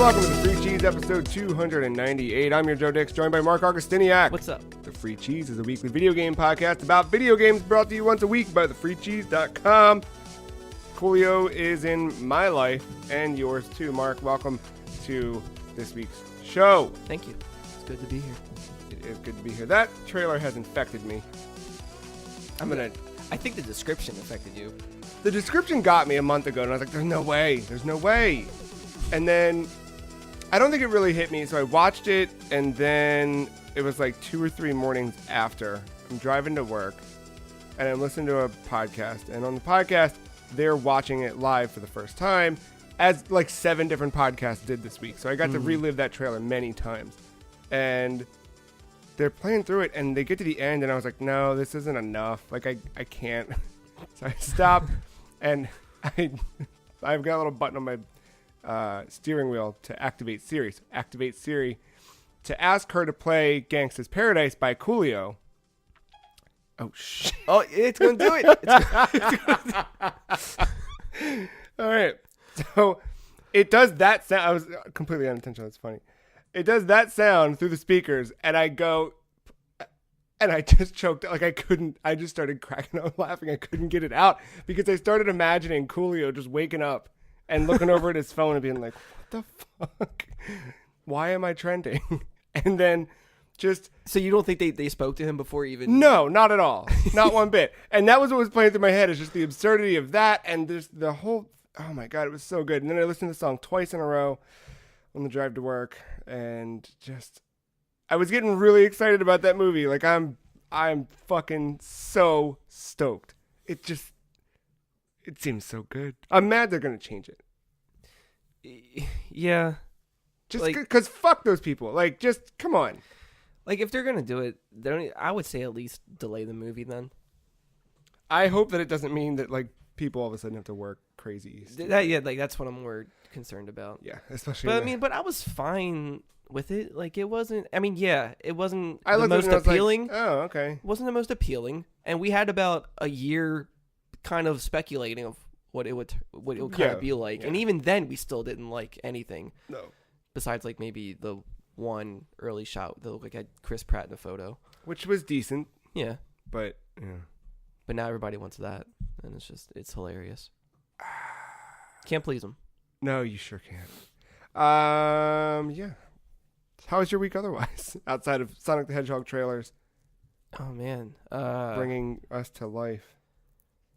welcome to the Free Cheese episode 298. I'm your Joe Dix, joined by Mark Augustiniak. What's up? The Free Cheese is a weekly video game podcast about video games brought to you once a week by thefreecheese.com. Coolio is in my life and yours too, Mark. Welcome to this week's show. Thank you. It's good to be here. It is good to be here. That trailer has infected me. I think the description affected you. The description got me a month ago, and I was like, there's no way. And then I don't think it really hit me, so I watched it, and then it was like 2 or 3 mornings after. I'm driving to work, and I'm listening to a podcast, and on the podcast, they're watching it live for the first time, as like 7 different podcasts did this week. So I got to relive that trailer many times. And they're playing through it, and they get to the end, and I was like, no, this isn't enough. Like, I can't. So I stopped, and I've got a little button on my steering wheel to activate Siri. So activate Siri to ask her to play Gangsta's Paradise by Coolio. Oh, shit. Oh, it's going to do it. All right. So it does that sound. I was completely unintentional. It's funny. It does that sound through the speakers, and I go, and I just choked. Like, I just started cracking up laughing. I couldn't get it out because I started imagining Coolio just waking up and looking over at his phone and being like, what the fuck? Why am I trending? And then just... So you don't think they spoke to him before even... No, not at all. Not one bit. And that was what was playing through my head, is just the absurdity of that and just the whole... Oh my God, it was so good. And then I listened to the song twice in a row on the drive to work, and just... I was getting really excited about that movie. Like, I'm fucking so stoked. It seems so good. I'm mad they're going to change it. Yeah. Just because fuck those people. Like, just, come on. Like, if they're going to do it, I would say at least delay the movie then. I hope that it doesn't mean that, like, people all of a sudden have to work crazy. That's what I'm more concerned about. Yeah, especially... But I was fine with it. Like, it wasn't... I mean, yeah, it wasn't the most appealing. Like, oh, okay. It wasn't the most appealing. And we had about a year kind of speculating of what it would kind of be like. Yeah. And even then, we still didn't like anything. No. Besides, like, maybe the one early shot that looked like had Chris Pratt in a photo. Which was decent. Yeah. But, yeah. But now everybody wants that. And it's hilarious. Can't please them. No, you sure can't. Yeah. How was your week otherwise? Outside of Sonic the Hedgehog trailers. Oh, man. Bringing us to life.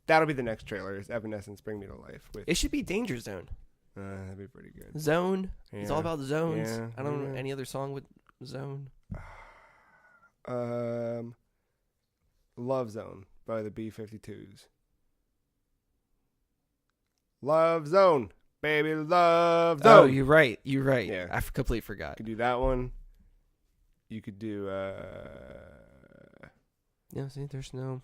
That'll be the next trailer, is Evanescence Bring Me to Life. It should be Danger Zone. That'd be pretty good. Zone. Yeah. It's all about zones. Yeah. I don't know any other song with zone. Love Zone by the B-52s. Love Zone. Baby, love Zone. Oh, you're right. Yeah. I completely forgot. You could do that one. You could do... Yeah, see, there's no...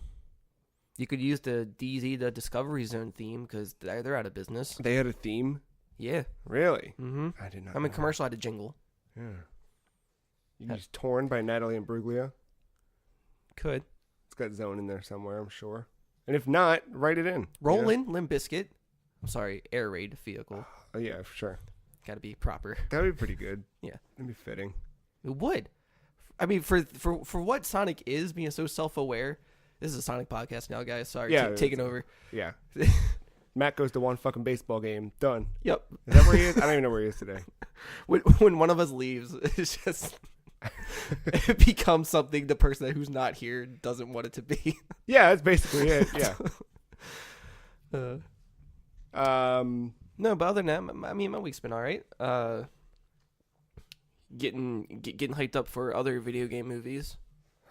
You could use the DZ, the Discovery Zone theme, because they're out of business. They had a theme? Yeah. Really? Mm-hmm. I did not I mean, commercial had a jingle. Yeah. You can use Torn by Natalie Imbruglia. Could. It's got Zone in there somewhere, I'm sure. And if not, write it in. Rollin', Limp Bizkit. I'm sorry, Air Raid vehicle. Oh, yeah, for sure. Got to be proper. That would be pretty good. Yeah. That'd be fitting. It would. I mean, for what Sonic is, being so self-aware. This is a Sonic podcast now, guys. Sorry, taking over. Yeah. Matt goes to one fucking baseball game. Done. Yep. Is that where he is? I don't even know where he is today. When one of us leaves, it's just... it becomes something the person who's not here doesn't want it to be. Yeah, that's basically it. Yeah. No, but other than that, I mean, my week's been all right. Getting hyped up for other video game movies.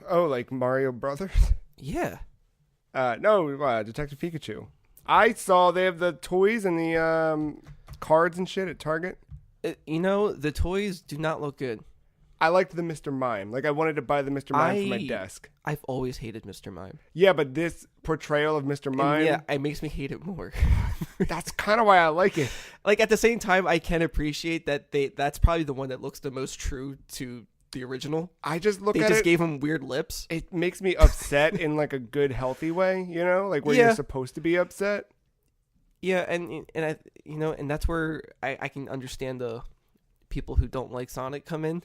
Oh, like Mario Brothers? Yeah. No, Detective Pikachu. I saw they have the toys and the cards and shit at Target. The toys do not look good. I liked the Mr. Mime. Like, I wanted to buy the Mr. Mime for my desk. I've always hated Mr. Mime. Yeah, but this portrayal of Mr. Mime... Yeah, it makes me hate it more. That's kind of why I like it. Like, at the same time, I can appreciate that that's probably the one that looks the most true to the original. I just look at it. They just gave him weird lips. It makes me upset in, like, a good, healthy way, you know? Like, where you're supposed to be upset. Yeah, and I, and that's where I can understand the people who don't like Sonic come in.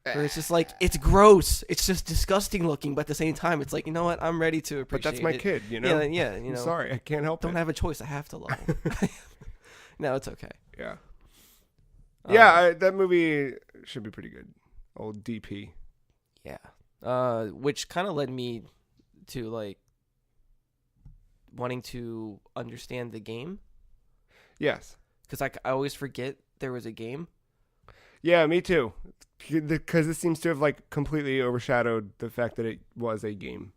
Where it's just like, it's gross. It's just disgusting looking, but at the same time, it's like, you know what? I'm ready to appreciate it. But that's my kid, you know? Yeah, I'm sorry, I can't help Don't it. have a choice. I have to love him. No, it's okay. Yeah. Yeah, that movie should be pretty good. Old DP. Yeah. Which kind of led me to, like, wanting to understand the game. Yes. Because I always forget there was a game. Yeah, me too. Because it seems to have, like, completely overshadowed the fact that it was a game.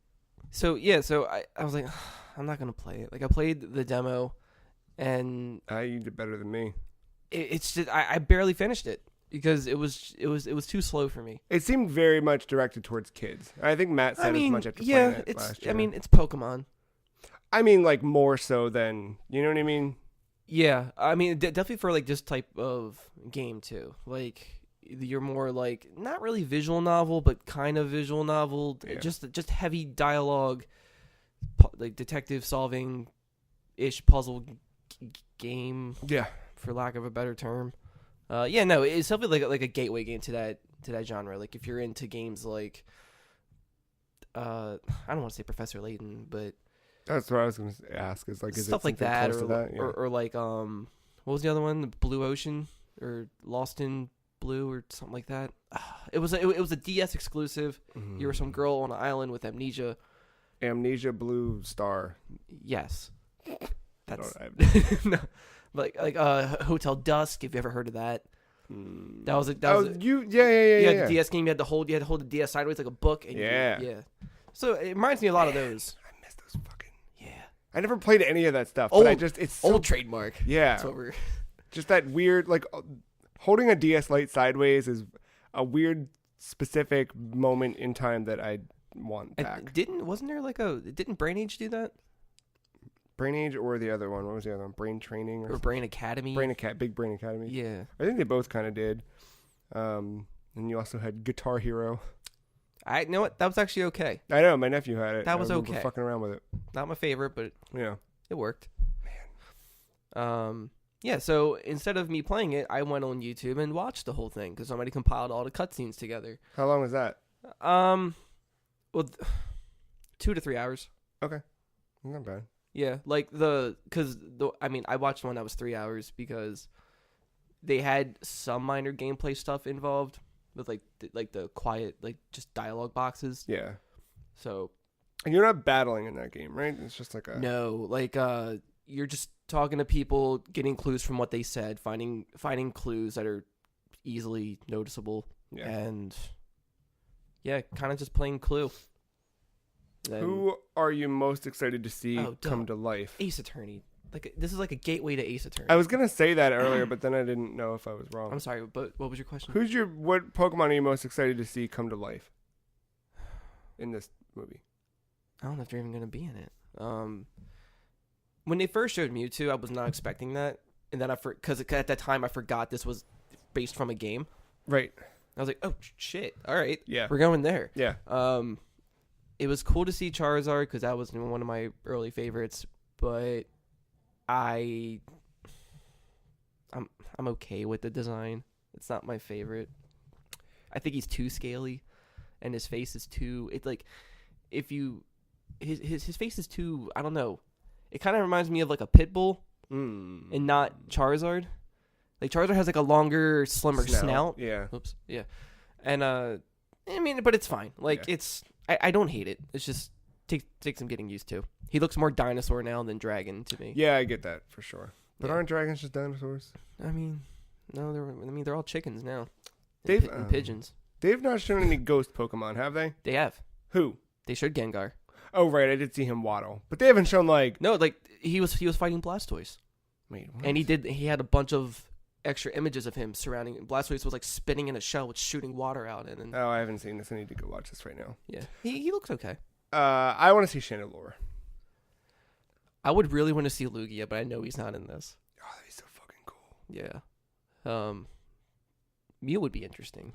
So, yeah, I was like, I'm not going to play it. Like, I played the demo, and... You did better than me. It's just, I barely finished it. Because it was too slow for me. It seemed very much directed towards kids. I think Matt said as much after playing it last year. I mean, it's Pokemon. I mean, like, more so than, you know what I mean? Yeah, I mean, definitely for, like, this type of game, too. Like, you're more, like, not really visual novel, but kind of visual novel. Yeah. Just heavy dialogue, like, detective solving-ish puzzle game. Yeah. For lack of a better term. Yeah, no, it's definitely like a gateway game to that genre. Like, if you're into games like, I don't want to say Professor Layton, but that's what I was going to ask. Is like, is stuff it like that, close to that? Yeah. or like what was the other one? The Blue Ocean or Lost in Blue or something like that. It was a DS exclusive. Mm-hmm. You were some girl on an island with amnesia. Amnesia Blue Star. Yes, that's no. Like Hotel Dusk, if you ever heard of that. That was yeah. You had the DS game. You had to hold the DS sideways like a book. And yeah. So it reminds me a lot of those. I miss those fucking. Yeah. I never played any of that stuff. But it's so, old trademark. Yeah. That's what we're... Just that weird, like, holding a DS Lite sideways is a weird, specific moment in time that I want back. Didn't Brain Age do that? Brain Age or the other one? What was the other one? Brain Training or Brain Academy? Big Brain Academy. Yeah. I think they both kind of did. And you also had Guitar Hero. I know what, that was actually okay. I know, my nephew had it. That was okay. Fucking around with it. Not my favorite, but yeah, it worked. Man. Yeah. So instead of me playing it, I went on YouTube and watched the whole thing because somebody compiled all the cutscenes together. How long was that? Well, 2 to 3 hours. Okay, not bad. Yeah, like I watched one that was 3 hours because they had some minor gameplay stuff involved with like the quiet, like, just dialogue boxes. Yeah. So. And you're not battling in that game, right? It's just like No, like you're just talking to people, getting clues from what they said, finding clues that are easily noticeable, and kind of just playing Clue. Then, who are you most excited to see come to life? Ace Attorney. Like, this is like a gateway to Ace Attorney. I was gonna say that earlier, but then I didn't know if I was wrong. I'm sorry, but what was your question? What Pokemon are you most excited to see come to life in this movie? I don't know if they're even gonna be in it. When they first showed Mewtwo, I was not expecting that, and then because at that time I forgot this was based from a game. Right. I was like, oh shit! All right, yeah, we're going there. Yeah. It was cool to see Charizard because that was one of my early favorites, but I'm okay with the design. It's not my favorite. I think he's too scaly, and his face is too. It's like his face is too. I don't know. It kind of reminds me of like a pit bull, and not Charizard. Like Charizard has like a longer, slimmer snout. Yeah. Oops. Yeah. And I mean, but it's fine. Like it's. I don't hate it. It's just takes some getting used to. He looks more dinosaur now than dragon to me. Yeah, I get that for sure. But aren't dragons just dinosaurs? I mean, no, they're all chickens now. And pigeons. They've not shown any ghost Pokemon, have they? They have. Who? They showed Gengar. Oh right, I did see him waddle, but they haven't shown No, like he was fighting Blastoise. Wait, what? And he had a bunch of extra images of him surrounding Blastoise was like spinning in a shell with shooting water out in. And I haven't seen this. I need to go watch this right now. Yeah, he looks okay. I want to see Chandelure. I would really want to see Lugia, but I know he's not in this. Oh, that'd be so fucking cool. Yeah. Mew would be interesting.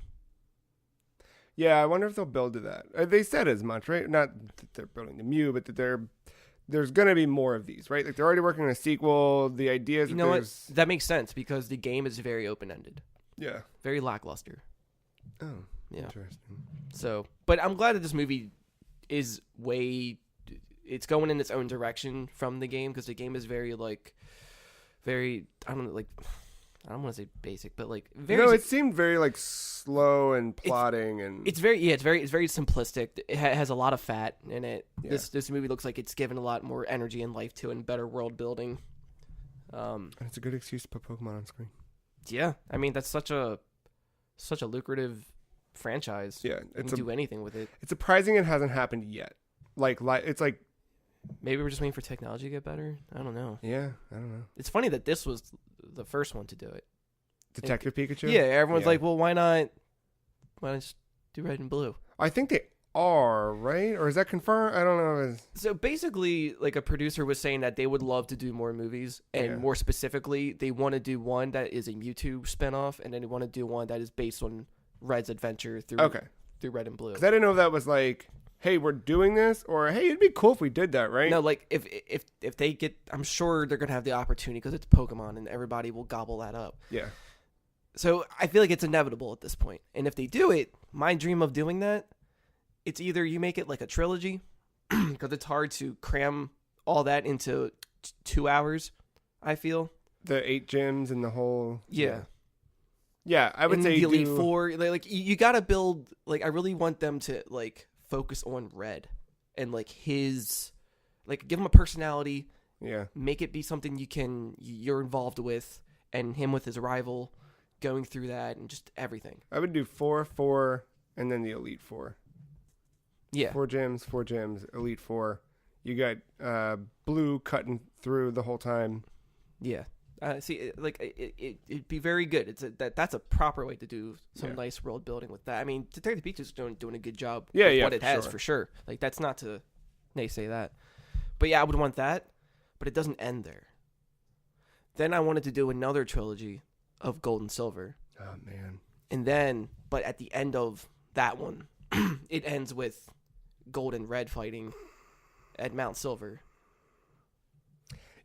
Yeah, I wonder if they'll build to that. They said as much, right? Not that they're building the Mew, but that there's going to be more of these, right? Like, they're already working on a sequel. The idea is that makes sense because the game is very open-ended. Yeah. Very lackluster. Oh, Yeah. interesting. So, but I'm glad that this movie is it's going in its own direction from the game, because the game is very I don't want to say basic, but like very. No, it seemed very like slow and plotting, and it's very simplistic. It has a lot of fat in it. Yeah. This movie looks like it's given a lot more energy and life to it, and better world building. and it's a good excuse to put Pokemon on screen. Yeah, I mean that's such a lucrative franchise. Yeah, You can do anything with it. It's surprising it hasn't happened yet. Like it's like, Maybe we're just waiting for technology to get better. I don't know. yeah, I don't know. It's funny that this was the first one to do it. Detective Pikachu? Yeah, everyone's Yeah. like, well, why not just do red and blue? I think they are, right? Or is that confirmed? I don't know. So basically, like a producer was saying that they would love to do more movies, and Yeah. more specifically, they want to do one that is a Mewtwo spinoff, and then they want to do one that is based on Red's adventure through Red and Blue. Because I didn't know if that was like, hey, we're doing this, or hey, it'd be cool if we did that, right? No, like if they get, I'm sure they're gonna have the opportunity because it's Pokemon, and everybody will gobble that up. Yeah. So I feel like it's inevitable at this point. And if they do it, my dream of doing that, it's either you make it like a trilogy, because it's hard to cram all that into 2 hours, I feel. The 8 gyms and the whole... Yeah. Yeah, I would And say the Elite do... Four, like you got to build, like I really want them to like focus on Red and like his, like give him a personality, Yeah. make it be something you're involved with, and him with his rival, going through that and just everything. I would do 4, and then the Elite Four. Yeah. 4 gyms, Elite Four. You got Blue cutting through the whole time. Yeah. See, like it'd be very good. That's a proper way to do some Yeah. nice world building with that. I mean, Detective Pikachu's doing a good job. Yeah, with yeah, what it for has sure. for sure. Like that's not to naysay that, but yeah, I would want that. But it doesn't end there. Then I wanted to do another trilogy of Gold and Silver, Oh, man. and then, but at the end of that one, it ends with Gold and Red fighting at Mount Silver.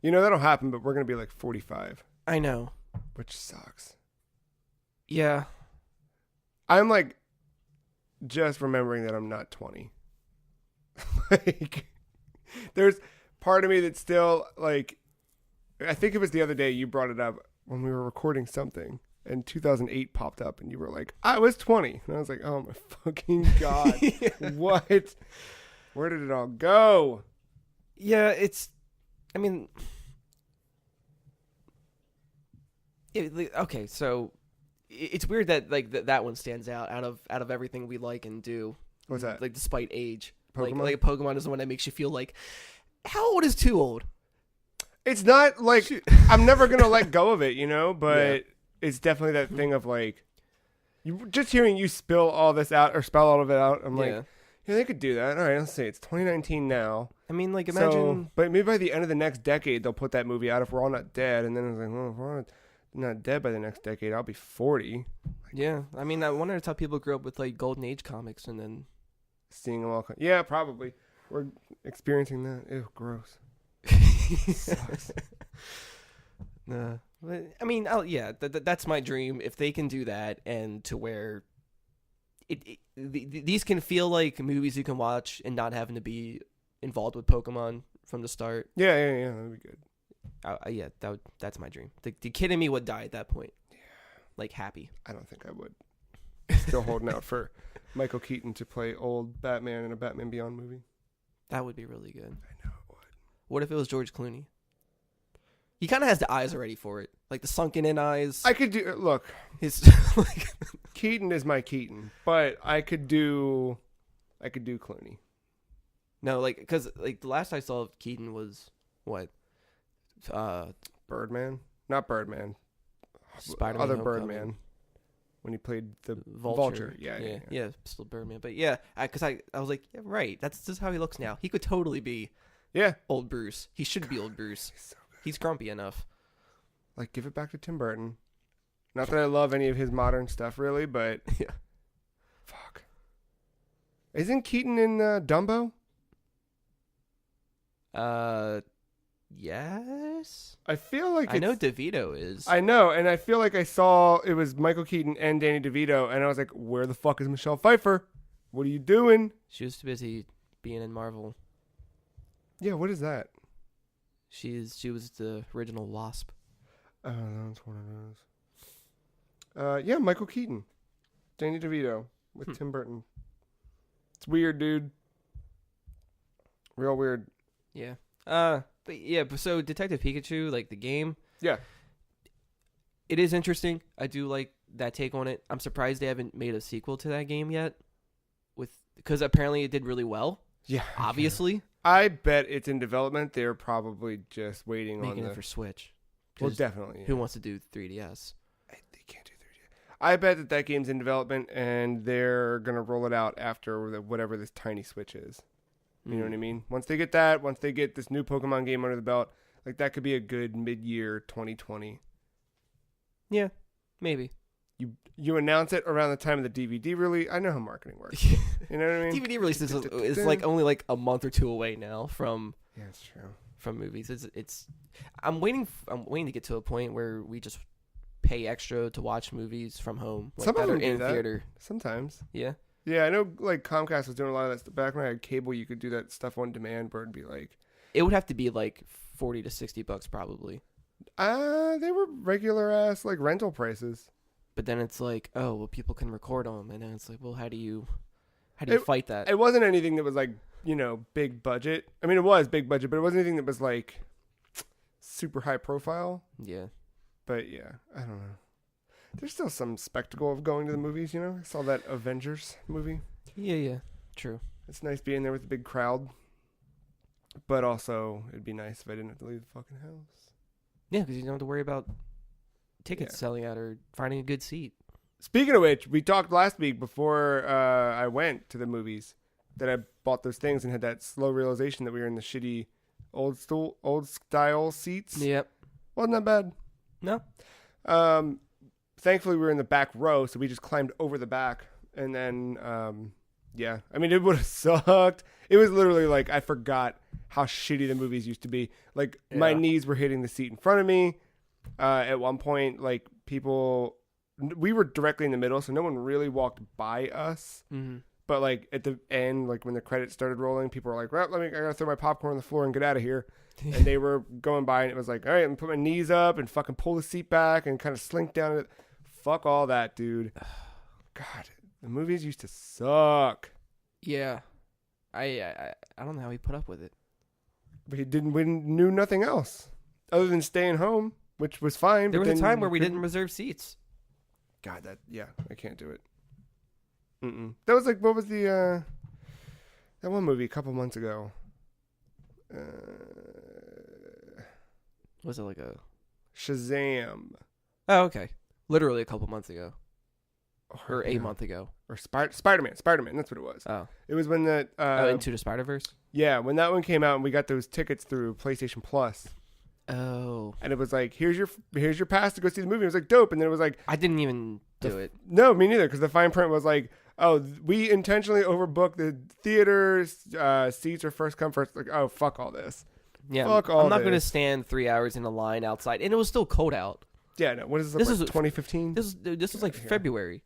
You know, that'll happen, but we're going to be like 45, I know. which sucks. Yeah. I'm like just remembering that I'm not 20. Like, there's part of me that's still like, I think it was the other day you brought it up when we were recording something, and 2008 popped up, and you were like, I was 20. And I was like, oh my fucking God. What? Where did it all go? Yeah, I mean, okay, so it's weird that like that one stands out of everything we like and do. What's that? Like despite age, Pokemon? like Pokemon is the one that makes you feel like, how old is too old? It's not like I'm never gonna let go of it, you know. But Yeah. it's definitely that thing of like, you just hearing you spill all this out or spell all of it out. I'm like, yeah, they could do that. All right, let's see. It's 2019 now. I mean, like imagine. But maybe by the end of the next decade, they'll put that movie out if we're all not dead. And then it's like, well, if we're all not dead by the next decade, I'll be 40. Yeah, I mean, I wonder if how people grew up with like Golden Age comics and then. Seeing them all. Yeah, probably. We're experiencing that. Ew, gross. Sucks. Nah. But, I mean, that's my dream. If they can do that, and to where these can feel like movies you can watch and not having to be involved with Pokemon from the start. Yeah, that'd be good. That's my dream. The kid in me would die at that point. Yeah. Like happy. I don't think I would. Still holding out for Michael Keaton to play old Batman in a Batman Beyond movie. That would be really good. I know it would. What if it was George Clooney? He kind of has the eyes already for it, like the sunken in eyes. I could do. Look, His like. Keaton is my Keaton, but I could do Clooney. No, like because like the last I saw of Keaton was what? Birdman, not Birdman. Spider-Man Other Homecoming. Birdman. When he played the Vulture. Yeah. Still Birdman. But yeah, because I was like, yeah, right. That's just how he looks now. He could totally be Yeah. old Bruce. He should be old Bruce. He's so good. He's grumpy enough. Like, give it back to Tim Burton. Not that I love any of his modern stuff, really, but Yeah. fuck. Isn't Keaton in Dumbo? Yes. I feel like I know DeVito is. I know, and I feel like I saw it was Michael Keaton and Danny DeVito, and I was like, where the fuck is Michelle Pfeiffer? What are you doing? She was too busy being in Marvel. Yeah, what is that? She was the original Wasp. Oh, that's one of those. Yeah, Michael Keaton. Danny DeVito with Tim Burton. It's weird, dude. Real weird. Yeah. But yeah, so Detective Pikachu, like the game. Yeah. It is interesting. I do like that take on it. I'm surprised they haven't made a sequel to that game yet. Because apparently it did really well. Yeah. Obviously. I bet it's in development. They're probably just waiting Making on it for Switch. Well, definitely. Yeah. Who wants to do 3DS? They can't do 3D. I bet that game's in development, and they're going to roll it out after whatever this tiny Switch is. You know what I mean? Once they get that, once they get this new Pokemon game under the belt, like that could be a good mid-year 2020. Yeah, maybe. You announce it around the time of the DVD release. I know how marketing works. You know what I mean? DVD release is like only like a month or two away now from. Yeah, it's true. From movies, it's. I'm waiting to get to a point where we just pay extra to watch movies from home, like Some that of are them do in that. theater. Sometimes. Yeah. Yeah, I know. Like Comcast was doing a lot of that stuff. Back when I had cable, you could do that stuff on demand, where it'd be like. It would have to be like $40 to $60 probably. They were regular ass like rental prices. But then it's like, oh, well, people can record them, and then it's like, well, how do you fight that? It wasn't anything that was like, big budget. I mean, it was big budget, but it wasn't anything that was like super high profile. Yeah. But yeah, I don't know. There's still some spectacle of going to the movies, I saw that Avengers movie. Yeah, true. It's nice being there with a big crowd. But also, it'd be nice if I didn't have to leave the fucking house. Yeah, because you don't have to worry about tickets selling out or finding a good seat. Speaking of which, we talked last week before I went to the movies that I bought those things and had that slow realization that we were in the shitty old style seats. Yep. Wasn't that bad. No. Thankfully, we were in the back row, so we just climbed over the back. And then, yeah. I mean, it would have sucked. It was literally like I forgot how shitty the movies used to be. Like, my knees were hitting the seat in front of me. At one point, like, we were directly in the middle, so no one really walked by us. Mm-hmm. But, like, at the end, like, when the credits started rolling, people were like, well, I gotta throw my popcorn on the floor and get out of here. And they were going by, and it was like, all right, I'm gonna put my knees up and fucking pull the seat back and kind of slink down. Fuck all that, dude. God, the movies used to suck. Yeah. I don't know how he put up with it. We knew nothing else other than staying home, which was fine. There was a time where we didn't reserve seats. God, I can't do it. That was like, what was the, that one movie a couple months ago? Was it like a Shazam? Oh, okay. Literally a couple months ago. Or a month ago. Or Spider-Man. Spider-Man, that's what it was. Oh. It was when the... Into the Spider-Verse? Yeah, when that one came out and we got those tickets through PlayStation Plus. Oh. And it was like, here's your pass to go see the movie. It was like, dope. And then it was like... I didn't even do it. No, me neither, because the fine print was like, oh, we intentionally overbooked the theaters. Seats are first come, first... Like, oh, fuck all this. Yeah, fuck all I'm not this. going to stand 3 hours in a line outside. And it was still cold out. Yeah, no. What is this? This Is 2015? This was like February.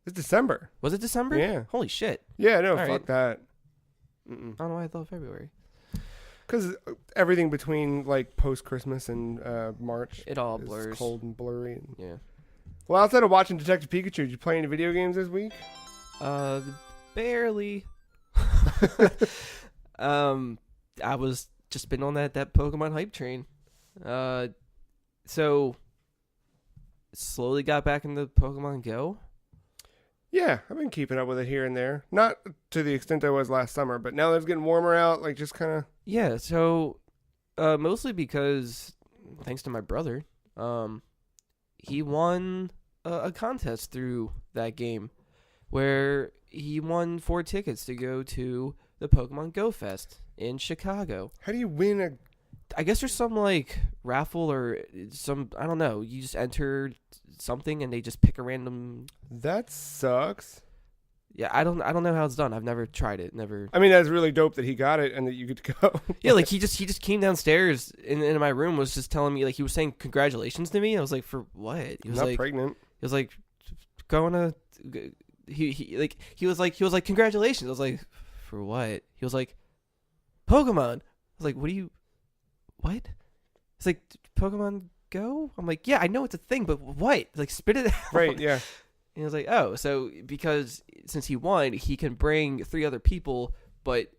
It's December. Was it December? Yeah. Holy shit. Yeah, no, All fuck right. that. I don't know why I thought February. Because everything between like post Christmas and March, It all is blurs. cold and blurry. Yeah. Well, outside of watching Detective Pikachu, did you play any video games this week? Barely. I was just been on that Pokemon hype train. So slowly got back into Pokemon Go. Yeah, I've been keeping up with it here and there. Not to the extent I was last summer, but now that it's getting warmer out, like just kind of... Yeah, so mostly because, thanks to my brother, he won a contest through that game where he won 4 tickets to go to the Pokemon Go Fest in Chicago. How do you win a... I guess there's some like raffle or some, I don't know, you just enter something and they just pick a random... That sucks. Yeah, I don't know how it's done. I've never tried it. Never. I mean, that's really dope that he got it and that you get to go. Yeah, like he just came downstairs in my room, was just telling me, like, he was saying congratulations to me. I was like, for what? He was not like pregnant. He was like going to he was like congratulations. I was like, for what? He was like, Pokemon. I was like, what? He's like, Pokemon Go? I'm like, yeah, I know it's a thing, but what? Like, spit it out. Right, yeah. And I was like, oh, so because since he won, he can bring 3 other people, but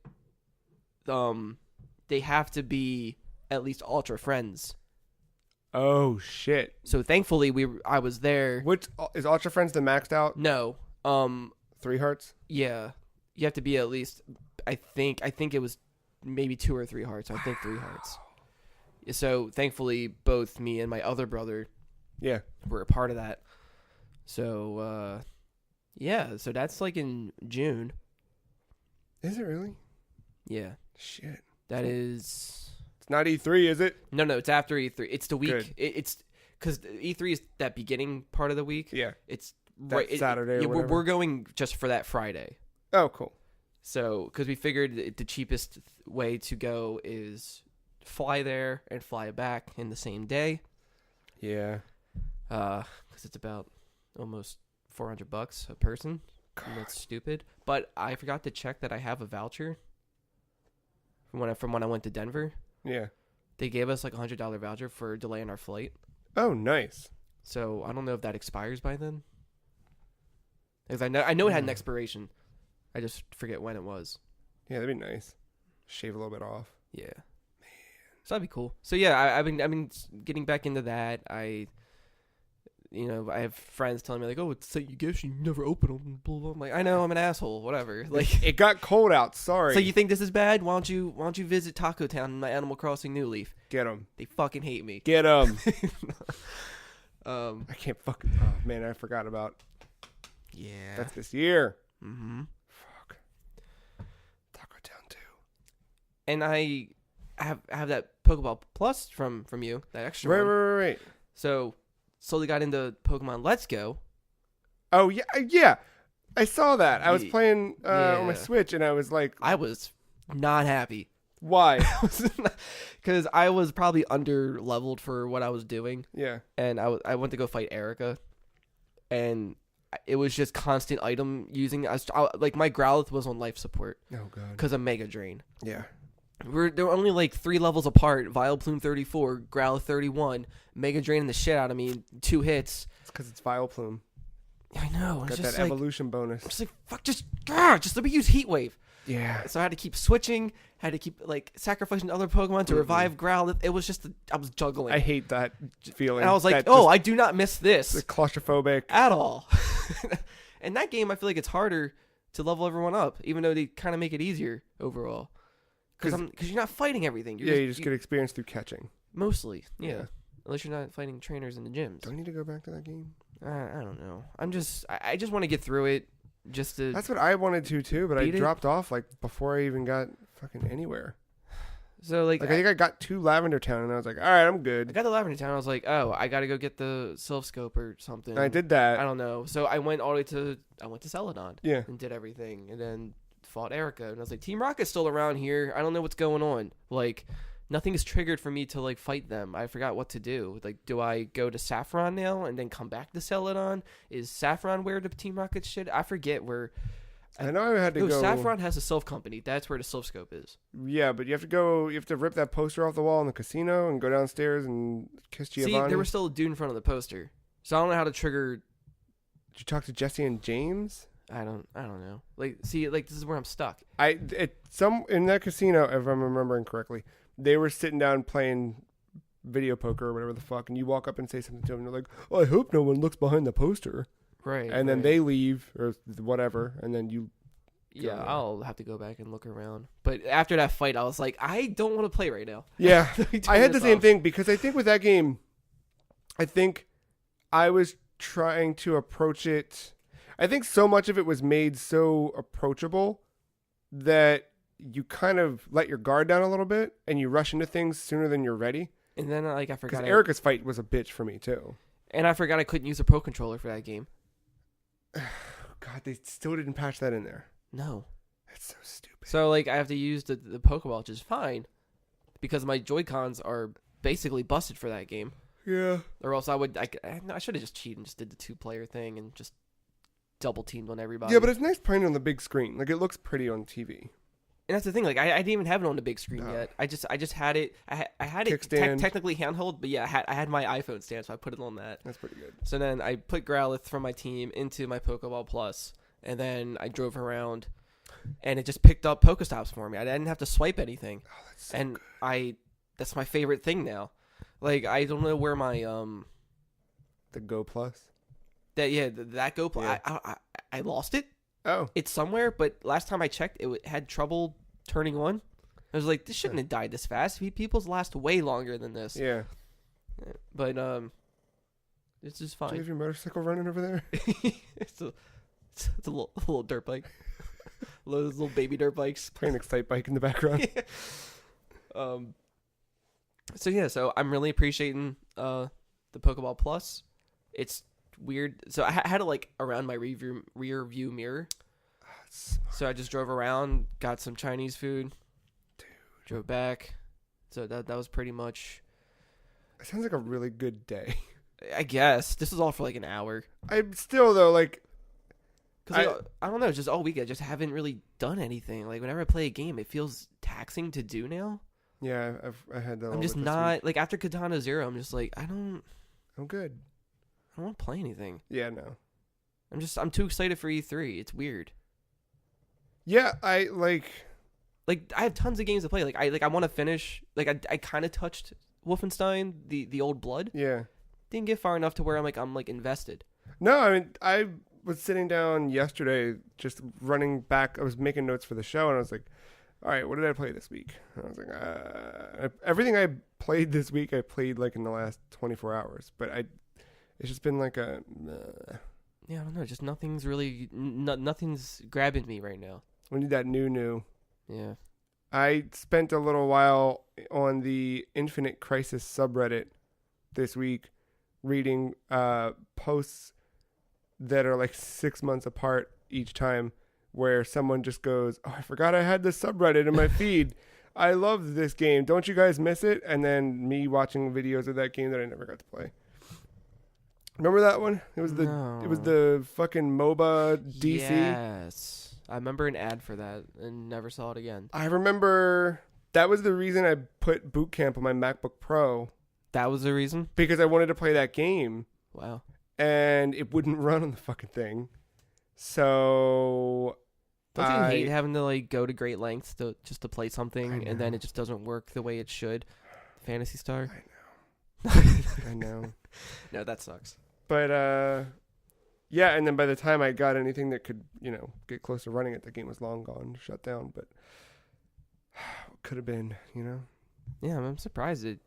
they have to be at least Ultra friends. Oh shit. So thankfully I was there. Which is Ultra Friends the maxed out? No. 3 hearts? Yeah. You have to be at least, I think it was maybe 2 or 3 hearts. I think 3 hearts. So thankfully both me and my other brother were a part of that. So yeah, so that's like in June. Is it really? Yeah. Shit. That is. It's not E3, is it? No, it's after E3. It's the week. Good. It's because E3 is that beginning part of the week. Yeah. It's that Saturday or whatever. We're going just for that Friday. Oh, cool. So, because we figured the cheapest way to go is fly there and fly back in the same day. Yeah. Because it's about almost $400 a person. And that's stupid. But I forgot to check that I have a voucher from when I went to Denver. Yeah. They gave us like $100 voucher for delaying our flight. Oh, nice. So I don't know if that expires by then. Because I know it had an expiration. I just forget when it was. Yeah, that'd be nice. Shave a little bit off. Yeah. Man. So that'd be cool. So yeah, I've been getting back into that. I have friends telling me like, "Oh, it's sent you gifts, you never open them." Blah, blah. I'm like, I know, I'm an asshole. Whatever. Like, it got cold out. Sorry. So you think this is bad? Why don't you visit Taco Town in my Animal Crossing New Leaf? Get them. They fucking hate me. Get them. I can't fucking. Oh man, I forgot about. Yeah. That's this year. Mm-hmm. Fuck. Taco Town 2. And I have that Pokeball Plus from you, that extra one. Right. So slowly got into Pokemon Let's Go. Oh yeah. I saw that. I was playing on my Switch, and I was like, I was not happy. Why? Because I was probably under leveled for what I was doing. Yeah. And I went to go fight Erica, and it was just constant item using. Like my Growlithe was on life support. Oh god. Because of Mega Drain. Yeah. They were only like 3 levels apart. Vileplume 34, Growlithe 31, Mega Draining the shit out of me in 2 hits. It's because it's Vileplume. I know. Got that evolution bonus. I'm just like, fuck, just let me use Heat Wave. Yeah. So I had to keep switching. Had to keep like sacrificing other Pokemon to revive Growlithe. It was just I was juggling. I hate that feeling. And I was like, I do not miss this. It's claustrophobic at all. And that game, I feel like it's harder to level everyone up, even though they kind of make it easier overall. Because you're not fighting everything. You just get experience through catching. Mostly, yeah. Unless you're not fighting trainers in the gyms. Do I need to go back to that game? I don't know. I just want to get through it. That's what I wanted to too, but I dropped off like before I even got fucking anywhere. So like I think I got to Lavender Town and I was like, all right, I'm good. I got to Lavender Town. I was like, oh, I got to go get the Sylph Scope or something. And I did that. I don't know. So I went all the way to Celadon. Yeah. And did everything, and then fought Erica, and I was like, Team Rocket's still around here. I don't know what's going on. Like, nothing is triggered for me to like fight them. I forgot what to do. Like, do I go to Saffron now and then come back to Celadon? Is Saffron where the Team Rocket shit? I forget where. I know I had to go. Saffron has a Sylph Company. That's where the Sylph Scope is. Yeah, but you have to go. You have to rip that poster off the wall in the casino and go downstairs and kiss Giovanni. See, there was still a dude in front of the poster, so I don't know how to trigger. Did you talk to Jesse and James? I don't know. Like, see, like this is where I'm stuck. In that casino, if I'm remembering correctly, they were sitting down playing video poker or whatever the fuck, and you walk up and say something to them, and they're like, "Oh, I hope no one looks behind the poster." Right. And then they leave or whatever, and then you. Yeah, I'll have to go back and look around. But after that fight, I was like, I don't want to play right now. Yeah, I had the same thing because I think with that game, I think I was trying to approach it. I think so much of it was made so approachable that you kind of let your guard down a little bit and you rush into things sooner than you're ready. And then I forgot. Because Erica's fight was a bitch for me too. And I forgot I couldn't use a Pro Controller for that game. God, they still didn't patch that in there. No. That's so stupid. So, like, I have to use the Pokeball, which is fine. Because my Joy-Cons are basically busted for that game. Yeah. Or else I should have just cheated and just did the 2-player thing and just double teamed on everybody. Yeah, but it's nice playing on the big screen. Like, it looks pretty on TV. And that's the thing. Like, I didn't even have it on the big screen yet. I just had it. I had it technically handheld, but yeah, I had my iPhone stand, so I put it on that. That's pretty good. So then I put Growlithe from my team into my Pokeball Plus, and then I drove around, and it just picked up Pokestops for me. I didn't have to swipe anything. Oh, that's so good. That's my favorite thing now. Like, I don't know where my The Go Plus. that Go Plus. Yeah. I lost it. Oh. It's somewhere, but last time I checked, it had trouble turning on. I was like, this shouldn't have died this fast. People's last way longer than this. Yeah. But it's just Do you fine. have your motorcycle running over there? it's a little dirt bike. Those little baby dirt bikes. Playing Excite Bike in the background. So I'm really appreciating the Pokeball Plus. It's weird. So I had it like around my rear view mirror. So I just drove around, got some Chinese food, drove back. So that was pretty much. It sounds like a really good day. I guess this is all for like an hour. I'm still though like. Because I don't know, just all week I just haven't really done anything. Like whenever I play a game, it feels taxing to do now. Yeah, I had that. I'm just not like after Katana Zero. I'm just like I'm good. I don't want to play anything. Yeah, no. I'm too excited for E3. It's weird. Yeah, I like I have tons of games to play. I want to finish. Like I kind of touched Wolfenstein, the Old Blood. Yeah. Didn't get far enough to where I'm invested. No, I mean I was sitting down yesterday just running back. I was making notes for the show and I was like, all right, what did I play this week? And I was like, everything I played this week, I played like in the last 24 hours. But it's just been like a. Yeah, I don't know. Just nothing's really, nothing's grabbing me right now. We need that new. Yeah. I spent a little while on the Infinite Crisis subreddit this week, reading posts that are like 6 months apart each time, where someone just goes, "Oh, I forgot I had this subreddit in my feed. I love this game. Don't you guys miss it?" And then me watching videos of that game that I never got to play. Remember that one? It was the fucking MOBA DC. Yes, I remember an ad for that and never saw it again. I remember that was the reason I put Boot Camp on my MacBook Pro. That was the reason? Because I wanted to play that game. Wow. And it wouldn't run on the fucking thing. So don't you hate having to like go to great lengths to play something and then it just doesn't work the way it should? Phantasy Star? I know. No, that sucks. But yeah, and then by the time I got anything that could, get close to running it, the game was long gone, shut down. But could have been, Yeah, I'm surprised that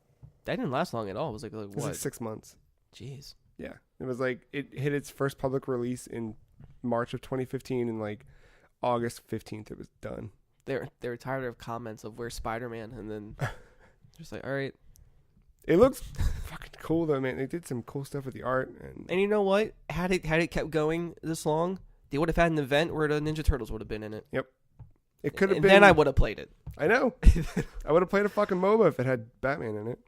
didn't last long at all. It was like what? It was like 6 months. Jeez. Yeah, it was like it hit its first public release in March of 2015, and like August 15th it was done. They were tired of comments of "Where's Spider-Man?" and then just like, all right. It looks fucking cool though, man. They did some cool stuff with the art, and you know what? Had it kept going this long, they would have had an event where the Ninja Turtles would have been in it. Yep, it could have been. And then I would have played it. I know. I would have played a fucking MOBA if it had Batman in it.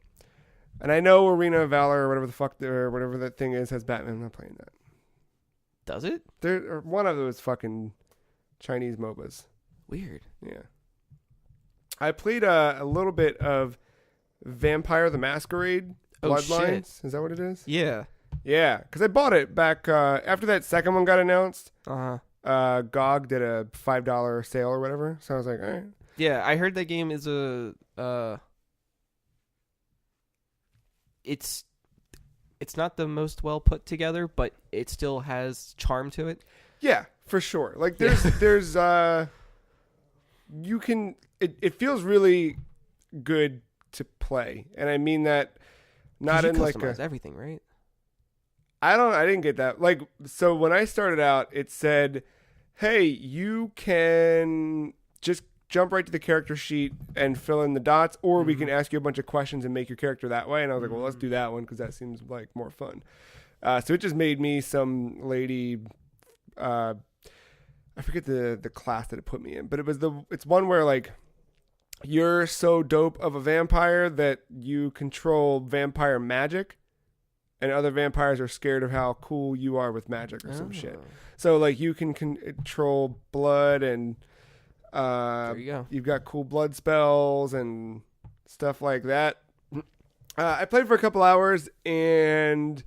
And I know Arena of Valor or whatever the fuck or whatever that thing is has Batman. I'm not playing that. Does it? There one of those fucking Chinese MOBAs. Weird. Yeah. I played a little bit of Vampire the Masquerade Bloodlines. Is that what it is? Yeah. Yeah, because I bought it back after that second one got announced. Uh-huh. GOG did a $5 sale or whatever. So I was like, all right. Yeah, I heard that game is it's not the most well put together, but it still has charm to it. Yeah, for sure. Like there's you can it feels really good to play. And I mean that not in like everything, right? I didn't get that. Like so when I started out it said, "Hey, you can just jump right to the character sheet and fill in the dots, or we can ask you a bunch of questions and make your character that way." And I was like, well, let's do that one because that seems like more fun. So it just made me some lady I forget the class that it put me in, but it's one where like you're so dope of a vampire that you control vampire magic, and other vampires are scared of how cool you are with magic or some shit. So like you can control blood, and there you go. You've got cool blood spells and stuff like that. I played for a couple hours, and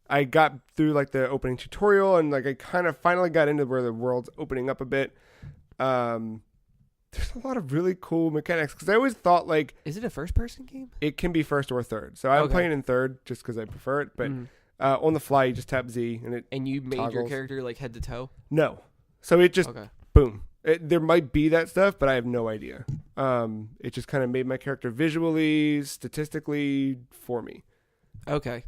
I got through like the opening tutorial, and like I kind of finally got into where the world's opening up a bit. There's a lot of really cool mechanics, because I always thought like, is it a first-person game? It can be first or third. So I'm playing in third just because I prefer it. But on the fly, you just tap Z and you made toggles. your character like head to toe. No, so it just boom. There might be that stuff, but I have no idea. It just kind of made my character visually, statistically for me. Okay.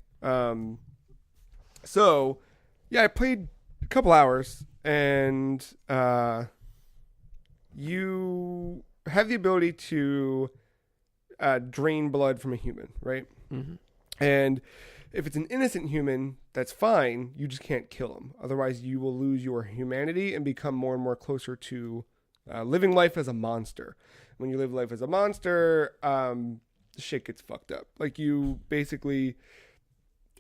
So yeah, I played a couple hours, and you have the ability to drain blood from a human, right? Mm-hmm. And if it's an innocent human, that's fine. You just can't kill him. Otherwise, you will lose your humanity and become more and more closer to living life as a monster. When you live life as a monster, shit gets fucked up. Like you basically,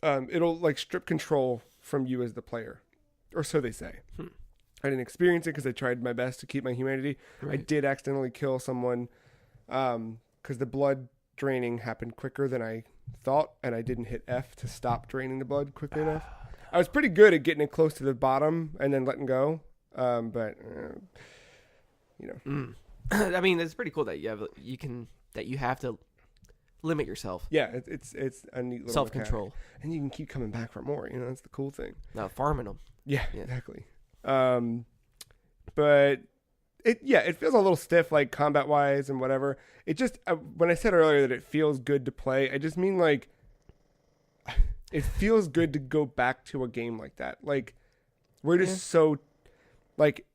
it'll like strip control from you as the player, or so they say. I didn't experience it because I tried my best to keep my humanity. Right. I did accidentally kill someone because the blood draining happened quicker than I thought, and I didn't hit F to stop draining the blood quickly enough. I was pretty good at getting it close to the bottom and then letting go, but you know. I mean, it's pretty cool that you have to limit yourself. Yeah, it's a neat little self-control, mechanic. And you can keep coming back for more. You know, that's the cool thing. Not farming them. Yeah, exactly. But it feels a little stiff, like combat wise and whatever. It just when I said earlier that it feels good to play, I just mean like it feels good to go back to a game like that. Like we're just so like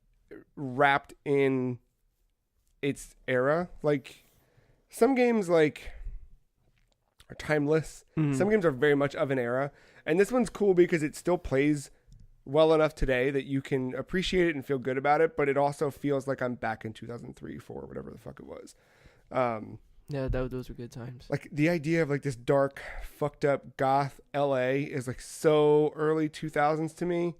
wrapped in its era. Like some games like are timeless. Some games are very much of an era, and this one's cool because it still plays well enough today that you can appreciate it and feel good about it, but it also feels like I'm back in 2003, 4, whatever the fuck it was. Yeah, those were good times. Like the idea of like this dark, fucked up goth LA is like so early 2000s to me.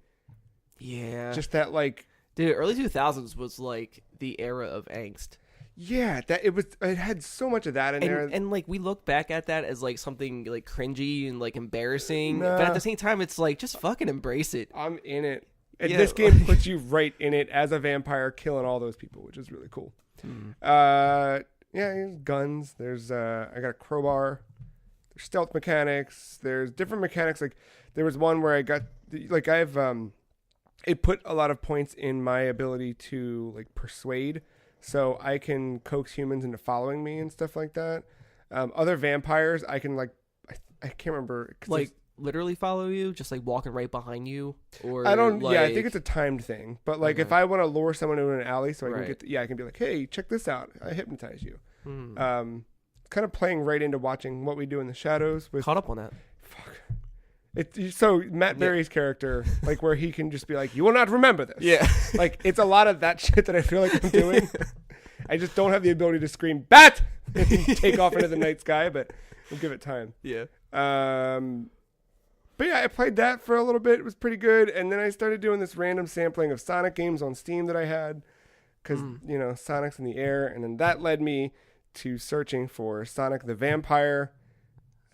Yeah. Just that like, dude, early 2000s was like the era of angst. Yeah, it had so much of that in there. And like we look back at that as like something like cringy and like embarrassing, but at the same time it's like just fucking embrace it. I'm in it. And this game puts you right in it as a vampire killing all those people, which is really cool. There's guns. There's I got a crowbar. There's stealth mechanics. There's different mechanics. Like there was one where I got like I've it put a lot of points in my ability to like persuade. So I can coax humans into following me and stuff like that. Other vampires, I can like, I can't remember. Like literally follow you, just like walking right behind you, or I don't. Like... Yeah, I think it's a timed thing. But like, if I want to lure someone into an alley, so I can get, I can be like, hey, check this out. I hypnotize you. Kind of playing right into watching What We Do in the Shadows. With caught up on that. Fuck. So Matt Berry's character, like where he can just be like, you will not remember this. Yeah. Like it's a lot of that shit that I feel like I'm doing. I just don't have the ability to scream bat and take off into the night sky, but we'll give it time. Yeah. But yeah, I played that for a little bit. It was pretty good. And then I started doing this random sampling of Sonic games on Steam that I had because, you know, Sonic's in the air. And then that led me to searching for Sonic the Vampire.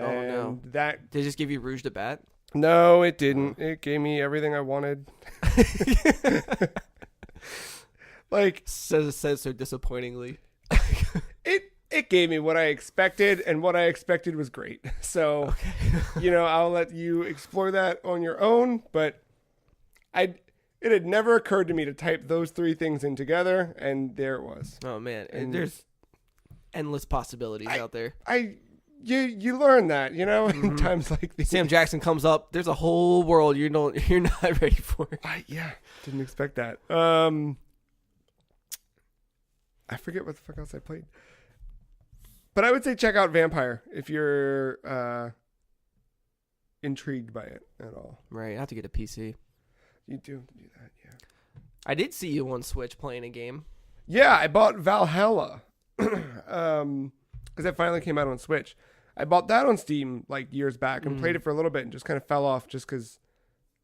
And no. Did they just give you Rouge the Bat? No, it didn't. It gave me everything I wanted. Like says so disappointingly. It gave me what I expected, and what I expected was great. So, you know, I'll let you explore that on your own. But it had never occurred to me to type those three things in together, and there it was. Oh man, and there's endless possibilities out there. You learn that, you know, in times like these. Sam Jackson comes up. There's a whole world you're not ready for. Didn't expect that. I forget what the fuck else I played. But I would say check out Vampire if you're intrigued by it at all. Right, I have to get a PC. You do have to do that, yeah. I did see you on Switch playing a game. Yeah, I bought Valhalla. Because it finally came out on Switch. I bought that on Steam like years back and played it for a little bit and just kind of fell off just because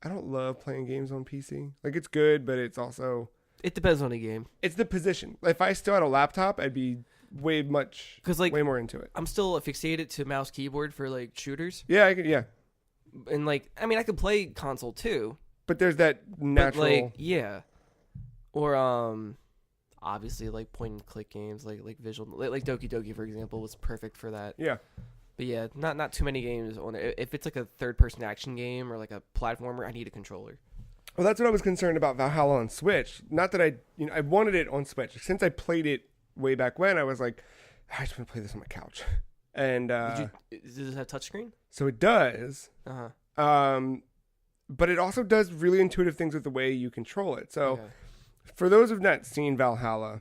I don't love playing games on PC. Like, it's good, but it's also... It depends on the game. It's the position. If I still had a laptop, I'd be way more into it. I'm still fixated to mouse keyboard for like shooters. Yeah, I could. Yeah, And like, I mean, I could play console too. but there's that natural. But like, yeah. Or obviously like point and click games like visual like Doki Doki for example was perfect for that. Yeah. But yeah, not too many games on it. If it's like a third person action game or like a platformer, I need a controller. Well, that's what I was concerned about Valhalla on Switch. Not that I wanted it on Switch. Since I played it way back when, I was like, I just want to play this on my couch. And Does it have touchscreen? so it does. Uh-huh. But it also does really intuitive things with the way you control it. So Okay. for those who've not seen Valhalla,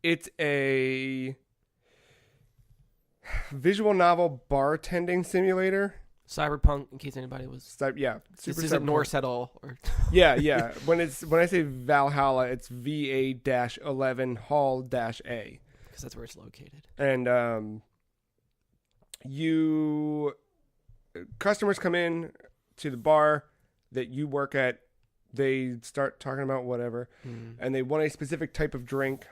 it's a visual novel bartending simulator. Cyberpunk, in case anybody was. Yeah, This isn't Norse at all. Or yeah. When I say Valhalla, it's VA-11 Hall-A. Because that's where it's located. And customers come in to the bar that you work at. They start talking about whatever, and they want a specific type of drink.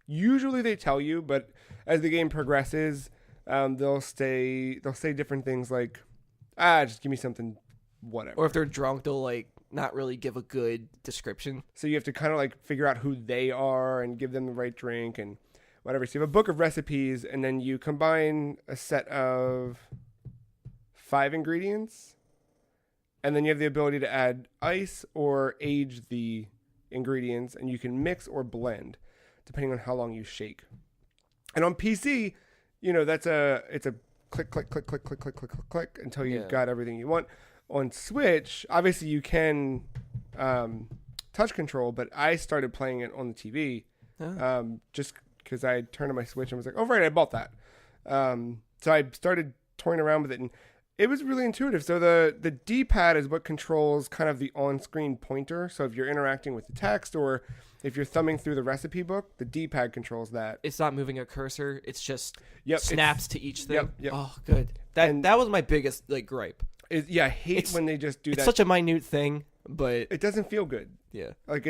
Usually they tell you, but as the game progresses, they'll say different things like, just give me something, whatever. Or if they're drunk, they'll like not really give a good description. So you have to kind of like figure out who they are and give them the right drink and whatever. So you have a book of recipes, and then you combine a set of 5 ingredients, and then you have the ability to add ice or age the ingredients, and you can mix or blend depending on how long you shake. And on PC, it's a click, click, click, click, click, click, click, click, click until you've got everything you want. On Switch, obviously you can touch control, but I started playing it on the TV just because I turned on my Switch and was like, oh, right, I bought that. So I started toying around with it, and it was really intuitive. So the D-pad is what controls kind of the on-screen pointer. So if you're interacting with the text or if you're thumbing through the recipe book, the D-pad controls that. It's not moving a cursor. It's just Yep, snaps to each thing. Yep. Oh, good. That was my biggest like gripe. I hate when they just do that. It's such a minute thing, but it doesn't feel good. Yeah. Like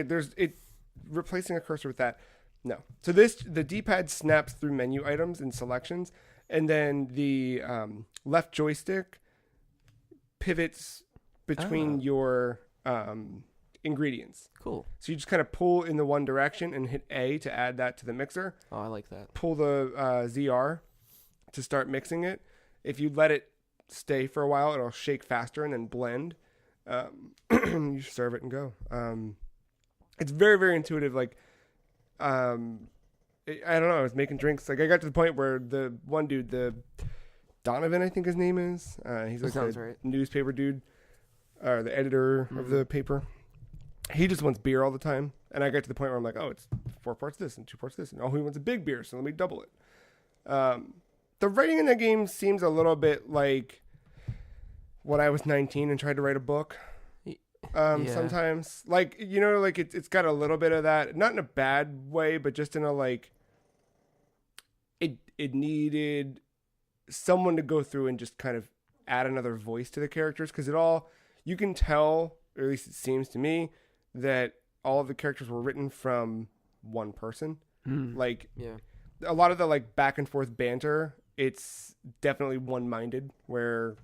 replacing a cursor with that. No. So the D-pad snaps through menu items and selections, and then the left joystick pivots between your ingredients. Cool. So you just kind of pull in the one direction and hit A to add that to the mixer. Oh, I like that. Pull the ZR to start mixing it. If you let it stay for a while, it'll shake faster and then blend. You serve it and go. It's very, very intuitive. Like, I don't know. I was making drinks. Like, I got to the point where the one dude, the Donovan, I think his name is. He's like the newspaper dude, or the editor of the paper. He just wants beer all the time. And I got to the point where I'm like, oh, it's 4 parts this and 2 parts this. And he wants a big beer, so let me double it. The writing in that game seems a little bit like when I was 19 and tried to write a book. Sometimes, like, it's got a little bit of that, not in a bad way, but just in a like, it needed someone to go through and just kind of add another voice to the characters, because you can tell, or at least it seems to me, that all of the characters were written from one person. Like, a lot of the like back and forth banter, it's definitely one-minded, where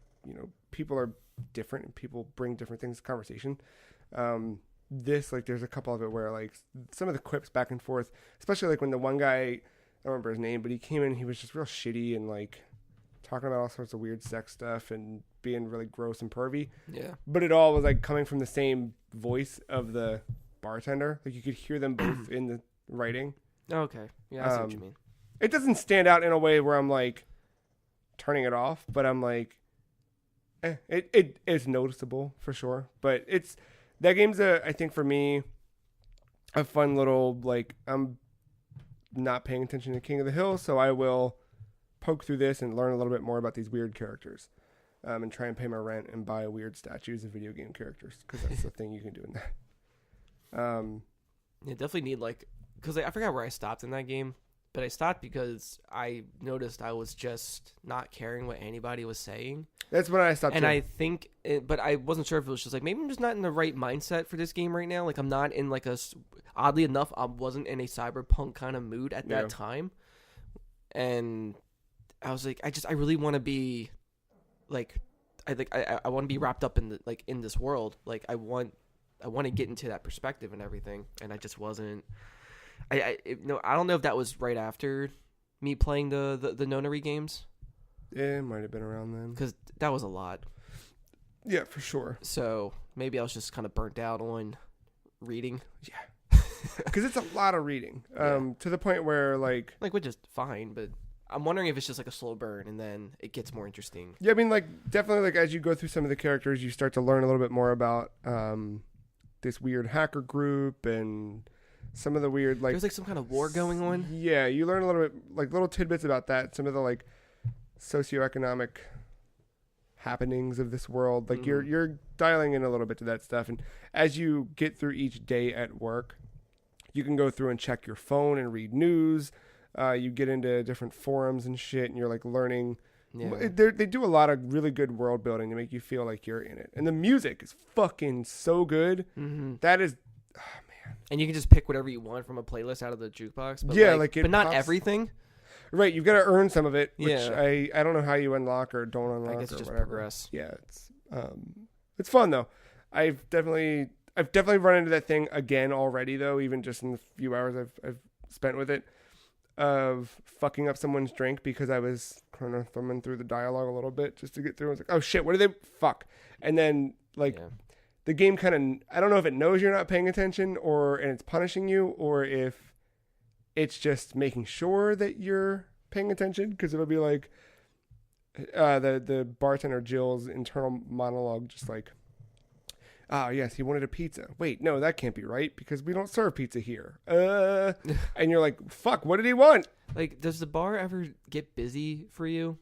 people are different and people bring different things to conversation. There's a couple of it where like some of the quips back and forth, especially like when the one guy, I don't remember his name, but he came in, he was just real shitty and like talking about all sorts of weird sex stuff and being really gross and pervy. Yeah. But it all was like coming from the same voice of the bartender. Like you could hear them both in the writing. Okay. Yeah, I see what you mean. It doesn't stand out in a way where I'm like turning it off, but I'm like, it is noticeable for sure. But that game's I think for me, a fun little, like, I'm not paying attention to King of the Hill, so I will poke through this and learn a little bit more about these weird characters. and try and pay my rent and buy weird statues of video game characters because that's the thing you can do in that. You definitely need because I forgot where I stopped in that game, but I stopped because I noticed I was just not caring what anybody was saying. That's when I stopped. And I think, but I wasn't sure if it was just maybe I'm just not in the right mindset for this game right now. Like I'm not in oddly enough, I wasn't in a cyberpunk kind of mood at that time. And I was like, I really want to be I want to be wrapped up in in this world. Like I want to get into that perspective and everything. And I just wasn't. I don't know if that was right after me playing the Nonary games. Yeah, it might have been around then. Because that was a lot. Yeah, for sure. So maybe I was just kind of burnt out on reading. Yeah. Because it's a lot of reading. To the point where which is fine, but I'm wondering if it's just a slow burn and then it gets more interesting. Yeah, I mean, definitely as you go through some of the characters, you start to learn a little bit more about this weird hacker group and some of the weird there's some kind of war going on. Yeah, you learn a little bit little tidbits about that. Some of the socioeconomic happenings of this world. You're dialing in a little bit to that stuff, and as you get through each day at work, you can go through and check your phone and read news. You get into different forums and shit, and you're learning. Yeah. They do a lot of really good world building to make you feel like you're in it, and the music is fucking so good. Mm-hmm. That is. And you can just pick whatever you want from a playlist out of the jukebox. But but not everything. Right, you've got to earn some of it, which yeah. I don't know how you unlock or don't unlock. I guess or just whatever. Progress. Yeah, it's fun though. I've definitely run into that thing again already though, even just in the few hours I've spent with it, of fucking up someone's drink because I was kind of thumbing through the dialogue a little bit just to get through. I was like, oh shit, what did they fuck? And then the game kind of, I don't know if it knows you're not paying attention and it's punishing you, or if it's just making sure that you're paying attention, because it'll be the bartender Jill's internal monologue, just oh yes, he wanted a pizza. Wait, no, that can't be right because we don't serve pizza here. And you're like, fuck, what did he want? Does the bar ever get busy for you?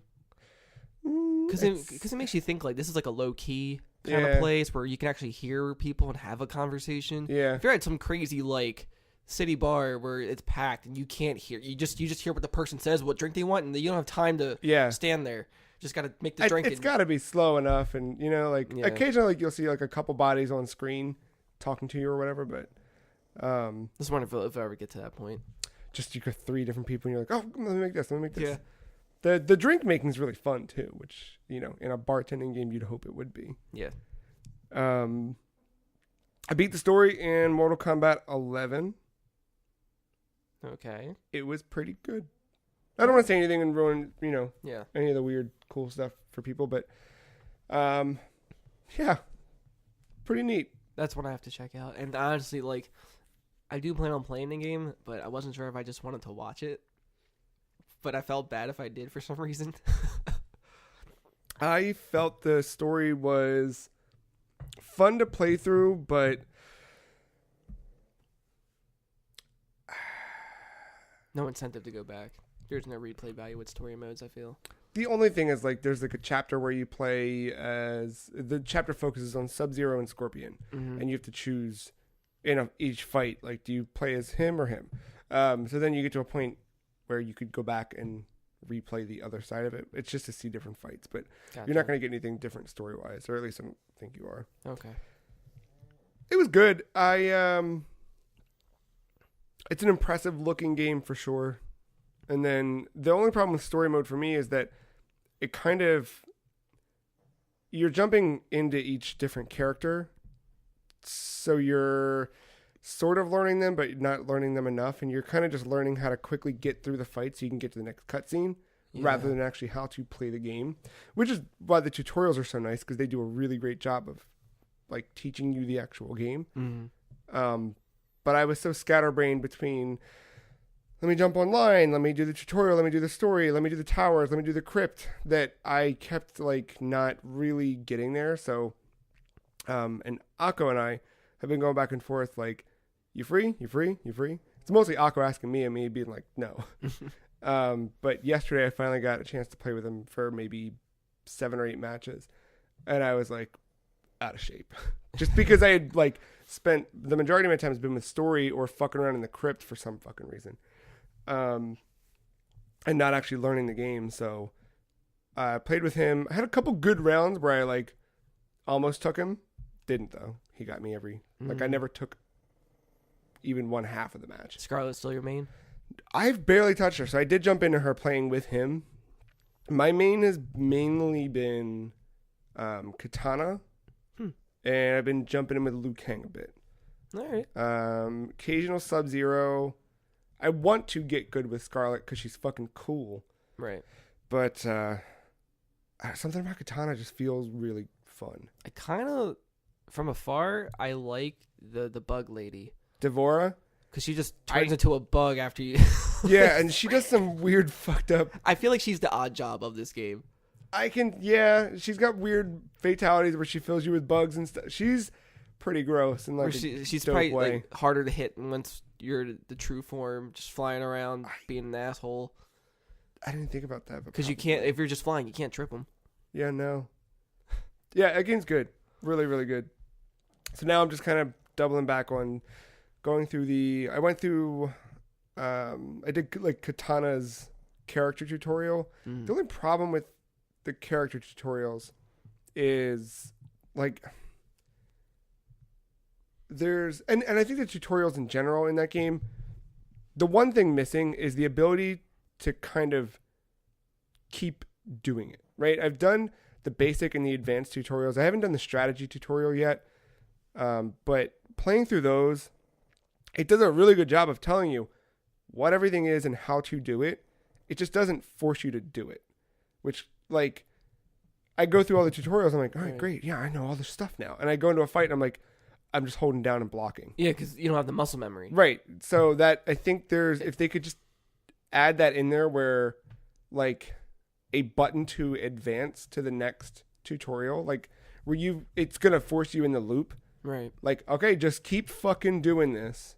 Because it makes you think this is a low key kind of place where you can actually hear people and have a conversation. Yeah. If you're at some crazy city bar where it's packed and you can't hear, you just hear what the person says, what drink they want, and you don't have time to stand there. Just got to make the drink. It's got to be slow enough, and occasionally you'll see a couple bodies on screen talking to you or whatever. But just wonder if I ever get to that point. Just you got 3 different people, and you're like, oh, let me make this. Yeah. The drink making is really fun too, which in a bartending game you'd hope it would be. Yeah. I beat the story in Mortal Kombat 11. Okay. It was pretty good. I don't want to say anything and ruin, any of the weird, cool stuff for people, but, yeah, pretty neat. That's what I have to check out. And honestly, I do plan on playing the game, but I wasn't sure if I just wanted to watch it. But I felt bad if I did for some reason. I felt the story was fun to play through, but no incentive to go back. There's no replay value with story modes, I feel. The only thing is there's a chapter where you play as the chapter focuses on Sub-Zero and Scorpion, and you have to choose in each fight, do you play as him or him? So then you get to a point where you could go back and replay the other side of it. It's just to see different fights, but You're not going to get anything different story-wise, or at least I don't think you are. Okay. It was good. It's an impressive-looking game for sure. And then the only problem with story mode for me is that it kind of... You're jumping into each different character, so you're sort of learning them, but not learning them enough, and you're kind of just learning how to quickly get through the fight so you can get to the next cutscene, rather than actually how to play the game, which is why the tutorials are so nice, because they do a really great job of teaching you the actual game. But I was so scatterbrained between, let me jump online, let me do the tutorial, let me do the story, let me do the towers, let me do the crypt, that I kept not really getting there. So and Akko and I have been going back and forth you free? You free? You free? It's mostly Akko asking me and me being no. But yesterday I finally got a chance to play with him for maybe 7 or 8 matches, and I was like out of shape, just because I had like spent the majority of my time has been with story or fucking around in the crypt for some fucking reason, and not actually learning the game. So I played with him. I had a couple good rounds where I like almost took him. Didn't though. He got me like I never took even one half of the match. Scarlet's still your main? I've barely touched her, so I did jump into her playing with him. My main has mainly been Katana, and I've been jumping in with Liu Kang a bit. All right. Occasional Sub-Zero. I want to get good with Scarlet because she's fucking cool. Right. But something about Katana just feels really fun. I kind of, from afar, I like the bug lady. Devora? Because she just turns into a bug after you. Yeah, and she does some weird fucked up. I feel like she's the odd job of this game. She's got weird fatalities where she fills you with bugs and stuff. She's pretty gross and like she's probably like harder to hit once you're the true form, just flying around being an asshole. I didn't think about that. Because you can't, if you're just flying, you can't trip them. Yeah, no. Yeah, that game's good. Really, really good. So now I'm just kind of doubling back on going through I did like Katana's character tutorial. The only problem with the character tutorials is like and I think the tutorials in general in that game, the one thing missing is the ability to kind of keep doing it, right? I've done the basic and the advanced tutorials. I haven't done the strategy tutorial yet, but playing through those, it does a really good job of telling you what everything is and how to do it. It just doesn't force you to do it, which like I go through all the tutorials. I'm like, all right, great. Yeah, I know all this stuff now. And I go into a fight and I'm like, I'm just holding down and blocking. Yeah, because you don't have the muscle memory. Right. So that I think if they could just add that in there where like a button to advance to the next tutorial, like where it's going to force you in the loop. Right. Like, okay, just keep fucking doing this.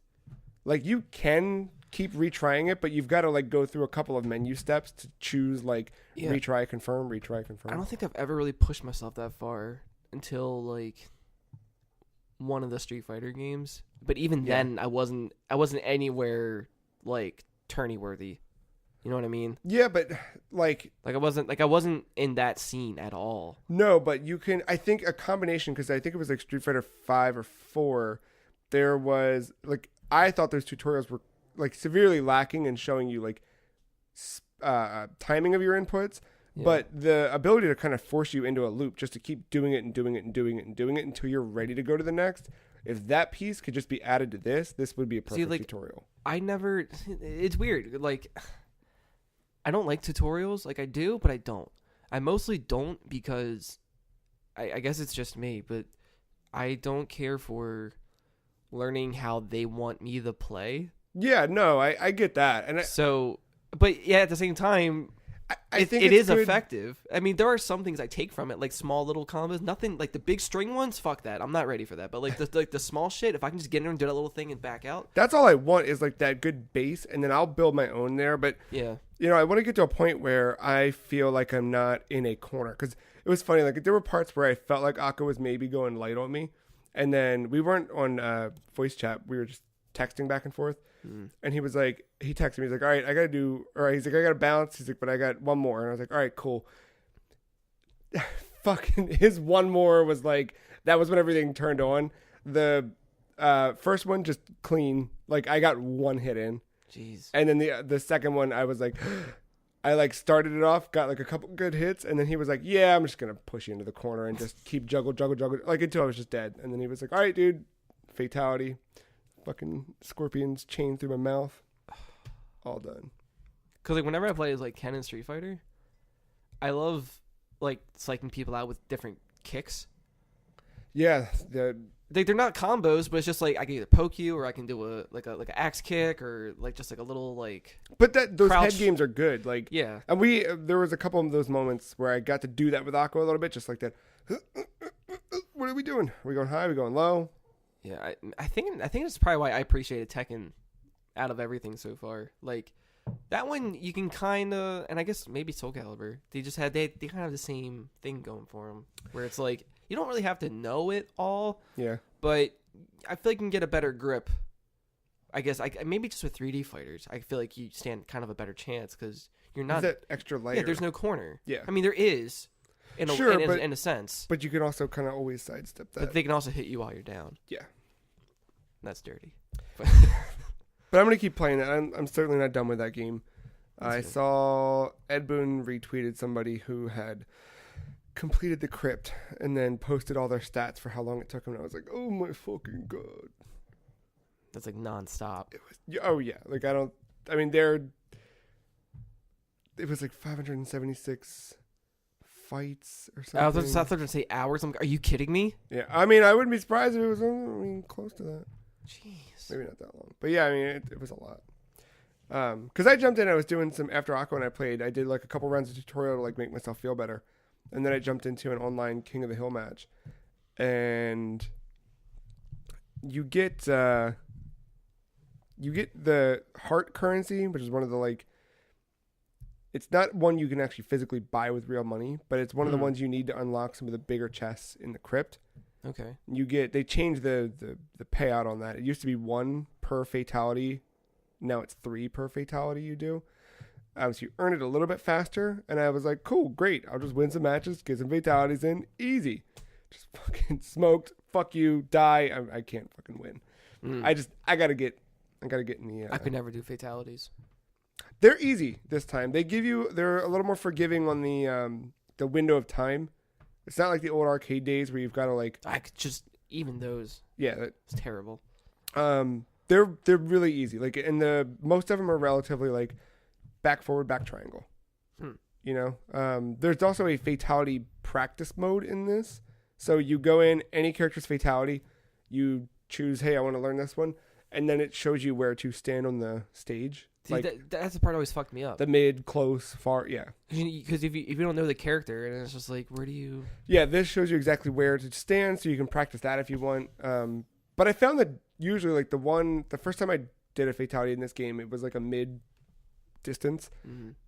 Like you can keep retrying it, but you've got to like go through a couple of menu steps to choose like retry, confirm. I don't think I've ever really pushed myself that far until like one of the Street Fighter games. But even then I wasn't anywhere like tourney worthy. You know what I mean? Yeah, but I wasn't in that scene at all. No, but you can. I think a combination, because I think it was like Street Fighter 5 or 4. There was like I thought those tutorials were like severely lacking in showing you like timing of your inputs, but the ability to kind of force you into a loop just to keep doing it and doing it and doing it and doing it until you're ready to go to the next. If that piece could just be added to this would be a perfect tutorial. It's weird. Like, I don't like tutorials. Like, I do, but I don't. I mostly don't because I guess it's just me, but I don't care for learning how they want me to play. Yeah, no, I get that. But yeah, at the same time, I think it is effective. I mean, there are some things I take from it, like small little combos. Nothing like the big string ones. Fuck that. I'm not ready for that. But like the small shit, if I can just get in there and do that little thing and back out. That's all I want is like that good base, and then I'll build my own there. But yeah, I want to get to a point where I feel like I'm not in a corner, because it was funny. Like there were parts where I felt like Akka was maybe going light on me, and then we weren't on voice chat. We were just texting back and forth. And he was like, he texted me, he's like, all right, I gotta bounce. He's like, but I got one more. And I was like, all right, cool. Fucking his one more was like, that was when everything turned on. The first one just clean, like I got one hit in. Jeez. And then the second one, I was like, I like started it off, got like a couple good hits, and then he was like, yeah, I'm just gonna push you into the corner and just keep juggle, like until I was just dead. And then he was like, all right, dude, fatality. Fucking scorpions chained through my mouth. All done. Because like whenever I play as like Ken in Street Fighter, I love like psyching people out with different kicks. Yeah, they're not combos, but it's just like I can either poke you or I can do a axe kick or like just like a little like. But those crouch. Head games are good. Like yeah, and there was a couple of those moments where I got to do that with Aqua a little bit, just like that. What are we doing? Are we going high? Are we going low? Yeah, I think that's probably why I appreciated Tekken out of everything so far. Like, That one you can kind of, and I guess maybe Soul Calibur. They kind of have the same thing going for them, where it's like you don't really have to know it all. Yeah. But I feel like you can get a better grip. I guess maybe just with 3D fighters, I feel like you stand kind of a better chance because you're not that extra layer. Yeah, there's no corner. Yeah. I mean there is, in a sense. But you can also kind of always sidestep that. But they can also hit you while you're down. Yeah. That's dirty. But I'm gonna keep playing it. I'm certainly not done with that game. I saw Ed Boon retweeted somebody who had completed the crypt and then posted all their stats for how long it took him. And I was like, oh my fucking god. That's like nonstop. It was. Oh yeah. Like it was like 576 fights or something. I was going to say hours. Are you kidding me? Yeah. I mean, I wouldn't be surprised if it was close to that. Jeez. Maybe not that long. But yeah, I mean, it was a lot. Because I jumped in, I was doing some, after Aqua and I played, I did like a couple rounds of tutorial to like make myself feel better. And then I jumped into an online King of the Hill match. And you get the heart currency, which is one of the like, it's not one you can actually physically buy with real money, but it's one of the ones you need to unlock some of the bigger chests in the crypt. Okay. They changed the payout on that. It used to be 1 per fatality. Now it's 3 per fatality you do. So you earn it a little bit faster. And I was like, cool, great. I'll just win some matches, get some fatalities in. Easy. Just fucking smoked. Fuck you. Die. I can't fucking win. I gotta get in the... I could never do fatalities. They're easy this time. They're a little more forgiving on the window of time. It's not like the old arcade days where you've got to like... I could just... Even those. Yeah. It's terrible. They're really easy. Like, and most of them are relatively like back, forward, back triangle. You know? There's also a fatality practice mode in this. So you go in, any character's fatality, you choose, hey, I want to learn this one. And then it shows you where to stand on the stage. See, like, that's the part that always fucked me up. The mid, close, far, yeah. Because if you don't know the character, and it's just like, where do you... Yeah, this shows you exactly where to stand, so you can practice that if you want. But I found that usually, like, the first time I did a fatality in this game, it was like a mid distance.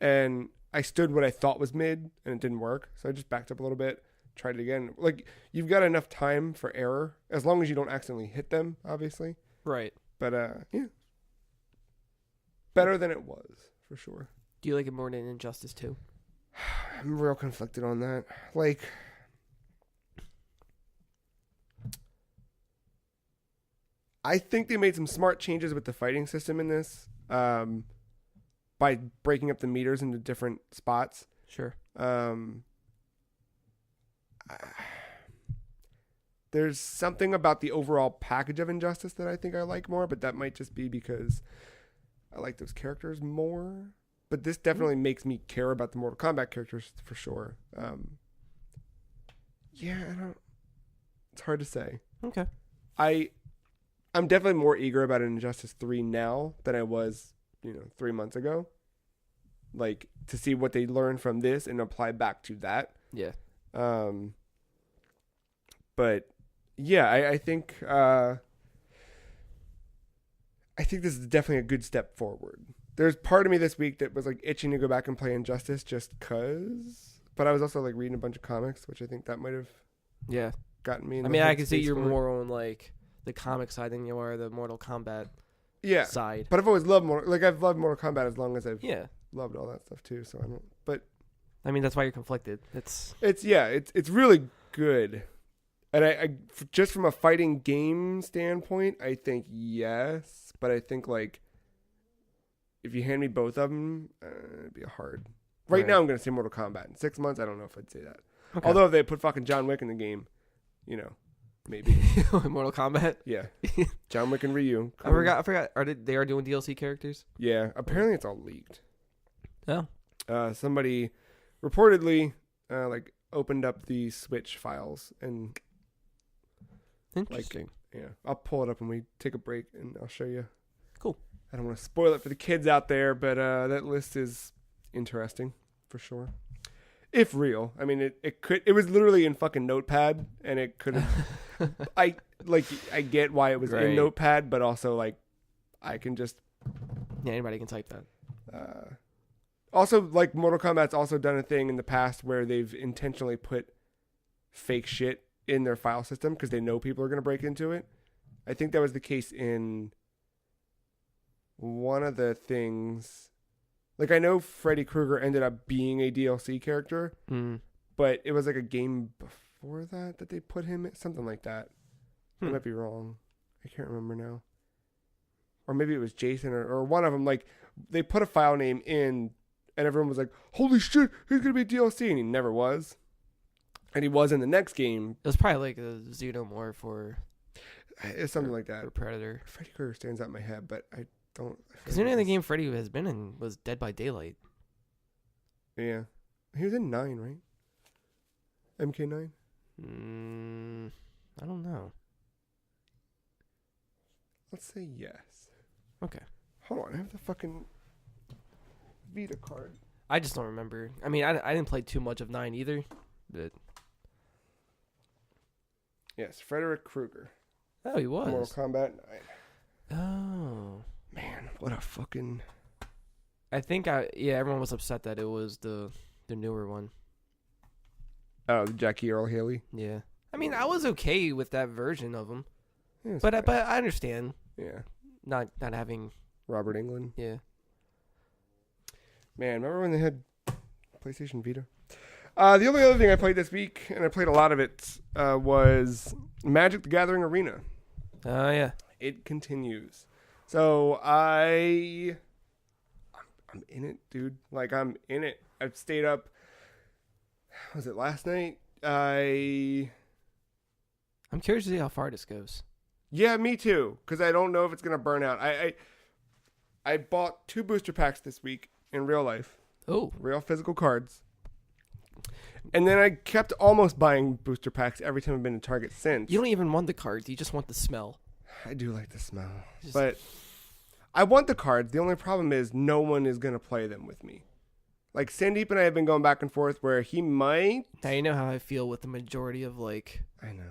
And I stood what I thought was mid, and it didn't work. So I just backed up a little bit, tried it again. Like, you've got enough time for error, as long as you don't accidentally hit them, obviously. Right. But, yeah. Better than it was, for sure. Do you like it more than Injustice 2? I'm real conflicted on that. Like, I think they made some smart changes with the fighting system in this, by breaking up the meters into different spots. Sure. There's something about the overall package of Injustice that I think I like more, but that might just be because I like those characters more. But this definitely makes me care about the Mortal Kombat characters for sure. Yeah, it's hard to say. Okay. I'm definitely more eager about Injustice 3 now than I was, 3 months ago. Like, to see what they learned from this and apply back to that. Yeah. But yeah, I think this is definitely a good step forward. There's part of me this week that was like itching to go back and play Injustice just cause, but I was also like reading a bunch of comics, which I think that might have gotten me. I can see you're more on like the comic side than you are the Mortal Kombat side. But I've always loved I've loved Mortal Kombat as long as I've loved all that stuff too. So I don't. But I mean, that's why you're conflicted. It's really good. And I just from a fighting game standpoint, I think yes. But I think like if you hand me both of them, it'd be hard. Right now, I'm gonna say Mortal Kombat. In 6 months, I don't know if I'd say that. Okay. Although if they put fucking John Wick in the game, maybe. Mortal Kombat. Yeah, John Wick and Ryu. I forgot. They are doing DLC characters? Yeah, apparently it's all leaked. Oh. Somebody reportedly opened up the Switch files and. Interesting. I'll pull it up when we take a break and I'll show you. Cool. I don't want to spoil it for the kids out there, but that list is interesting for sure. If real. I mean, it was literally in fucking Notepad and it could have, I get why it was in Notepad, but also like I can just. Yeah, anybody can type that. Also, like Mortal Kombat's also done a thing in the past where they've intentionally put fake shit in their file system because they know people are going to break into it. I think that was the case in one of the things. Like, I know Freddy Krueger ended up being a DLC character, but it was like a game before that they put him in, something like that. I might be wrong. I can't remember now. Or maybe it was Jason or one of them. Like, they put a file name in, and everyone was like, holy shit, he's going to be DLC. And he never was. And he was in the next game. It was probably like a Xenomorph or... It's something like that. Or Predator. Freddy Krueger stands out in my head, but I don't... Because the only other game Freddy has been in was Dead by Daylight. Yeah. He was in 9, right? MK9? I don't know. Let's say yes. Okay. Hold on, I have the fucking Vita card. I just don't remember. I mean, I didn't play too much of 9 either, but... Yes, Frederick Krueger. Oh, he was. Mortal Kombat 9. Oh. Man, what a fucking... I think everyone was upset that it was the newer one. Oh, the Jackie Earl Haley? Yeah. I mean, I was okay with that version of him. Yeah, But I understand. Yeah. Not having... Robert Englund. Yeah. Man, remember when they had PlayStation Vita? The only other thing I played this week, and I played a lot of it, was Magic the Gathering Arena. Oh, yeah. It continues. So I'm in it, dude. Like, I'm in it. I've stayed up. Was it last night? I'm curious to see how far this goes. Yeah, me too. Because I don't know if it's gonna burn out. I bought 2 booster packs this week in real life. Oh, real physical cards. And then I kept almost buying booster packs every time I've been to Target since. You don't even want the cards. You just want the smell. I do like the smell. But I want the cards. The only problem is no one is going to play them with me. Like, Sandeep and I have been going back and forth where he might... Now you know how I feel with the majority of, like... I know.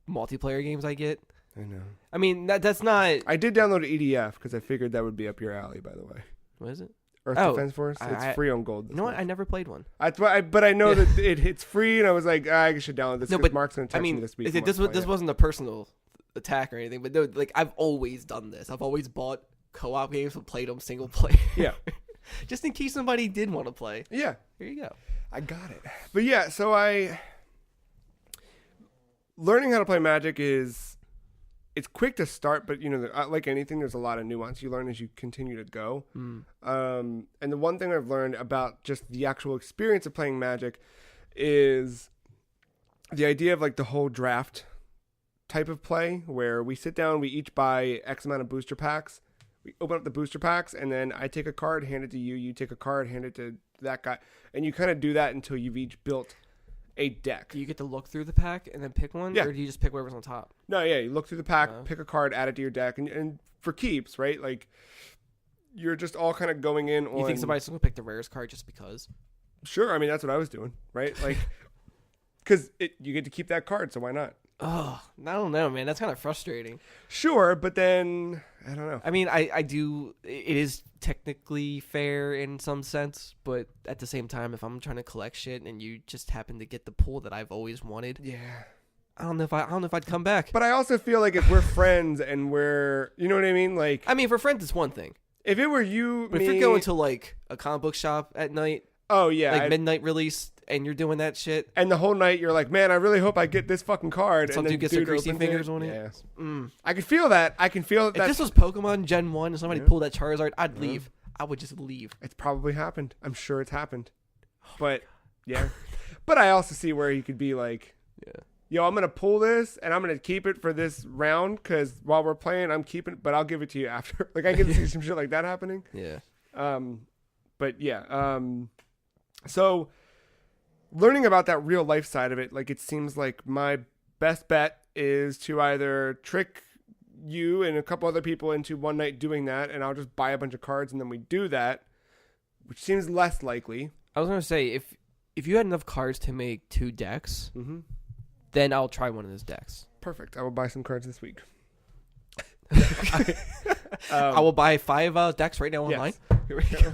Multiplayer games I get. I know. I mean, that's not... I did download EDF because I figured that would be up your alley, by the way. What is it? Earth Defense Force. It's free on Gold. You know what? I never played one. But I know that it's free, and I was like, I should download this because Mark's going to text me this week. This wasn't a personal attack or anything, but no, like, I've always done this. I've always bought co-op games and played them single player. Yeah. Just in case somebody did want to play. Yeah. Here you go. I got it. But yeah, so learning how to play Magic it's quick to start, but, you know, like anything, there's a lot of nuance you learn as you continue to go. And the one thing I've learned about just the actual experience of playing Magic is the idea of, like, the whole draft type of play where we sit down, we each buy X amount of booster packs. We open up the booster packs, and then I take a card, hand it to you. You take a card, hand it to that guy. And you kind of do that until you've each built a deck. Do you get to look through the pack and then pick one? Yeah. Or do you just pick whatever's on top? No, yeah. You look through the pack, pick a card, add it to your deck, and for keeps, right? Like, you're just all kind of going in on... You think somebody's going to pick the rarest card just because? Sure. I mean, that's what I was doing, right? Like, because you get to keep that card, so why not? Oh, I don't know, man. That's kind of frustrating. Sure, but then I don't know. I mean, I do. It is technically fair in some sense, but at the same time, if I'm trying to collect shit and you just happen to get the pool that I've always wanted, yeah, I don't know if I'd come back. But I also feel like if we're friends and you know what I mean, like, I mean, for friends, it's one thing. If it were you, but me, if you're going to like a comic book shop at night, oh yeah, like midnight release, and you're doing that shit, and the whole night you're like, man, I really hope I get this fucking card. Some dude gets their greasy fingers on it. Yeah. I can feel that. I can feel that. If this was Pokemon Gen 1 and somebody pulled that Charizard, I'd leave. I would just leave. It's probably happened. I'm sure it's happened. But yeah, but I also see where you could be like, yo, I'm gonna pull this and I'm gonna keep it for this round because while we're playing, I'm keeping it, but I'll give it to you after. Like, I can see some shit like that happening. Yeah. But yeah. So learning about that real life side of it, like, it seems like my best bet is to either trick you and a couple other people into one night doing that, and I'll just buy a bunch of cards and then we do that, which seems less likely. I was gonna say, if you had enough cards to make 2 decks, then I'll try one of those decks. Perfect. I will buy some cards this week. I will buy 5 decks right now online. Yes. Here we go.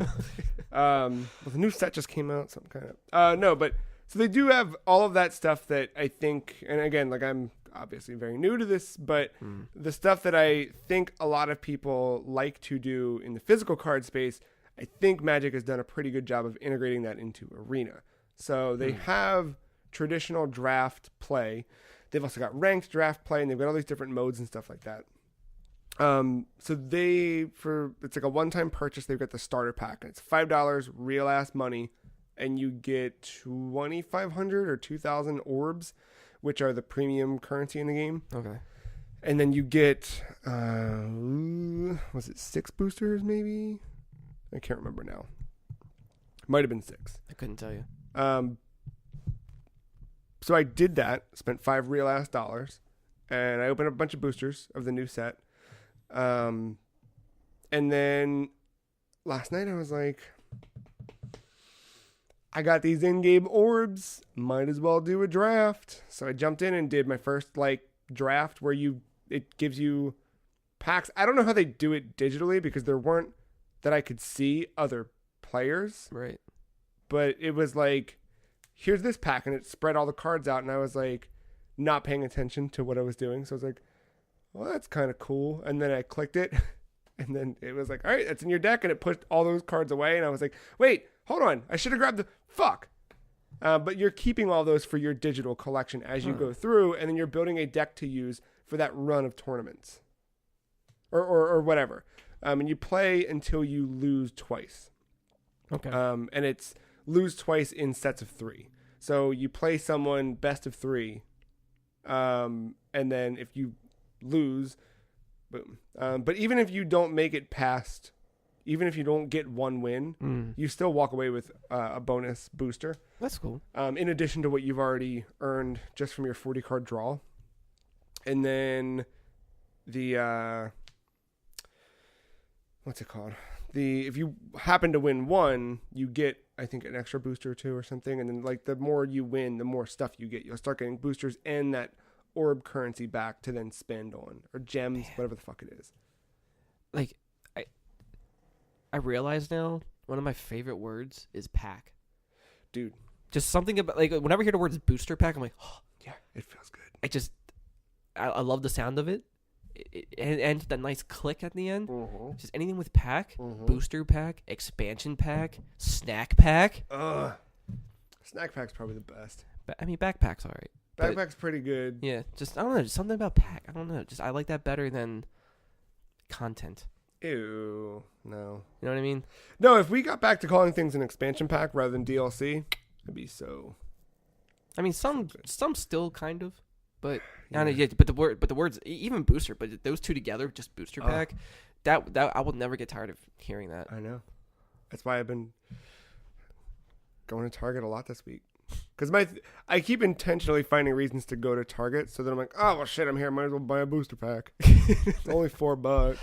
Well, the new set just came out, some kind of. No, but so they do have all of that stuff that I think, and again, like I'm obviously very new to this, but the stuff that I think a lot of people like to do in the physical card space, I think Magic has done a pretty good job of integrating that into Arena. So they have traditional draft play. They've also got ranked draft play, and they've got all these different modes and stuff like that. So it's like a one-time purchase. They've got the starter pack, and it's $5 real ass money, and you get 2,500 or 2,000 orbs, which are the premium currency in the game. Okay. And then you get, was it 6 boosters maybe? I can't remember now. Might have been 6. I couldn't tell you. So I did that, spent $5 real ass dollars, and I opened up a bunch of boosters of the new set. And then last night I was like, I got these in-game orbs, might as well do a draft. So I jumped in and did my first draft where it gives you packs. I don't know how they do it digitally because there weren't that I could see other players. Right. But it was like, here's this pack, and it spread all the cards out, and I was like not paying attention to what I was doing. So I was like, well, that's kind of cool. And then I clicked it, and then it was like, all right, that's in your deck, and it pushed all those cards away. And I was like, wait, hold on, I should have grabbed the fuck. But you're keeping all those for your digital collection as you go through, and then you're building a deck to use for that run of tournaments or whatever. And you play until you lose twice. Okay. And it's lose twice in sets of 3. So you play someone best of 3, and then if you lose, boom. But even if you don't make it past, even if you don't get one win, you still walk away with a bonus booster. That's cool. In addition to what you've already earned just from your 40 card draw. And then the what's it called? If you happen to win one, you get, I think, an extra booster or 2 or something. And then the more you win, the more stuff you get. You'll start getting boosters and that orb currency back to then spend on, or gems, whatever the fuck it is. I realize now one of my favorite words is pack. Dude. Just something about, whenever I hear the words booster pack, I'm like, oh. Yeah, it feels good. I love the sound of it. And that nice click at the end. Mm-hmm. Just anything with pack, booster pack, expansion pack, snack pack. Snack pack's probably the best. Backpack's all right. Backpack's pretty good. Yeah, just, I don't know, just something about pack. I don't know. Just, I like that better than content. Ew. No. You know what I mean? No, if we got back to calling things an expansion pack rather than DLC, it'd be so. I mean, some still kind of, but Yeah. but the words, even booster, but those two together, just booster pack, that I will never get tired of hearing that. I know. That's why I've been going to Target a lot this week. Because I keep intentionally finding reasons to go to Target, so that I'm like, oh well, shit, I'm here. Might as well buy a booster pack. It's only $4.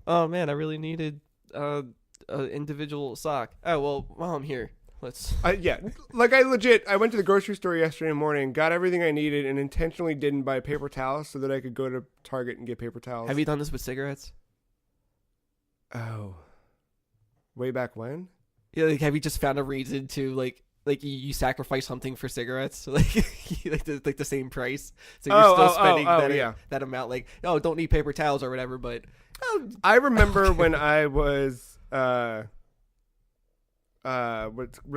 Oh man, I really needed an individual sock. Oh well, while I'm here, let's. I went to the grocery store yesterday morning, got everything I needed, and intentionally didn't buy paper towels so that I could go to Target and get paper towels. Have you done this with cigarettes? Oh, way back when? Yeah, have you just found a reason to you sacrifice something for cigarettes, the same price, so you're still spending that amount. Don't need paper towels or whatever. But I remember when I was when I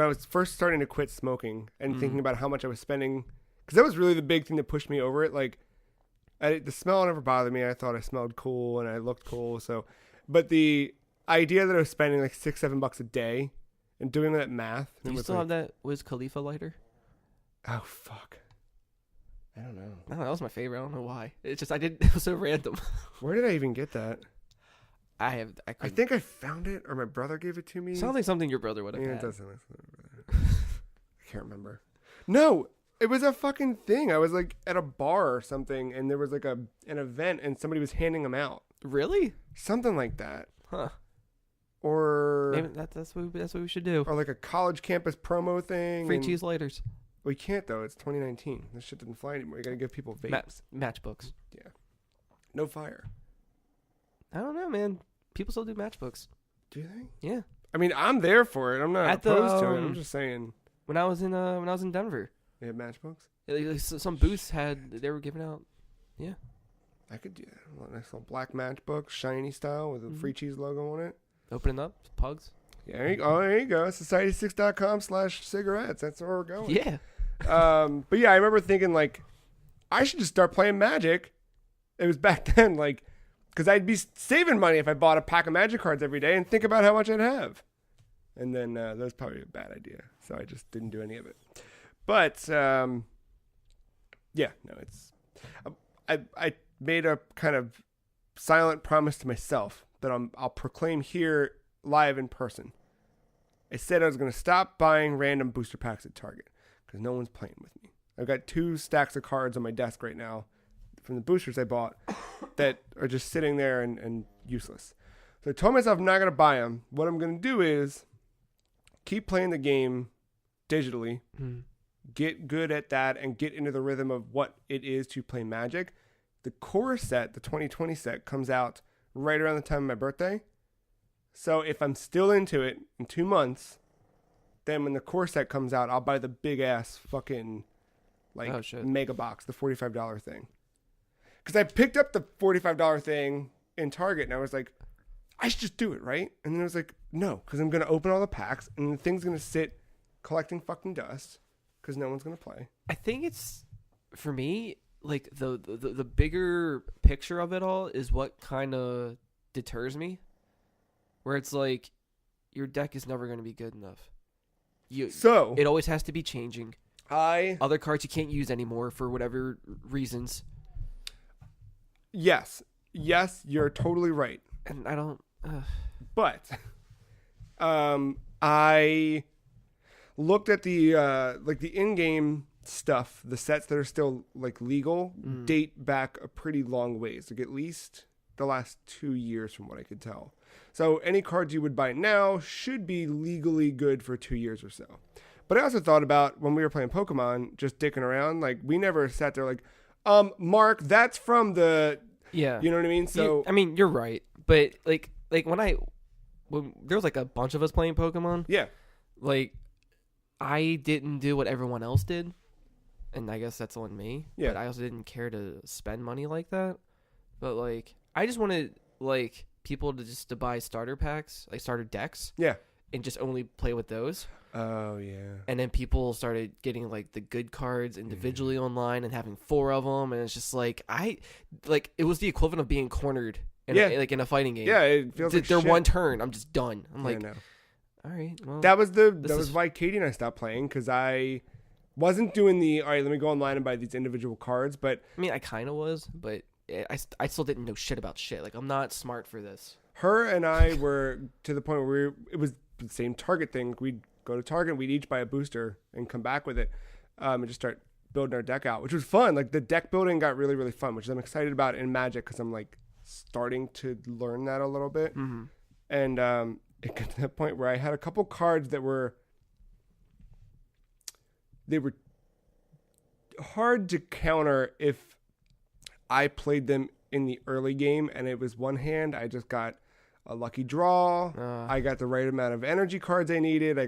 was first starting to quit smoking and thinking about how much I was spending, because that was really the big thing that pushed me over it. The smell never bothered me. I thought I smelled cool and I looked cool. So, but the idea that I was spending $6-7 a day. And doing that math. Do you still have that Wiz Khalifa lighter? Oh, fuck. I don't know. No, that was my favorite. I don't know why. It's just, it was so random. Where did I even get that? I think I found it, or my brother gave it to me. Sounds like something your brother would have had. It does sound like something my brother. I can't remember. No, it was a fucking thing. I was at a bar or something, and there was an event, and somebody was handing them out. Really? Something like that. Huh. Or maybe that's what we should do. Or a college campus promo thing. Free cheese lighters. We can't though. It's 2019. This shit doesn't fly anymore. You gotta give people vapes. Matchbooks. Yeah. No fire. I don't know, man. People still do matchbooks. Do you think? Yeah. I mean, I'm there for it. I'm not opposed to it. I'm just saying. When I was in Denver, they had matchbooks. Some booths they were giving out. Yeah. I could do that. A nice little black matchbook, shiny style with a free cheese logo on it. Open it up, pugs. Yeah, there you go. Society6.com/cigarettes. That's where we're going. Yeah. But yeah, I remember thinking like, I should just start playing Magic. It was back then, like, because I'd be saving money if I bought a pack of Magic cards every day and think about how much I'd have. And then that was probably a bad idea, so I just didn't do any of it. But yeah, no, it's I made a kind of silent promise to myself that I'll proclaim here live in person. I said I was going to stop buying random booster packs at Target because no one's playing with me. I've got 2 stacks of cards on my desk right now from the boosters I bought that are just sitting there and useless. So I told myself I'm not going to buy them. What I'm going to do is keep playing the game digitally, get good at that, and get into the rhythm of what it is to play Magic. The core set, the 2020 set, comes out right around the time of my birthday. So if I'm still into it in 2 months, then when the core set comes out, I'll buy the big ass fucking mega box, the $45 thing. Because I picked up the $45 thing in Target and I was like, I should just do it, right? And then I was like, no, because I'm going to open all the packs and the thing's going to sit collecting fucking dust because no one's going to play. I think it's, for me, like the bigger picture of it all is what kind of deters me. Where it's like, your deck is never going to be good enough. It always has to be changing. Other cards you can't use anymore for whatever reasons. Yes, you're totally right. And I don't. But, I looked at the the in-game stuff. The sets that are still like legal date back a pretty long ways, like at least the last 2 years, from what I could tell. So any cards you would buy now should be legally good for 2 years or so. But I also thought about when we were playing Pokemon, just dicking around. Like, we never sat there like, Mark, that's from the... Yeah. You know what I mean? So I mean, you're right. But, like when there was, like, a bunch of us playing Pokemon. Yeah. Like, I didn't do what everyone else did. And I guess that's on me. Yeah. But I also didn't care to spend money like that. But, like, I just wanted, like... people to buy starter packs, like starter decks, and just only play with those. Oh yeah. And then people started getting like the good cards individually online and having 4 of them, and it's just like it was the equivalent of being cornered in a fighting game. Yeah, it feels like their shit. One turn, I'm just done. I'm like, no. All right, well, that was why Katie and I stopped playing, because I wasn't doing all right, let me go online and buy these individual cards. But I mean, I kind of was, but I still didn't know shit about shit. Like, I'm not smart for this. Her and I were to the point where it was the same Target thing. We'd go to Target, we'd each buy a booster and come back with it, and just start building our deck out, which was fun. Like, the deck building got really, really fun, which I'm excited about in Magic because I'm like starting to learn that a little bit. Mm-hmm. And it got to that point where I had a couple cards that were hard to counter if I played them in the early game, and it was one hand. I just got a lucky draw. I got the right amount of energy cards I needed. I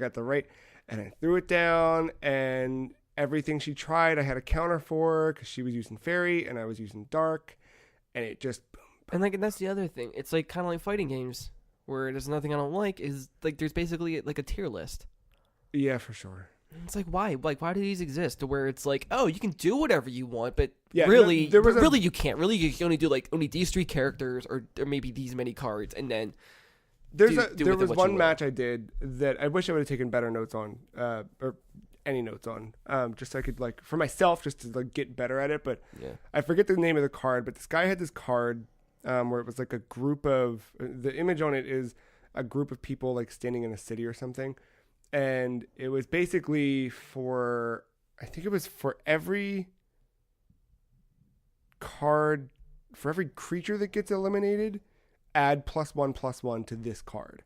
and I threw it down, and everything she tried, I had a counter for because she was using fairy and I was using dark, and it just boom. And that's the other thing. It's like kind of like fighting games where there's nothing I don't like. Is like there's basically like a tier list. Yeah, for sure. It's like, why? Like, why do these exist? To where it's like, oh, you can do whatever you want, but yeah, really, you can't. Really, you can only do like only these 3 characters, or maybe these many cards, and then there was one match I did that I wish I would have taken better notes on, or any notes on, just so I could like for myself just to like get better at it. But I forget the name of the card, but this guy had this card where it was like a group of the image on it is a group of people like standing in a city or something. And it was basically for every card, for every creature that gets eliminated, add +1/+1 to this card.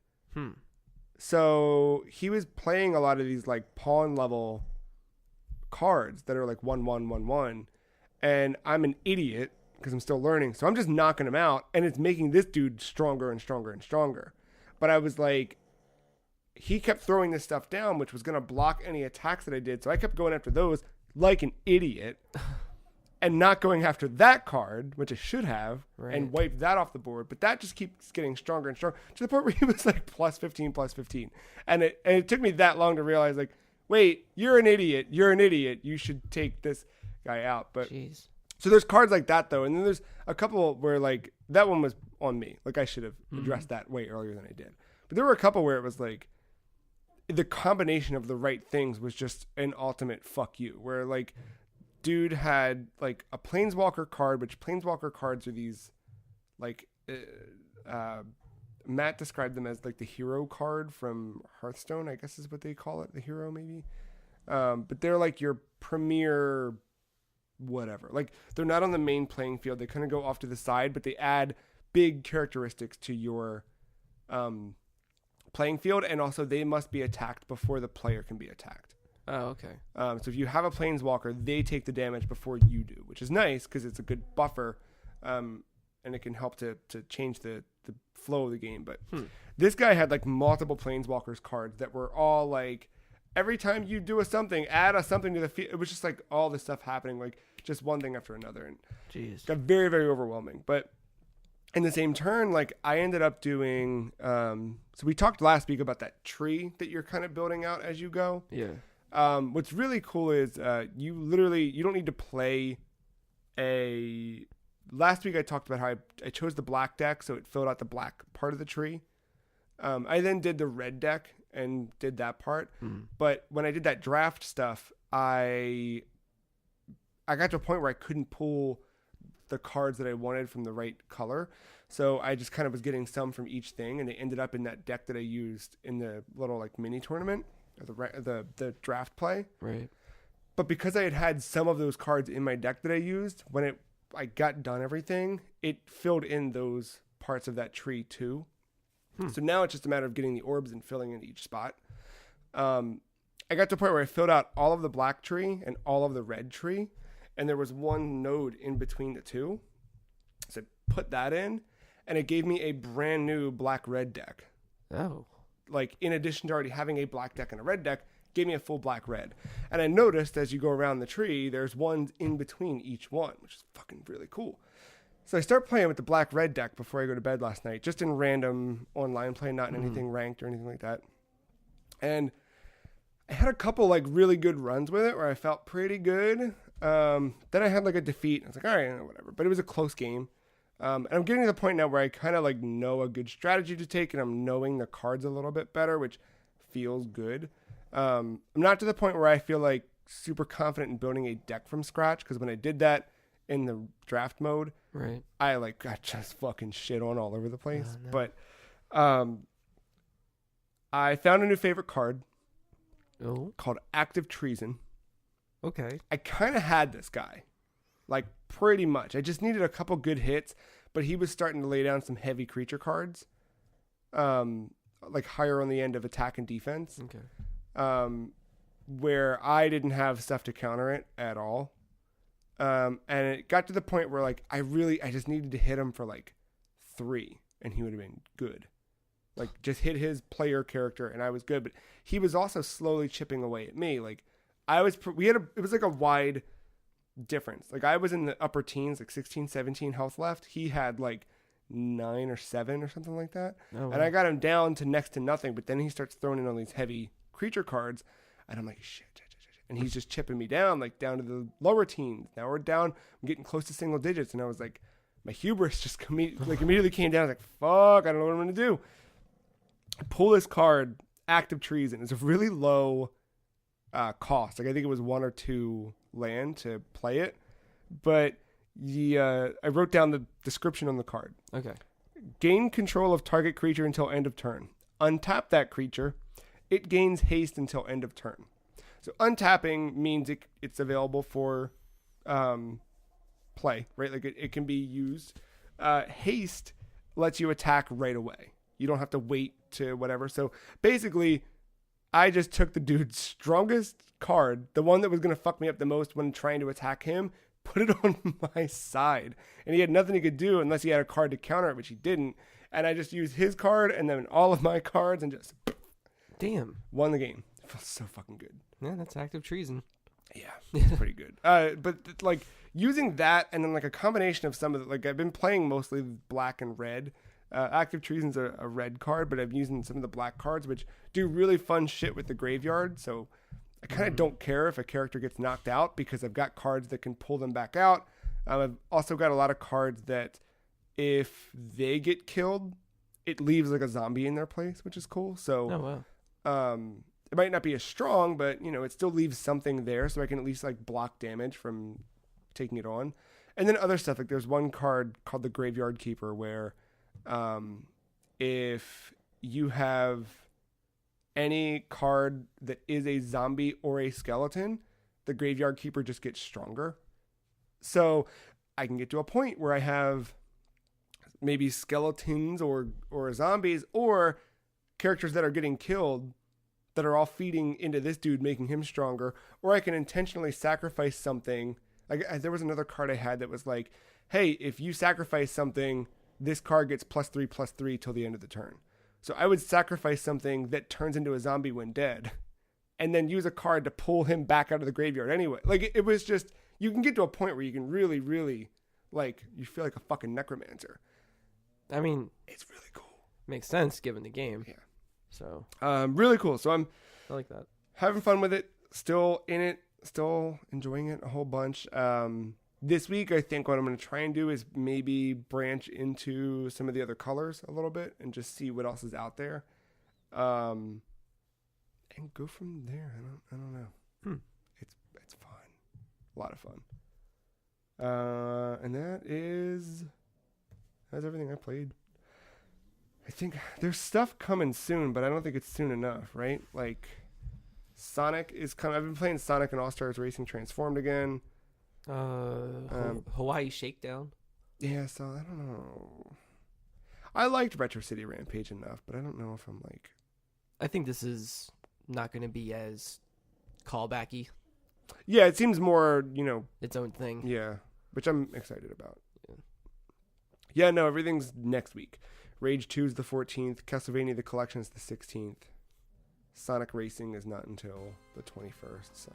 So he was playing a lot of these like pawn level cards that are like 1/1/1/1. And I'm an idiot because I'm still learning. So I'm just knocking him out, and it's making this dude stronger and stronger and stronger. But I was like, he kept throwing this stuff down, which was going to block any attacks that I did. So I kept going after those like an idiot and not going after that card, which I should have, and wiped that off the board. But that just keeps getting stronger and stronger to the point where he was like plus 15, plus 15. And it took me that long to realize, like, wait, you're an idiot. You're an idiot. You should take this guy out. But Jeez. So there's cards like that, though. And then there's a couple where, like, that one was on me. Like, I should have addressed that way earlier than I did. But there were a couple where it was like, the combination of the right things was just an ultimate fuck you, where like dude had like a planeswalker card, which planeswalker cards are these like Matt described them as like the hero card from Hearthstone, I guess is what they call it, the hero maybe. But they're like your premier whatever. Like they're not on the main playing field. They kind of go off to the side, but they add big characteristics to your playing field, and also they must be attacked before the player can be attacked. Oh, okay. So if you have a planeswalker, they take the damage before you do, which is nice because it's a good buffer, and it can help to change the flow of the game. But this guy had like multiple planeswalkers cards that were all like, every time you do something, add a something to the field. It was just like all this stuff happening, like just one thing after another, and Jeez. got very, very overwhelming. But in the same turn, like I ended up doing, so we talked last week about that tree that you're kind of building out as you go. Yeah. What's really cool is you don't need to play last week I talked about how I chose the black deck, so it filled out the black part of the tree. I then did the red deck and did that part. But when I did that draft stuff, I got to a point where I couldn't pull the cards that I wanted from the right color. So I just kind of was getting some from each thing, and they ended up in that deck that I used in the little like mini tournament, or the draft play. Right. But because I had some of those cards in my deck that I used, when I got done everything, it filled in those parts of that tree too. So now it's just a matter of getting the orbs and filling in each spot. I got to a point where I filled out all of the black tree and all of the red tree, and there was one node in between the two. So I put that in, and it gave me a brand new black-red deck. Oh. Like, in addition to already having a black deck and a red deck, gave me a full black-red. And I noticed as you go around the tree, there's ones in between each one, which is fucking really cool. So I start playing with the black-red deck before I go to bed last night, just in random online play, not in anything ranked or anything like that. And I had a couple like really good runs with it where I felt pretty good. Then I had like a defeat. I was like, all right, whatever. But it was a close game. And I'm getting to the point now where I kind of like know a good strategy to take, and I'm knowing the cards a little bit better, which feels good. I'm not to the point where I feel like super confident in building a deck from scratch, because when I did that in the draft mode, right, I like got just fucking shit on all over the place. No. But I found a new favorite card called Active Treason. Okay. I kind of had this guy, like pretty much. I just needed a couple good hits, but he was starting to lay down some heavy creature cards, like higher on the end of attack and defense. Okay. Where I didn't have stuff to counter it at all. And it got to the point where like I just needed to hit him for like 3, and he would have been good. Like just hit his player character, and I was good. But he was also slowly chipping away at me. Like it was like a wide difference. Like I was in the upper teens, like 16, 17 health left. He had like 9 or 7 or something like that. Oh, wow. And I got him down to next to nothing. But then he starts throwing in all these heavy creature cards, and I'm like, shit. And he's just chipping me down, like down to the lower teens. Now we're down. I'm getting close to single digits. And I was like, my hubris just immediately came down. I was like, fuck, I don't know what I'm going to do. I pull this card, Active Treason. It's a really low cost. Like I think it was 1 or 2 land to play it. But I wrote down the description on the card. Okay. Gain control of target creature until end of turn. Untap that creature. It gains haste until end of turn. So untapping means it's available for play, right? Like it can be used. Haste lets you attack right away. You don't have to wait to whatever. So basically, I just took the dude's strongest card, the one that was going to fuck me up the most when trying to attack him, put it on my side. And he had nothing he could do unless he had a card to counter it, which he didn't. And I just used his card and then all of my cards and just won the game. It felt so fucking good. Yeah, that's active treason. Yeah, it's pretty good. But like using that and then like a combination of some of the, like I've been playing mostly black and red. Active Treason's a red card, but I'm using some of the black cards, which do really fun shit with the graveyard. So I kind of don't care if a character gets knocked out because I've got cards that can pull them back out. I've also got a lot of cards that if they get killed, it leaves like a zombie in their place, which is cool. So it might not be as strong, but you know, it still leaves something there, so I can at least like block damage from taking it on. And then other stuff, like there's one card called the Graveyard Keeper where if you have any card that is a zombie or a skeleton, the Graveyard Keeper just gets stronger. So I can get to a point where I have maybe skeletons or zombies or characters that are getting killed that are all feeding into this dude, making him stronger. Or I can intentionally sacrifice something. Like there was another card I had that was like, hey, if you sacrifice something, this card gets +3/+3 till the end of the turn. So I would sacrifice something that turns into a zombie when dead and then use a card to pull him back out of the graveyard anyway. Like it was just, you can get to a point where you can really, really, like, you feel like a fucking necromancer. I mean, it's really cool. Makes sense given the game. Yeah. So really cool. So I like that. Having fun with it, still in it, still enjoying it a whole bunch. This week, I think what I'm going to try and do is maybe branch into some of the other colors a little bit and just see what else is out there, and go from there. I don't know. It's fun, a lot of fun. And that's everything I played. I think there's stuff coming soon, but I don't think it's soon enough, right? Like Sonic is coming. I've been playing Sonic and All Stars Racing Transformed again. Hawaii Shakedown. Yeah, so I don't know. I liked Retro City Rampage enough, but I don't know if I'm like. I think this is not going to be as callbacky. Yeah, it seems more, its own thing. Yeah, which I'm excited about. Yeah, no, everything's next week. Rage 2 is the 14th. Castlevania The Collection is the 16th. Sonic Racing is not until the 21st, so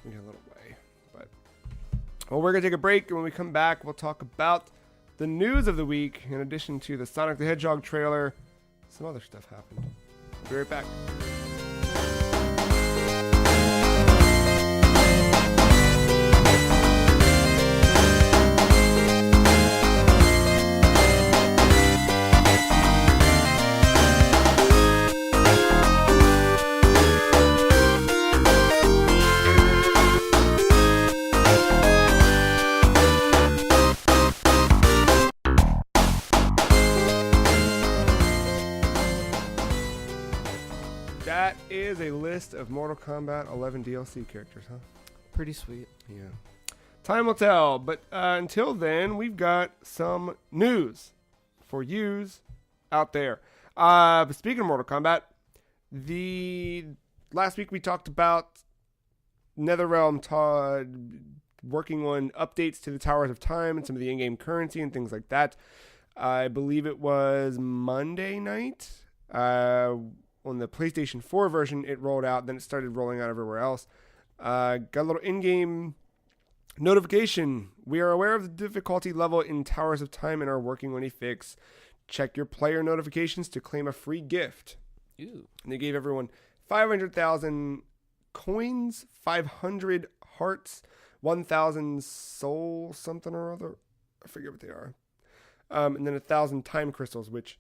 we got a little way. But well, we're gonna take a break, and when we come back, we'll talk about the news of the week. In addition to the Sonic the Hedgehog trailer, some other stuff happened. We'll be right back. That is a list of Mortal Kombat 11 DLC characters, huh? Pretty sweet. Yeah. Time will tell, but until then, we've got some news for yous out there. Speaking of Mortal Kombat, last week we talked about NetherRealm working on updates to the Towers of Time and some of the in-game currency and things like that. I believe it was Monday night. On the PlayStation 4 version, it rolled out. Then it started rolling out everywhere else. Got a little in-game notification. We are aware of the difficulty level in Towers of Time and are working on a fix. Check your player notifications to claim a free gift. Ew. And they gave everyone 500,000 coins, 500 hearts, 1,000 soul something or other. I forget what they are. And then 1,000 time crystals, which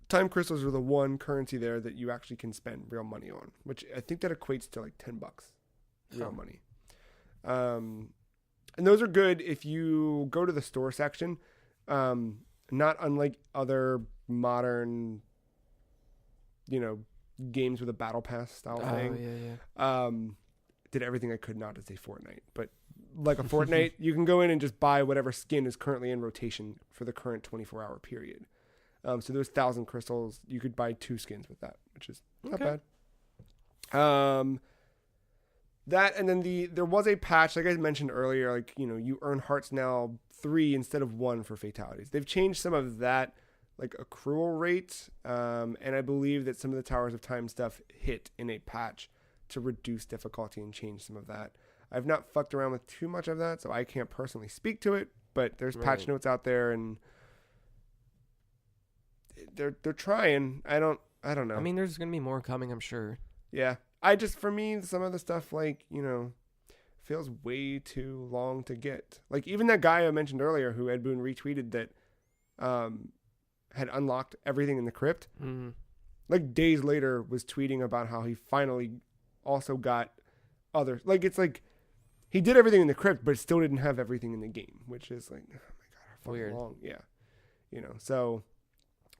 time crystals are the one currency there that you actually can spend real money on, which I think that equates to like $10 real money. And those are good if you go to the store section. Not unlike other modern, games with a battle pass style thing. Yeah. Did everything I could not to say Fortnite, but like a Fortnite, you can go in and just buy whatever skin is currently in rotation for the current 24-hour period. So those 1,000 crystals, you could buy 2 skins with that, which is not bad. That, and then there was a patch, like I mentioned earlier, like, you earn hearts now 3 instead of 1 for fatalities. They've changed some of that, like, accrual rate, and I believe that some of the Towers of Time stuff hit in a patch to reduce difficulty and change some of that. I've not fucked around with too much of that, so I can't personally speak to it, but there's patch notes out there, and they're trying. I don't know. I mean, there's gonna be more coming, I'm sure. Yeah. For me, some of the stuff, like, feels way too long to get. Like, even that guy I mentioned earlier who Ed Boon retweeted that had unlocked everything in the crypt, like, days later was tweeting about how he finally also got other, like, it's like he did everything in the crypt but still didn't have everything in the game, which is like, oh my god, how fucking weird. long. Yeah. So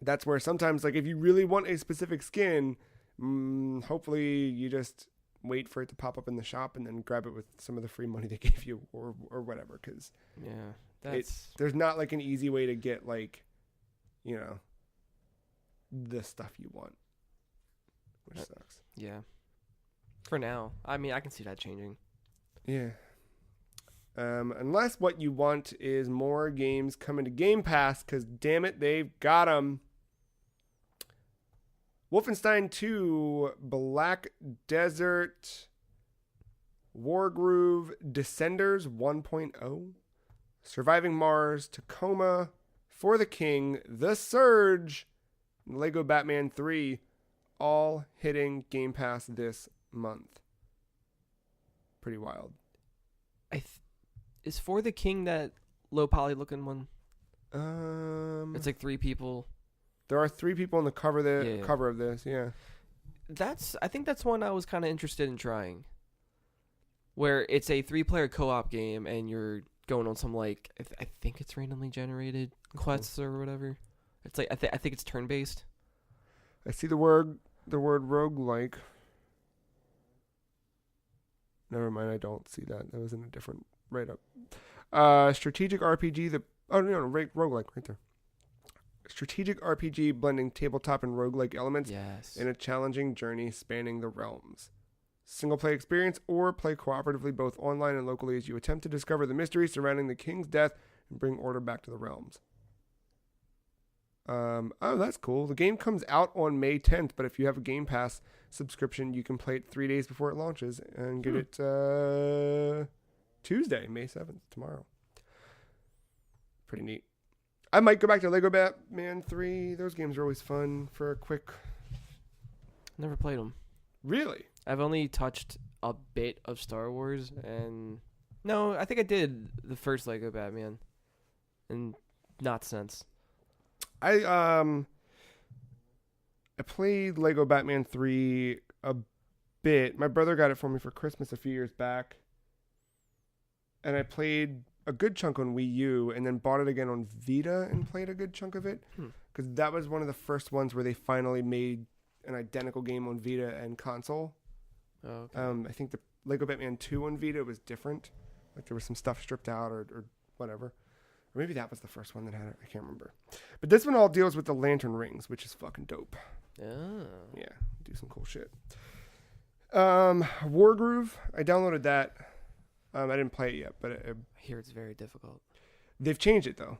that's where sometimes, like, if you really want a specific skin, hopefully you just wait for it to pop up in the shop and then grab it with some of the free money they gave you or whatever, because there's not like an easy way to get, like, the stuff you want, which sucks. Yeah, for now. I mean, I can see that changing. Yeah. Unless what you want is more games coming to Game Pass, because damn it, they've got them. Wolfenstein 2, Black Desert, Wargroove, Descenders 1.0, Surviving Mars, Tacoma, For the King, The Surge, and Lego Batman 3, all hitting Game Pass this month. Pretty wild. Is For the King that low poly looking one? It's like 3 people. There are 3 people on the cover of this, yeah. I think that's one I was kind of interested in trying. Where it's a 3-player co-op game and you're going on some, like, I think it's randomly generated quests or whatever. It's like I think it's turn-based. I see the word roguelike. Never mind, I don't see that. That was in a different write-up. Strategic RPG, roguelike right there. Strategic RPG blending tabletop and roguelike elements in a challenging journey spanning the realms. Single play experience, or play cooperatively both online and locally as you attempt to discover the mystery surrounding the king's death and bring order back to the realms. That's cool. The game comes out on May 10th, but if you have a Game Pass subscription, you can play it 3 days before it launches and get it Tuesday, May 7th, tomorrow. Pretty neat. I might go back to Lego Batman 3. Those games are always fun for a quick... Never played them. Really? I've only touched a bit of Star Wars, and... No, I think I did the first Lego Batman. And not since. I played Lego Batman 3 a bit. My brother got it for me for Christmas a few years back. And I played a good chunk on Wii U and then bought it again on Vita and played a good chunk of it. Because that was one of the first ones where they finally made an identical game on Vita and console. Oh, okay. I think the Lego Batman 2 on Vita was different. Like there was some stuff stripped out or whatever. Or maybe that was the first one that had it. I can't remember. But this one all deals with the lantern rings, which is fucking dope. Oh. Yeah, do some cool shit. Wargroove, I downloaded that. I didn't play it yet, but I hear it's very difficult. They've changed it though.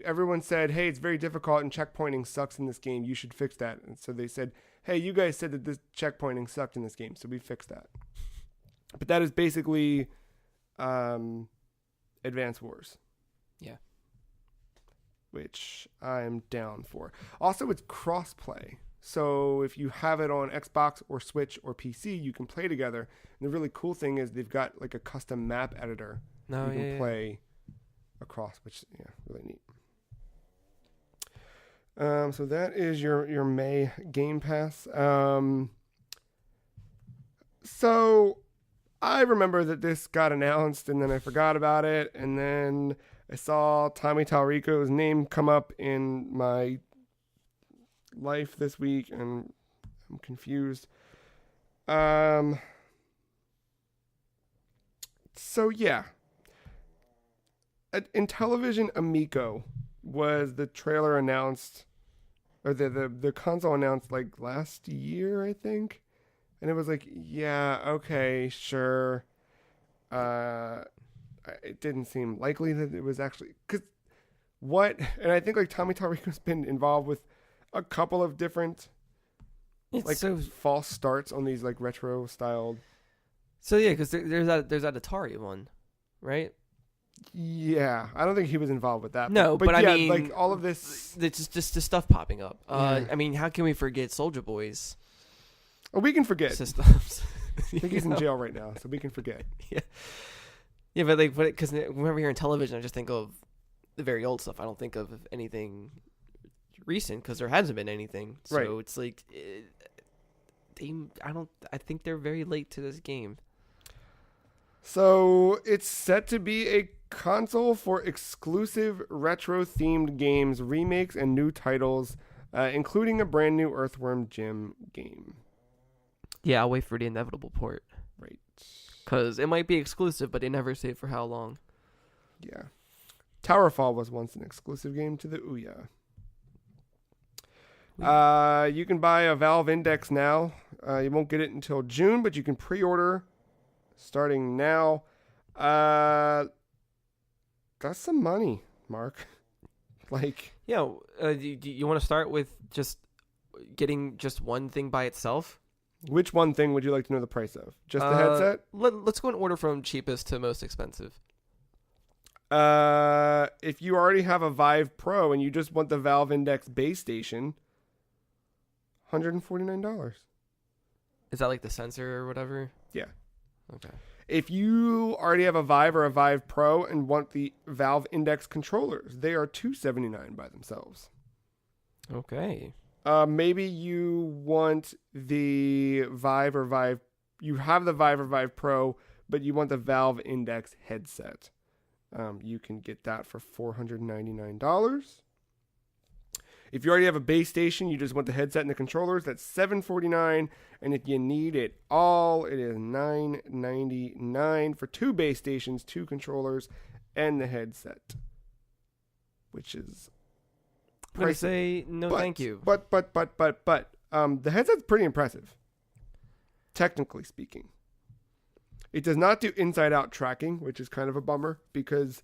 Everyone said, "Hey, it's very difficult and checkpointing sucks in this game. You should fix that." And so they said, "Hey, you guys said that this checkpointing sucked in this game, so we fixed that." But that is basically Advance Wars. Yeah. Which I'm down for. Also, it's cross-play. So if you have it on Xbox or Switch or PC, you can play together. And the really cool thing is they've got like a custom map editor you can play across, which really neat. So that is your May Game Pass. So I remember that this got announced and then I forgot about it, and then I saw Tommy Talrico's name come up in my life this week, and I'm confused. So yeah. In television, Amico was the trailer announced, or the console announced like last year, I think. And it was like, yeah, okay, sure. It didn't seem likely that it was actually and I think like Tommy Tallarico's been involved with a couple of different false starts on these like retro styled. So yeah, because there's that Atari one, right? Yeah, I don't think he was involved with that. No, but I mean, like all of this, it's just the stuff popping up. Yeah. I mean, how can we forget Soldier Boy's? Oh, we can forget. Systems. I think he's in jail right now, so we can forget. Yeah, but like, because whenever you're in television, I just think of the very old stuff. I don't think of anything recent because there hasn't been anything. So right. It's like I think they're very late to this game. So it's set to be a console for exclusive retro-themed games, remakes, and new titles, including a brand new Earthworm Jim game. Yeah, I'll wait for the inevitable port. Right. Because it might be exclusive, but they never say for how long. Yeah. Towerfall was once an exclusive game to the Ouya. You can buy a Valve Index now. You won't get it until June, but you can pre-order starting now. That's some money, Mark. Like, yeah. You want to start with just getting just one thing by itself? Which one thing would you like to know the price of? Just the headset? Let's go in order from cheapest to most expensive. If you already have a Vive Pro and you just want the Valve Index base station, $149. Is that like the sensor or whatever? Yeah. Okay. If you already have a Vive or a Vive Pro and want the Valve Index controllers, they are $279 by themselves. Okay. Maybe you want the Vive or Vive. You have the Vive or Vive Pro, but you want the Valve Index headset. You can get that for $499. If you already have a base station, you just want the headset and the controllers, that's $749. And if you need it all, it is $999 for 2 base stations, 2 controllers, and the headset. Which is I'm going to say no thank you. But, the headset's pretty impressive. Technically speaking. It does not do inside-out tracking, which is kind of a bummer, because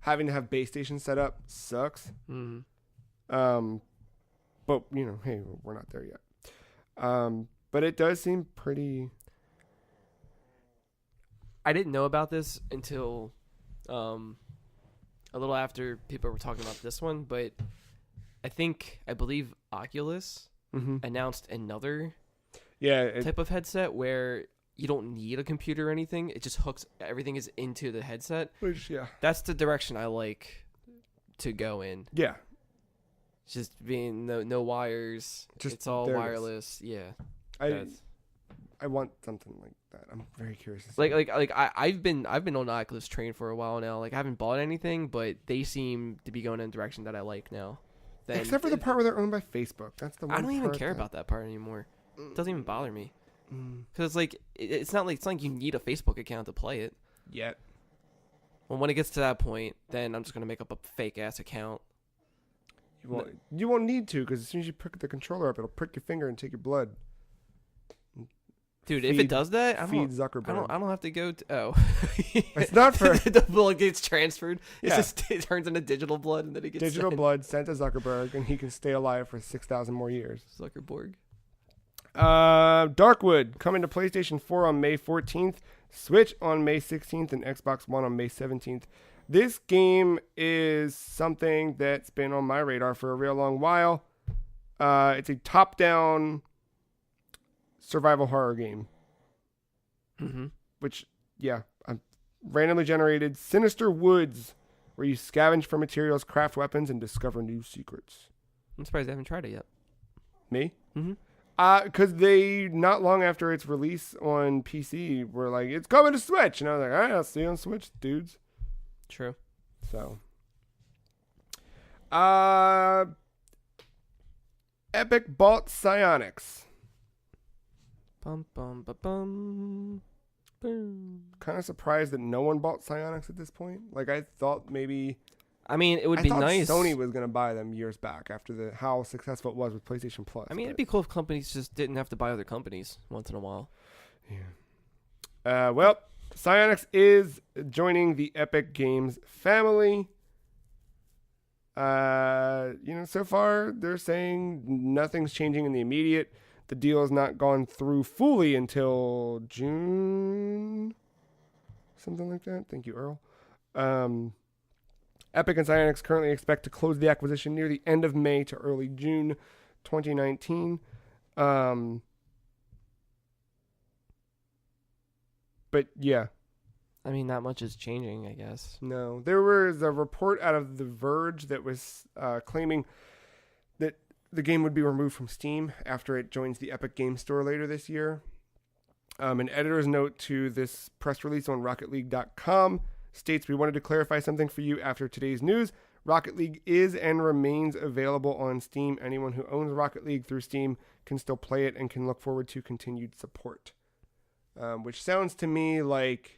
having to have base stations set up sucks. Mm-hmm. But, hey, we're not there yet. But it does seem pretty... I didn't know about this until a little after people were talking about this one, but I believe Oculus announced another type of headset where you don't need a computer or anything. It just hooks, everything is into the headset. Which, yeah. That's the direction I like to go in. Yeah. Just being no wires. It's all wireless. Yeah. I want something like that. I'm very curious to see. I've been on the Oculus train for a while now. Like I haven't bought anything, but they seem to be going in a direction that I like now. Except for the part where they're owned by Facebook. That's the one. I don't even care about that part anymore. It doesn't even bother me. Because it's not like you need a Facebook account to play it yet. Well, when it gets to that point, then I'm just gonna make up a fake ass account. You won't need to, because as soon as you pick the controller up, it'll prick your finger and take your blood. Dude, if it does that, I Zuckerberg. don't have to go to. Oh, it's not for the blood gets transferred. Yeah. It turns into digital blood, and then it gets digital blood sent to Zuckerberg, and he can stay alive for 6,000 more years. Zuckerberg. Darkwood coming to PlayStation 4 on May 14th, Switch on May 16th, and Xbox One on May 17th. This game is something that's been on my radar for a real long while. It's a top-down survival horror game. Mm-hmm. Which, yeah, randomly generated sinister woods where you scavenge for materials, craft weapons, and discover new secrets. I'm surprised I haven't tried it yet. Me? Mm-hmm. Because they, not long after its release on PC, were like, it's coming to Switch. And I was like, all right, I'll see you on Switch, dudes. True. So. Epic bought Psyonix. Bum, bum, ba, bum. Boom. Kind of surprised that no one bought Psyonix at this point. Like, I thought maybe... I mean, it would be nice. Sony was going to buy them years back after how successful it was with PlayStation Plus. I mean, it'd be cool if companies just didn't have to buy other companies once in a while. Yeah. Well, Psyonix is joining the Epic Games family. So far they're saying nothing's changing in the immediate. The deal has not gone through fully until June, something like that. Thank you, Earl. Epic and Psyonix currently expect to close the acquisition near the end of May to early June 2019. But yeah. I mean, not much is changing, I guess. No. There was a report out of The Verge that was claiming that the game would be removed from Steam after it joins the Epic Game Store later this year. An editor's note to this press release on RocketLeague.com states, "We wanted to clarify something for you after today's news. Rocket League is and remains available on Steam. Anyone who owns Rocket League through Steam can still play it and can look forward to continued support." Which sounds to me like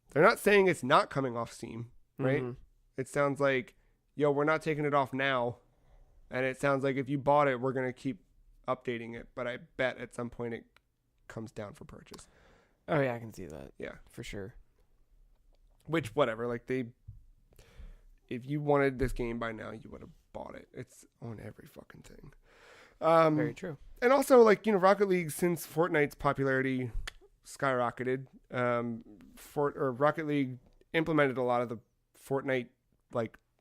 they're not saying it's not coming off Steam, right? Mm-hmm. It sounds like, we're not taking it off now. And it sounds like if you bought it, we're going to keep updating it. But I bet at some point it comes down for purchase. Oh, yeah, I can see that. Yeah. For sure. Which, whatever. Like, if you wanted this game by now, you would have bought it. It's on every fucking thing. Very true. And also, Rocket League, since Fortnite's popularity skyrocketed, Rocket League implemented a lot of the Fortnite,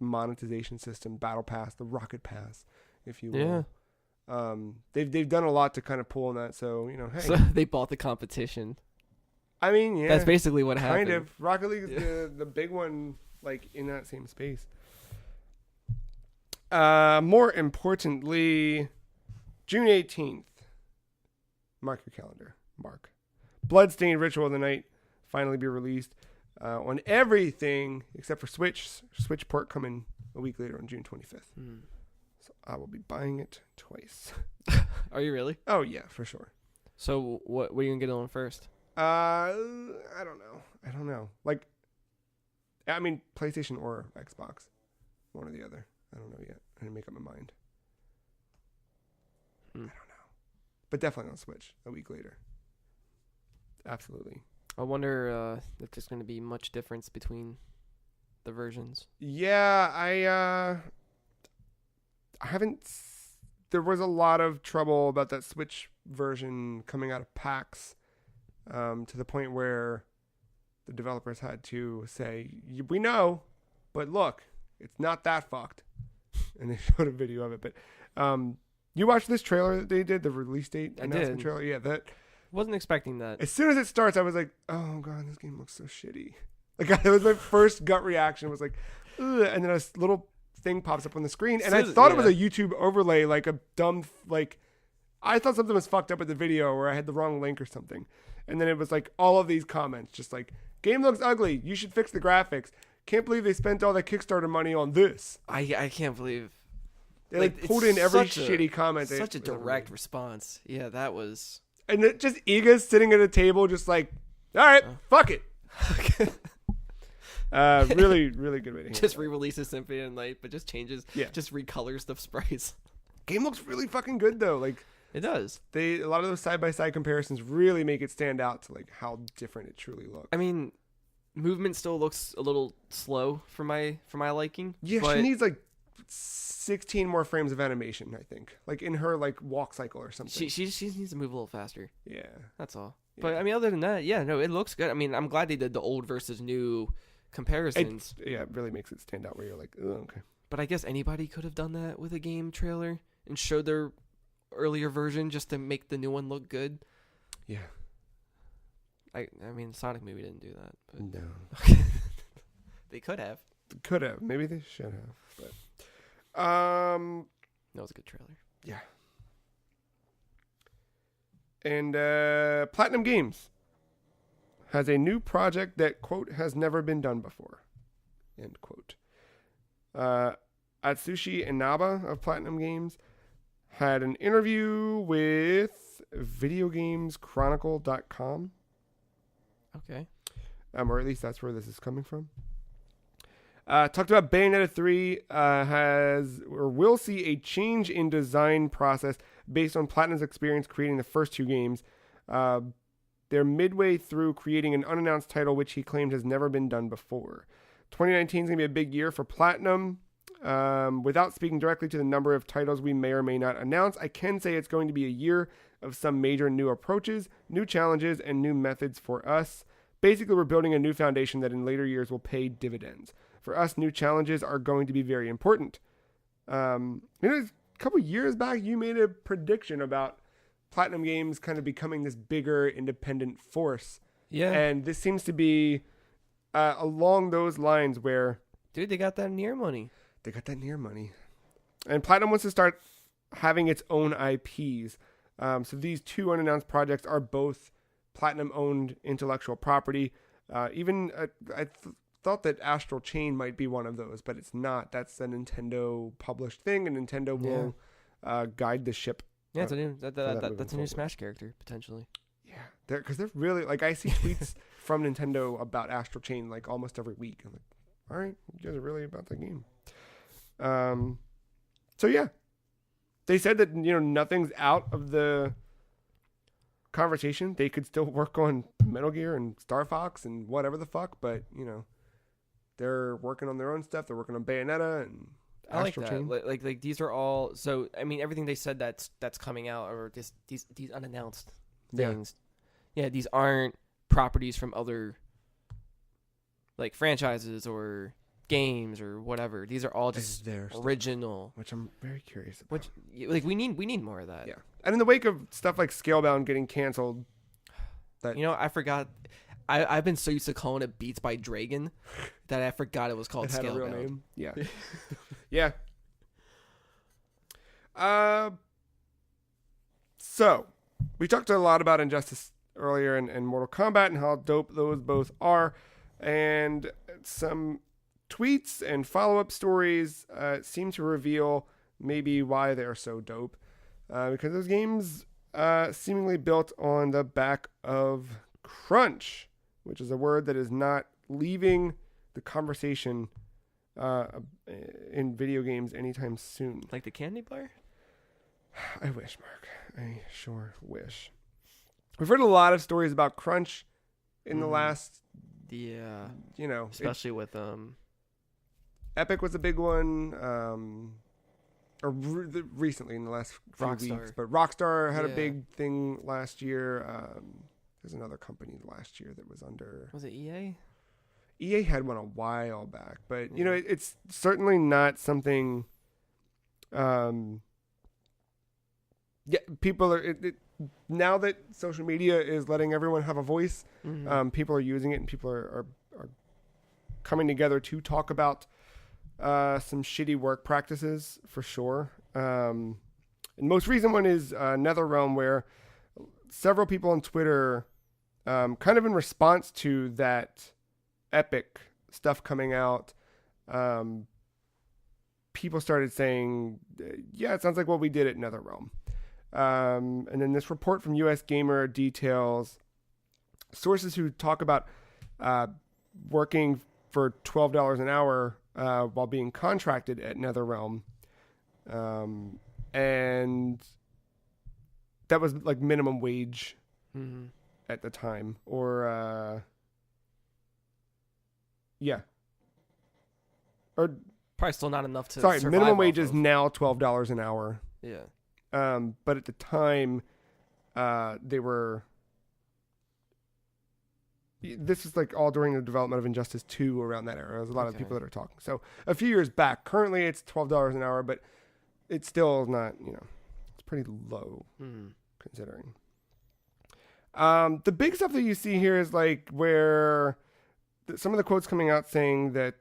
monetization system, Battle Pass, the Rocket Pass, if you will. Yeah. They've done a lot to kind of pull on that, so, hey. So they bought the competition. I mean, yeah. That's basically what happened. Kind of. Rocket League is the big one, in that same space. More importantly, June 18th. Mark your calendar. Mark. Bloodstained Ritual of the Night finally be released on everything except for Switch. Switch port coming a week later on June 25th. So I will be buying it twice. Are you really? Oh, yeah, for sure. So what are you going to get on first? I don't know. PlayStation or Xbox. One or the other. I don't know yet. I didn't make up my mind. I don't know. But definitely on Switch a week later. Absolutely. I wonder if there's going to be much difference between the versions. Yeah, I haven't... There was a lot of trouble about that Switch version coming out of PAX to the point where the developers had to say, we know, but look, it's not that fucked. And they showed a video of it. But you watched this trailer that they did, the release date announcement trailer? Yeah, that... Wasn't expecting that. As soon as it starts, I was like, oh, God, this game looks so shitty. It was my first gut reaction was like, ugh, and then a little thing pops up on the screen. And I thought it was a YouTube overlay, a dumb, I thought something was fucked up with the video or I had the wrong link or something. And then it was all of these comments, just game looks ugly. You should fix the graphics. Can't believe they spent all that Kickstarter money on this. I can't believe. They pulled in every shitty comment. Such a direct response. Yeah, that was... And it just Iga's sitting at a table just all right, fuck it. Really, really good way to just re-releases Symphony of the Night, but just changes, just recolors the sprites. Game looks really fucking good though. It does. A lot of those side-by-side comparisons really make it stand out to how different it truly looks. I mean, movement still looks a little slow for my liking. Yeah, she needs 16 more frames of animation, I think. In her walk cycle or something. She needs to move a little faster. Yeah. That's all. Yeah. But other than that, it looks good. I'm glad they did the old versus new comparisons. It really makes it stand out where you're oh, okay. But I guess anybody could have done that with a game trailer and showed their earlier version just to make the new one look good. Yeah. Sonic movie didn't do that. But no. They could have. Could have. Maybe they should have. But that was a good trailer. Yeah. And Platinum Games has a new project that, quote, has never been done before, end quote. Atsushi Inaba of Platinum Games had an interview with videogameschronicle.com. Okay. Or at least that's where this is coming from. Talked about Bayonetta 3 will see a change in design process based on Platinum's experience creating the first two games. they're midway through creating an unannounced title, which he claimed has never been done before. 2019 is going to be a big year for Platinum. Without speaking directly to the number of titles we may or may not announce, I can say it's going to be a year of some major new approaches, new challenges, and new methods for us. Basically, we're building a new foundation that in later years will pay dividends. For us, new challenges are going to be very important. A couple years back, you made a prediction about Platinum Games kind of becoming this bigger independent force. Yeah. And this seems to be along those lines where... Dude, they got that Nier money. They got that Nier money. And Platinum wants to start having its own IPs. So these two unannounced projects are both Platinum-owned intellectual property. I thought that Astral Chain might be one of those, but it's not. That's a Nintendo-published thing, and Nintendo will guide the ship. Yeah, that's a new Smash character, potentially. Yeah, because they're really... Like, I see tweets from Nintendo about Astral Chain, like, almost every week. I'm like, all right, you guys are really about that game. So, yeah. They said that, nothing's out of the conversation. They could still work on Metal Gear and Star Fox and whatever the fuck, but, they're working on their own stuff. They're working on Bayonetta and I like Astral that. Chain. Like these are all... So, I mean, everything they said that's coming out, or these unannounced things. Yeah, these aren't properties from other, like, franchises or games or whatever. These are all just original, which I'm very curious about. Which we need more of that. Yeah, and in the wake of stuff like Scalebound getting canceled, I forgot. I've been so used to calling it Beats by Dragon that I forgot it was called Scalebound. A real name. Yeah, yeah. So we talked a lot about Injustice earlier and Mortal Kombat and how dope those both are, and some tweets and follow-up stories seem to reveal maybe why they're so dope, because those games seemingly built on the back of crunch, which is a word that is not leaving the conversation in video games anytime soon. Like the candy bar? I wish, Mark. I sure wish. We've heard a lot of stories about crunch in the last... Yeah. Especially with... Epic was a big one, recently in the last few weeks. But Rockstar had a big thing last year. There's another company last year that was under... Was it EA? EA had one a while back. But, it's certainly not something... people are... now that social media is letting everyone have a voice, people are using it, and people are coming together to talk about some shitty work practices, for sure. And the most recent one is NetherRealm, where several people on Twitter, kind of in response to that Epic stuff coming out, people started saying, yeah, it sounds like what we did at NetherRealm. And then this report from US Gamer details sources who talk about working for $12 an hour while being contracted at NetherRealm. And that was like minimum wage at the time. Or, Or probably still not enough to survive. Minimum wage is of. now $12 an hour. Yeah. But at the time, they were... This is like all during the development of Injustice 2 around that era. There's a lot of people that are talking. So a few years back, currently it's $12 an hour, but it's still not, it's pretty low considering. The big stuff that you see here is like where some of the quotes coming out saying that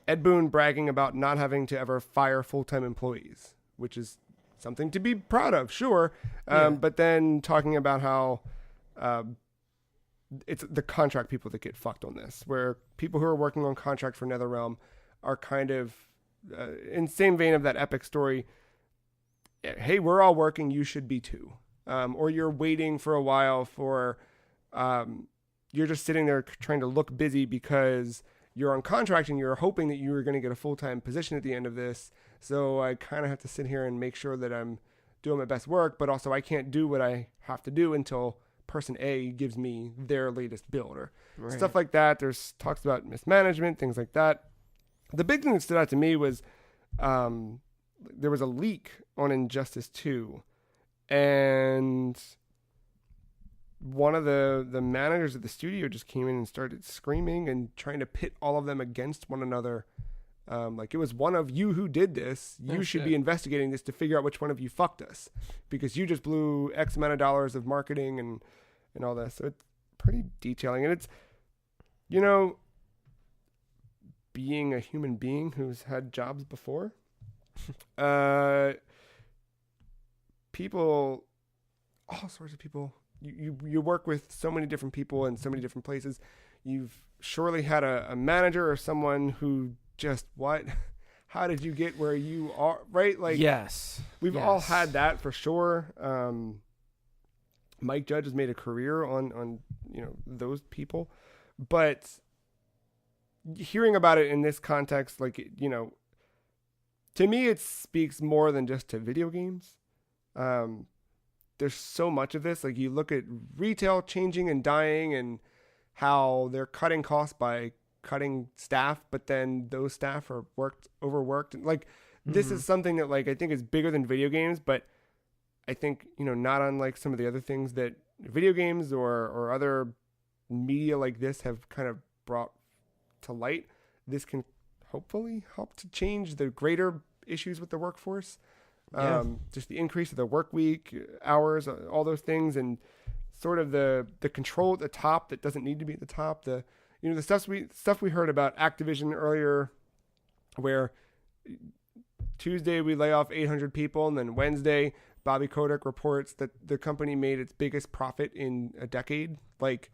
Ed Boon bragging about not having to ever fire full-time employees, which is something to be proud of, sure. But then talking about how it's the contract people that get fucked on this, where people who are working on contract for NetherRealm are kind of in the same vein of that Epic story. Hey, we're all working, you should be too. Or you're waiting for a while for, you're just sitting there trying to look busy because you're on contract and you're hoping that you're going to get a full-time position at the end of this. So I kind of have to sit here and make sure that I'm doing my best work, but also I can't do what I have to do until person A gives me their latest build or stuff like that. There's talks about mismanagement, things like that. The big thing that stood out to me was there was a leak on Injustice 2, and one of the managers at the studio just came in and started screaming and trying to pit all of them against one another. Like, it was one of you who did this. You should be investigating this to figure out which one of you fucked us, because you just blew X amount of dollars of marketing and all this. So it's pretty detailing. And it's, you know, being a human being who's had jobs before, people, all sorts of people, you work with so many different people in so many different places. You've surely had a manager or someone who just, how did you get where you are, right? Like, we've all had that for sure. Mike Judge has made a career on those people, but hearing about it in this context, like, to me, it speaks more than just to video games. There's so much of this. Like, you look at retail changing and dying and how they're cutting costs by cutting staff, but then those staff are overworked. And like, this is something that, like, I think is bigger than video games, but I think, not unlike some of the other things that video games or other media like this have kind of brought to light, this can hopefully help to change the greater issues with the workforce. Just the increase of the work week, hours, all those things, and sort of the control at the top that doesn't need to be at the top. The stuff we heard about Activision earlier, where Tuesday we lay off 800 people, and then Wednesday Bobby Kotick reports that the company made its biggest profit in a decade. Like,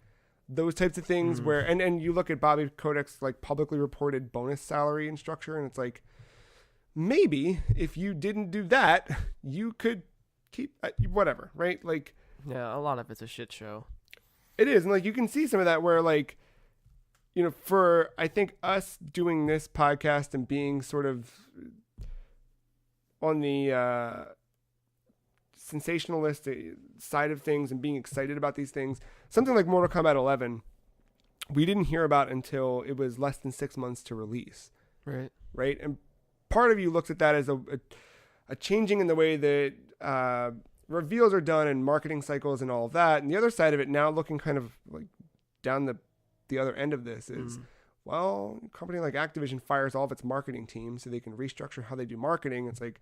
those types of things where, and you look at Bobby Kotick's like publicly reported bonus salary and structure, and it's like, maybe if you didn't do that, you could keep whatever, right? Like, yeah, a lot of it's a shit show. It is. And like, you can see some of that where, like, for, I think, us doing this podcast and being sort of on the sensationalist side of things and being excited about these things, something like Mortal Kombat 11, we didn't hear about until it was less than 6 months to release. Right. And part of you looks at that as a changing in the way that reveals are done and marketing cycles and all of that. And the other side of it, now looking kind of like down the other end of this, is, well, a company like Activision fires all of its marketing teams so they can restructure how they do marketing. It's like,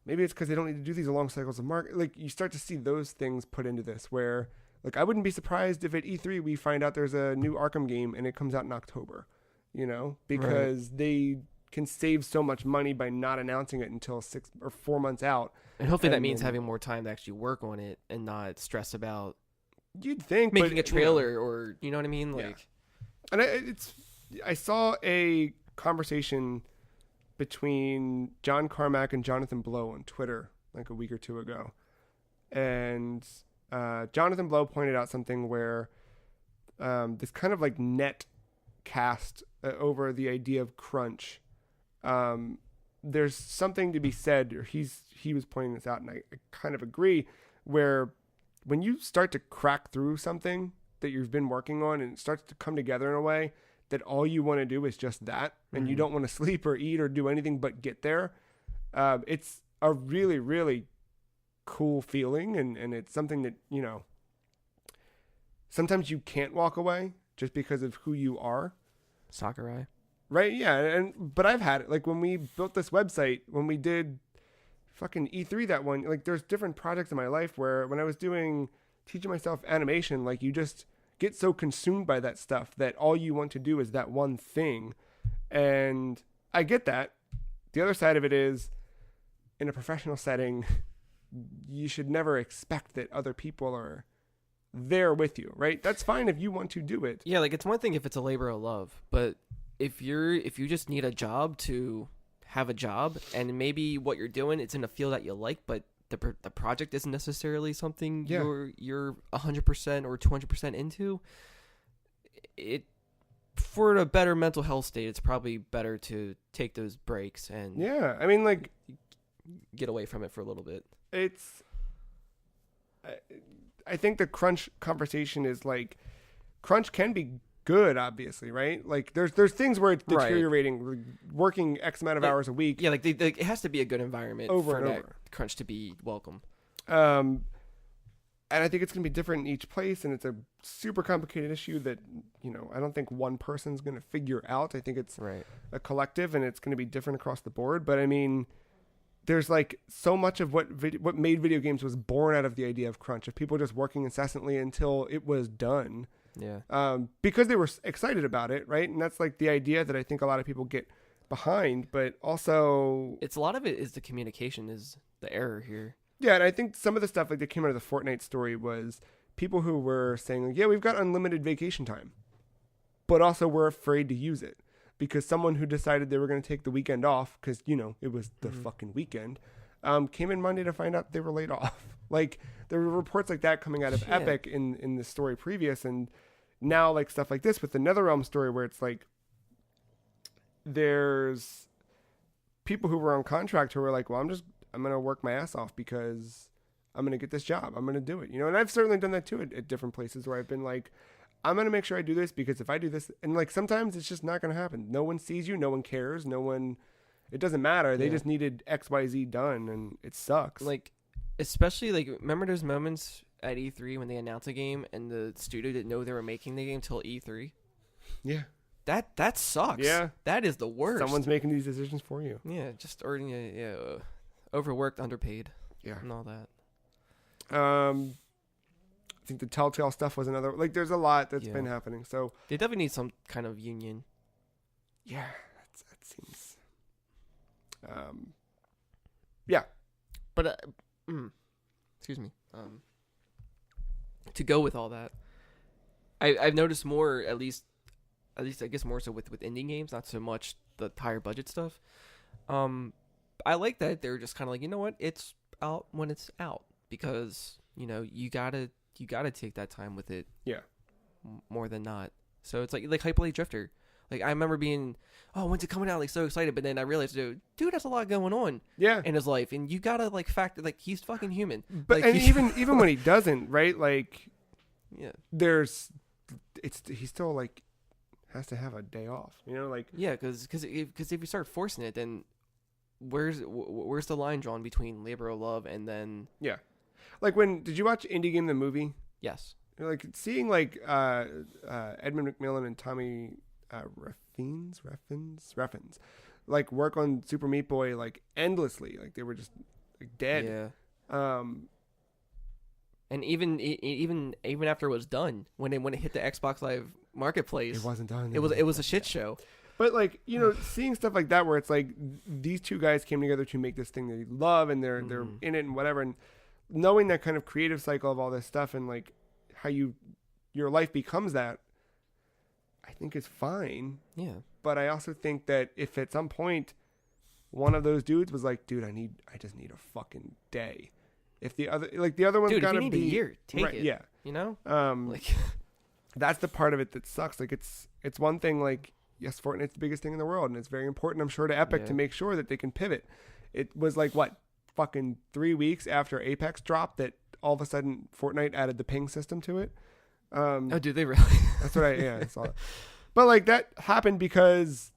maybe it's because they don't need to do these long cycles of market. Like, you start to see those things put into this where, like, I wouldn't be surprised if at E3 we find out there's a new Arkham game and it comes out in October, because they can save so much money by not announcing it until 6 or 4 months out. And hopefully that means having more time to actually work on it and not stress about, you'd think, making a trailer or, you know what I mean? Like, and I saw a conversation between John Carmack and Jonathan Blow on Twitter like a week or two ago. And Jonathan Blow pointed out something where this kind of like net cast over the idea of crunch. There's something to be said, or he was pointing this out, and I kind of agree, where when you start to crack through something that you've been working on and it starts to come together in a way that all you want to do is just that, and you don't want to sleep or eat or do anything but get there, it's a really, really cool feeling, and it's something that, sometimes you can't walk away just because of who you are. Sakurai. Right, yeah, but I've had it. Like, when we built this website, when we did fucking E3 that one, like, there's different projects in my life where when I was teaching myself animation, like, you just get so consumed by that stuff that all you want to do is that one thing. And I get that. The other side of it is, in a professional setting, you should never expect that other people are there with you, right? That's fine if you want to do it. Yeah, like, it's one thing if it's a labor of love, but if you just need a job to have a job, and maybe what you're doing, it's in a field that you like, but the project isn't necessarily something you're 100% or 200% into, it, for a better mental health state, it's probably better to take those breaks and I mean, like, get away from it for a little bit. it's. I think the crunch conversation is like, crunch can be good, obviously, right? Like there's things where it's deteriorating, right. Working X amount of hours a week. Yeah, like it has to be a good environment for that crunch to be welcome. And I think it's going to be different in each place, and it's a super complicated issue that, I don't think one person's going to figure out. I think it's a collective, and it's going to be different across the board. But I mean, there's like so much of what made video games was born out of the idea of crunch, of people just working incessantly until it was done. Yeah. Because they were excited about it, right? And that's like the idea that I think a lot of people get behind, but also... a lot of it is the communication is the error here. Yeah, and I think some of the stuff like that came out of the Fortnite story was people who were saying, like, yeah, we've got unlimited vacation time, but also we're afraid to use it because someone who decided they were going to take the weekend off because, it was the fucking weekend, came in Monday to find out they were laid off. Like, there were reports like that coming out of Epic in the story previous, and now like stuff like this with the NetherRealm story where it's like there's people who were on contract who were like, well, I'm going to work my ass off because I'm going to get this job. I'm going to do it. And I've certainly done that too at different places where I've been like, I'm going to make sure I do this because if I do this, and like sometimes it's just not going to happen. No one sees you. No one cares. It doesn't matter. They just needed XYZ done and it sucks. Like, especially like, remember those moments at E3 when they announced a game and the studio didn't know they were making the game till E3? Yeah. That sucks. Yeah. That is the worst. Someone's making these decisions for you. Yeah. Overworked, underpaid. Yeah. And all that. I think the Telltale stuff was another, like there's a lot that's been happening. So they definitely need some kind of union. Yeah. That seems, yeah. But, excuse me. To go with all that, I've noticed more, at least I guess more so with indie games, not so much the higher budget stuff. I like that they're just kind of like, you know what, it's out when it's out because you gotta take that time with it. Yeah. More than not. So it's like Hyperlight Drifter. Like I remember being, when's it coming out? Like so excited, but then I realized, dude, that's a lot going on. Yeah. In his life, and you gotta like factor like he's fucking human. But like, even when he doesn't, right? Like, yeah, he still like has to have a day off. Like yeah, because if you start forcing it, then where's the line drawn between labor of love and then like did you watch Indie Game the movie? Yes. Like seeing like Edmund McMillan and Tommy Reffins like work on Super Meat Boy like endlessly, like they were just like dead. Yeah. And even after it was done, when it hit the Xbox Live Marketplace, it wasn't done. It was a shit show. But like seeing stuff like that where it's like these two guys came together to make this thing they love and they're in it and whatever, and knowing that kind of creative cycle of all this stuff and like how your life becomes that, I think is fine. Yeah. But I also think that if at some point one of those dudes was like, dude, I just need a fucking day. If the other one's dude, gotta if you need be a year, take right, it. yeah. Like that's the part of it that sucks. Like it's one thing like, yes, Fortnite's the biggest thing in the world and it's very important, I'm sure, to Epic to make sure that they can pivot. It was like what, fucking 3 weeks after Apex dropped that all of a sudden Fortnite added the ping system to it. Did they really? That's what I saw it. But like that happened because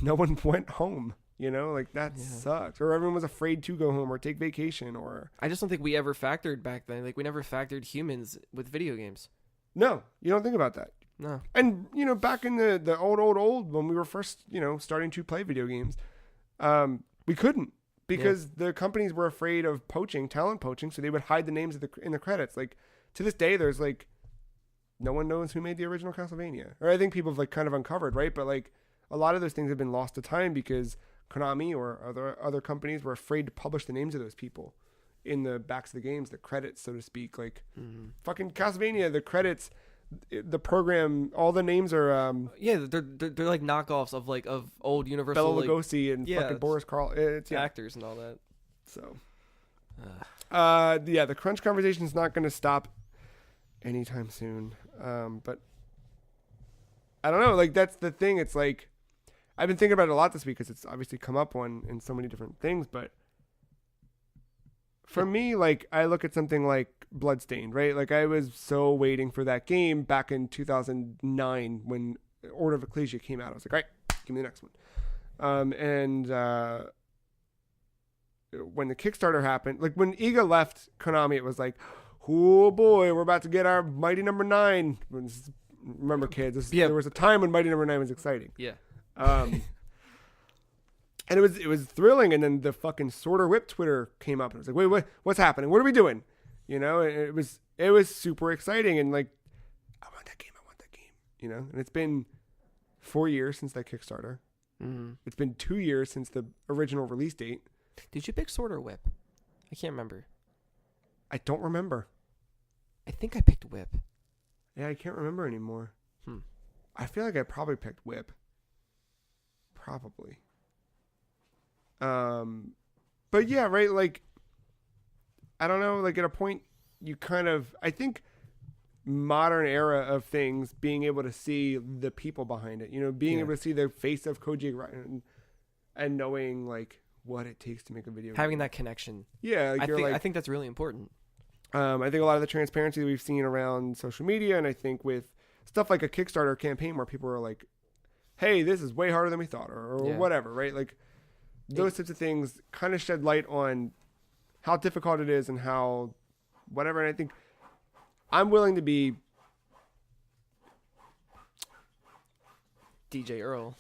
no one went home. Like that sucks. Or everyone was afraid to go home or take vacation or... I just don't think we ever factored back then. Like we never factored humans with video games. No, you don't think about that. No. And, back in the old, when we were first, starting to play video games, we couldn't because the companies were afraid of talent poaching. So they would hide the names in the credits. Like to this day, there's like, no one knows who made the original Castlevania. Or I think people have like kind of uncovered, right? But like a lot of those things have been lost to time because Konami or other companies were afraid to publish the names of those people in the backs of the games, the credits, so to speak. Like fucking Castlevania, the credits, the program, all the names are they're like knockoffs of old Universal Bela Lugosi and fucking Boris Karl. It's actors and all that. So the crunch conversation is not going to stop anytime soon. But I don't know. Like that's the thing. It's like I've been thinking about it a lot this week because it's obviously come up in so many different things. But for me, like, I look at something like Bloodstained, right? Like, I was so waiting for that game back in 2009 when Order of Ecclesia came out. I was like, all right, give me the next one. When the Kickstarter happened, like when Iga left Konami, it was like, oh boy, we're about to get our Mighty Number 9. Remember, kids, there was a time when Mighty Number 9 was exciting. Yeah. And it was thrilling, and then the fucking Sorter Whip Twitter came up, and I was like, wait, what's happening? What are we doing? You know, it was super exciting, and like, I want that game, you know. And it's been 4 years since that Kickstarter. Mm-hmm. It's been 2 years since the original release date. Did you pick Sword or Whip? I can't remember. I don't remember. I think I picked Whip. Yeah, I can't remember anymore. I feel like I probably picked Whip. Probably. But yeah, right, like, I don't know, like, at a point, you kind of, I think, modern era of things, being able to see the people behind it, you know, being able to see the face of Koji and knowing, like, what it takes to make a video game. Having that connection. Yeah, like, I think that's really important. I think a lot of the transparency that we've seen around social media, and I think with stuff like a Kickstarter campaign where people are like, hey, this is way harder than we thought, or whatever, right? Like, those types of things kind of shed light on how difficult it is and how whatever. And I think I'm willing to be DJ Earl.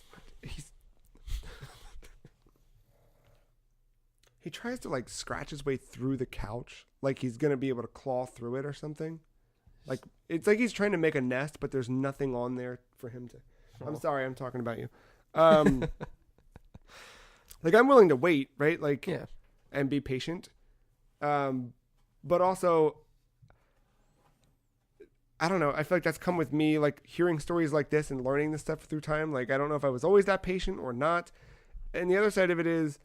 He tries to, like, scratch his way through the couch like he's going to be able to claw through it or something. Like, it's like he's trying to make a nest, but there's nothing on there for him to... I'm sorry, I'm talking about you. Like, I'm willing to wait, right? Like, and be patient. But also, I don't know. I feel like that's come with me, like, hearing stories like this and learning this stuff through time. Like, I don't know if I was always that patient or not. And the other side of it is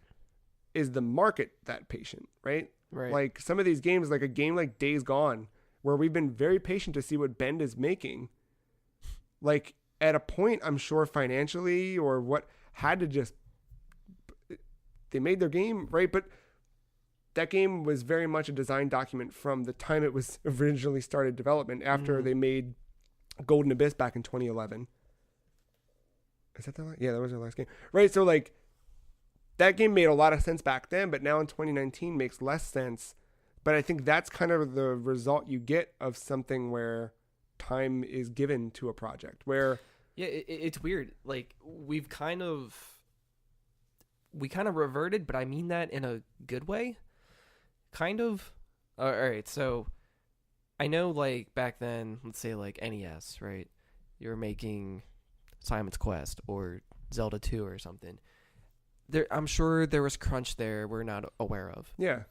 the market that patient, right? Right. Like, some of these games, like a game like Days Gone, where we've been very patient to see what Bend is making. Like, at a point, I'm sure financially or what, had to just... They made their game, right? But that game was very much a design document from the time it was originally started development after they made Golden Abyss back in 2011. Is that the last? Yeah, that was their last game. Right, so, like, that game made a lot of sense back then, but now in 2019 makes less sense. But I think that's kind of the result you get of something where time is given to a project. Where... Yeah, it's weird. Like, we kind of reverted, but I mean that in a good way. Kind of. All right, so I know, like, back then, let's say, like, NES, right? You're making Simon's Quest or Zelda 2 or something. I'm sure there was crunch there we're not aware of. Yeah.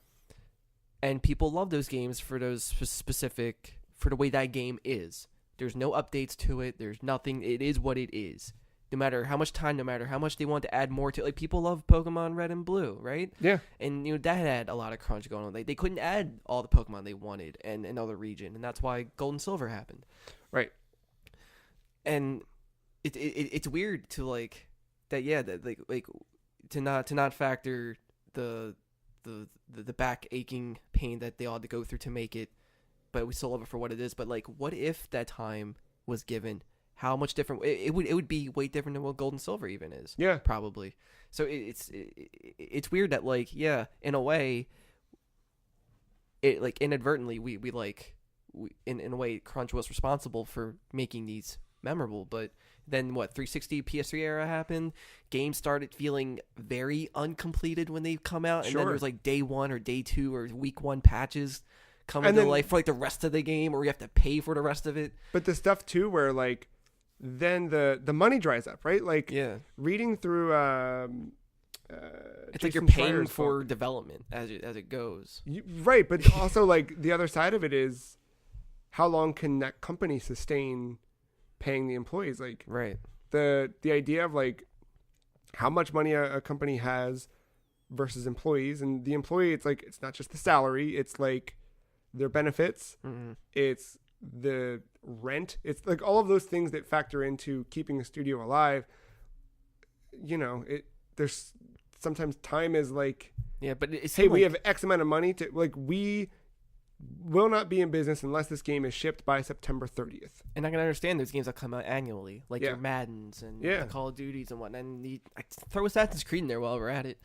And people love those games for those specific, for the way that game is. There's no updates to it. There's nothing. It is what it is. No matter how much time, no matter how much they want to add more to it. Like, people love Pokemon Red and Blue, right? Yeah. And, you know, that had a lot of crunch going on. They couldn't add all the Pokemon they wanted and another region. And that's why Gold and Silver happened. Right. And it's weird to, like, that, yeah, that, like to not factor the back aching pain that they all had to go through to make it, but we still love it for what it is. But, like, what if that time was given? How much different it would be? Way different than what Gold and Silver even is. Yeah, probably. So it's weird that, like, yeah, in a way, it, like, inadvertently we in a way crunch was responsible for making these memorable. But then what, 360 PS3 era happened, games started feeling very uncompleted when they come out, and then there was, like, day one or day two or week one patches coming to life for, like, the rest of the game, or you have to pay for the rest of it. But the stuff too where, like, then the money dries up, right? Like, reading through it's like you're paying for development as it goes. Right, but also, like, the other side of it is how long can that company sustain paying the employees? Like, right. The idea of, like, how much money a company has versus employees, and the employee, it's like, it's not just the salary, it's like their benefits, it's the rent, it's like all of those things that factor into keeping a studio alive. You know, there's sometimes time is like Yeah, but it Hey, we have X amount of money to like we will not be in business unless this game is shipped by September 30th. And I can understand there's games that come out annually, like Yeah. your Maddens and Yeah. the Call of Duties and whatnot. And I throw Assassin's Creed in there while we're at it.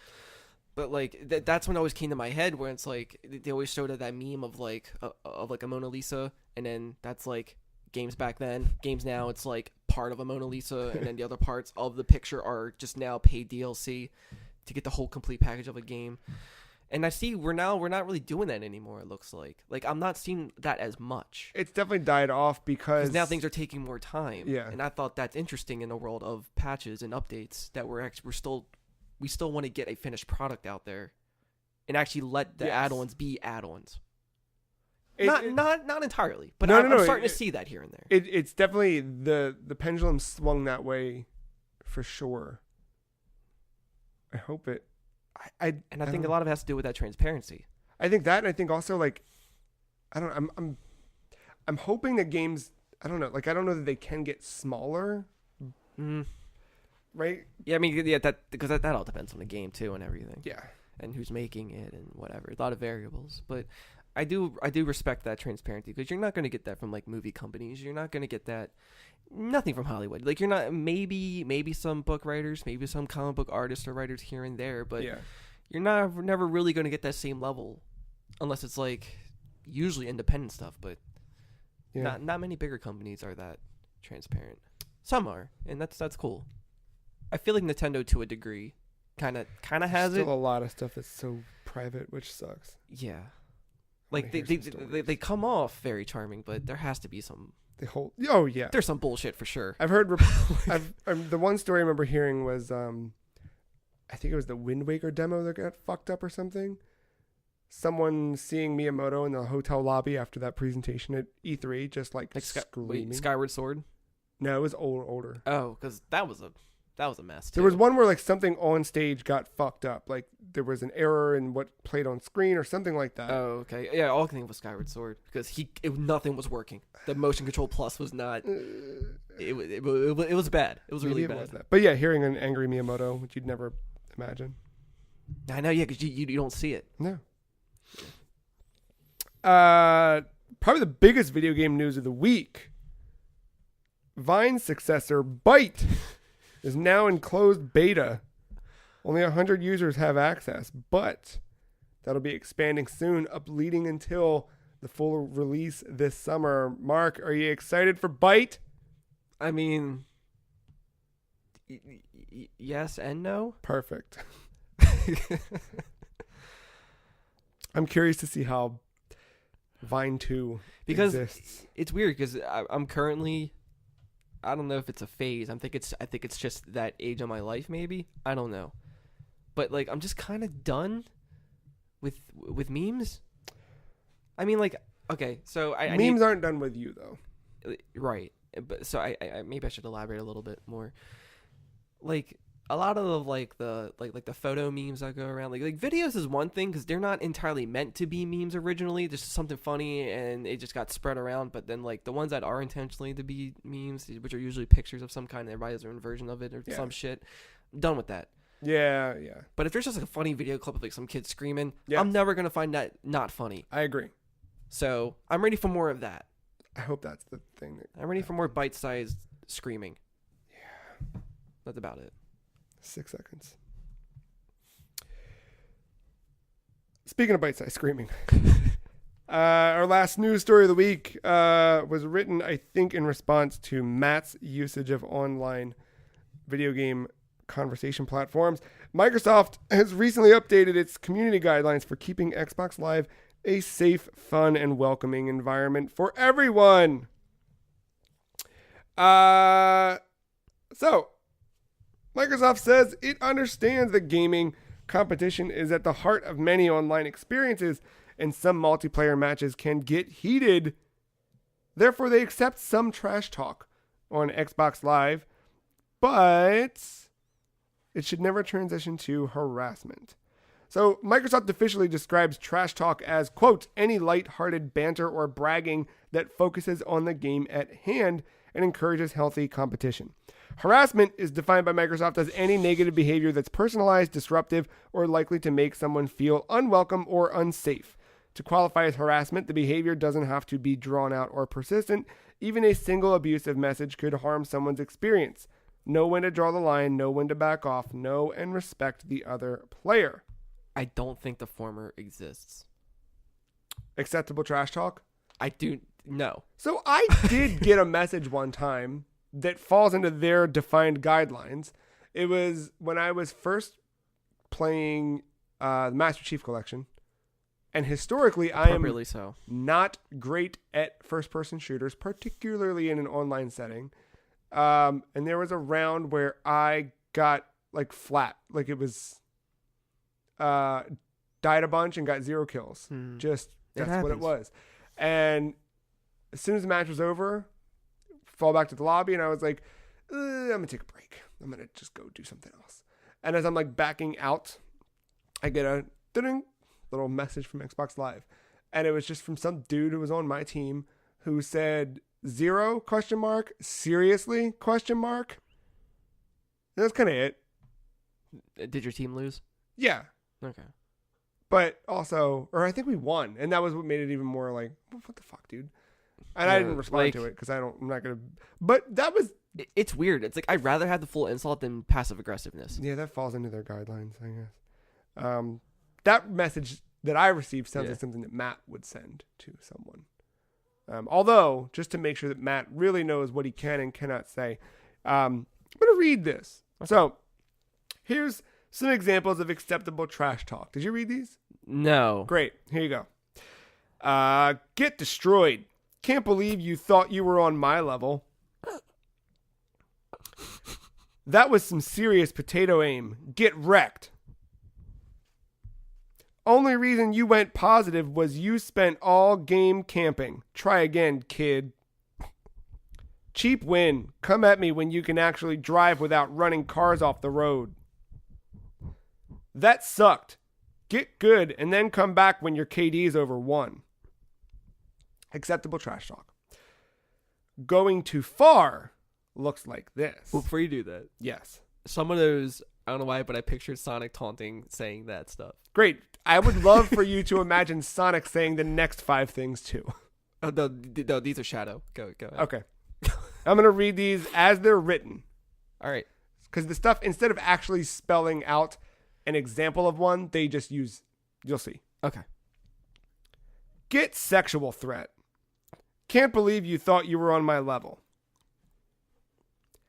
But like that's when it always came to my head, where it's like they always showed that meme of like a Mona Lisa, and then that's like games back then. Games now, it's like part of a Mona Lisa, and then the other parts of the picture are just now paid DLC to get the whole complete package of a game. And I see we're not really doing that anymore. It looks like I'm not seeing that as much. It's definitely died off because Now things are taking more time. Yeah. And I thought that's interesting in the world of patches and updates that we still want to get a finished product out there and actually let the add-ons be add-ons. Not entirely, but I'm starting to see that here and there. It's definitely the pendulum swung that way for sure. I hope it. I think a lot of it has to do with that transparency. I think that, and I think also like, I'm hoping that games. I don't know. Like I don't know that they can get smaller. Right? Yeah, I mean, yeah, because that all depends on the game too and everything. Yeah. And who's making it and whatever, a lot of variables. But I do respect that transparency, because you're not going to get that from like movie companies. You're not going to get that. Nothing from Hollywood. Like you're not maybe some book writers, maybe some comic book artists or writers here and there, but you're never really going to get that same level unless it's like usually independent stuff. But not many bigger companies are that transparent. Some are, and that's cool. I feel like Nintendo to a degree kind of has Still it. a lot of stuff that's so private, which sucks. Yeah, like they come off very charming, but there has to be some. There's some bullshit for sure. I've heard. The one story I remember hearing was, I think it was the Wind Waker demo that got fucked up or something. Someone seeing Miyamoto in the hotel lobby after that presentation at E3, just like screaming. Skyward Sword. No, it was older. Oh, because that was a mess too. There was one where like something on stage got fucked up. Like there was an error in what played on screen or something like that. Oh, okay. Yeah, all I can think was Skyward Sword, because nothing was working. The motion control plus was not. It was bad. It was really bad. Was that. But yeah, hearing an angry Miyamoto, which you'd never imagine. I know, yeah, because you don't see it. No. Probably the biggest video game news of the week. Vine's successor, Byte, is now in closed beta. Only 100 users have access, but that'll be expanding soon, leading until the full release this summer. Mark, are you excited for Byte? I mean, yes and no. Perfect. I'm curious to see how Vine 2 exists. It's weird, because I'm currently, I don't know if it's a phase. I think it's just that age of my life, maybe. I don't know. But like I'm just kind of done with memes. I mean, like, okay, so memes aren't done with you though. Right. But so I maybe I should elaborate a little bit more. Like a lot of like the photo memes that go around, like videos is one thing, because they're not entirely meant to be memes originally. There's something funny and it just got spread around. But then like the ones that are intentionally to be memes, which are usually pictures of some kind, and everybody has their own version of it or some shit. I'm done with that. Yeah. But if there's just like a funny video clip of like some kid screaming, I'm never gonna find that not funny. I agree. So I'm ready for more of that. I hope that's the thing. I'm ready for more bite-sized screaming. Yeah. That's about it. 6 seconds. Speaking of bite-sized screaming, our last news story of the week was written, I think, in response to Matt's usage of online video game conversation platforms. Microsoft has recently updated its community guidelines for keeping Xbox Live a safe, fun, and welcoming environment for everyone. So, Microsoft says it understands that gaming competition is at the heart of many online experiences, and some multiplayer matches can get heated. Therefore, they accept some trash talk on Xbox Live, but it should never transition to harassment. So Microsoft officially describes trash talk as, quote, any lighthearted banter or bragging that focuses on the game at hand and encourages healthy competition. Harassment is defined by Microsoft as any negative behavior that's personalized, disruptive, or likely to make someone feel unwelcome or unsafe. To qualify as harassment, the behavior doesn't have to be drawn out or persistent. Even a single abusive message could harm someone's experience. Know when to draw the line, know when to back off, know and respect the other player. I don't think the former exists. Acceptable trash talk? I do no. So I did get a message one time that falls into their defined guidelines. It was when I was first playing the Master Chief Collection. And historically, I am not great at first-person shooters, particularly in an online setting. And there was a round where I got like flat, like it was died a bunch and got 0 kills. Just that's what it was. And as soon as the match was over, fall back to the lobby, and I was like, I'm gonna take a break. I'm gonna just go do something else. And as I'm like backing out, I get a little message from Xbox Live, and it was just from some dude who was on my team who said 0 ? Seriously ? That's kind of it. Did your team lose? Yeah. Okay. But also, or I think we won, and that was what made it even more like, what the fuck, dude? And I didn't respond to it because I'm not gonna. But that was. It's weird. It's like I'd rather have the full insult than passive aggressiveness. Yeah, that falls into their guidelines, I guess. That message that I received sounds like something that Matt would send to someone. Although, just to make sure that Matt really knows what he can and cannot say, I'm going to read this. Okay. So, here's some examples of acceptable trash talk. Did you read these? No. Great. Here you go. Get destroyed. Can't believe you thought you were on my level. That was some serious potato aim. Get wrecked. Only reason you went positive was you spent all game camping. Try again, kid. Cheap win. Come at me when you can actually drive without running cars off the road. That sucked. Get good and then come back when your KD is over 1. Acceptable trash talk. Going too far looks like this. Well, before you do that. Yes. Some of those, I don't know why, but I pictured Sonic taunting saying that stuff. Great. I would love for you to imagine Sonic saying the next 5 things too. Oh, no, these are Shadow. Go ahead. Okay. I'm going to read these as they're written. All right. Because the stuff, instead of actually spelling out an example of one, they just use, you'll see. Okay. Get sexual threat. Can't believe you thought you were on my level.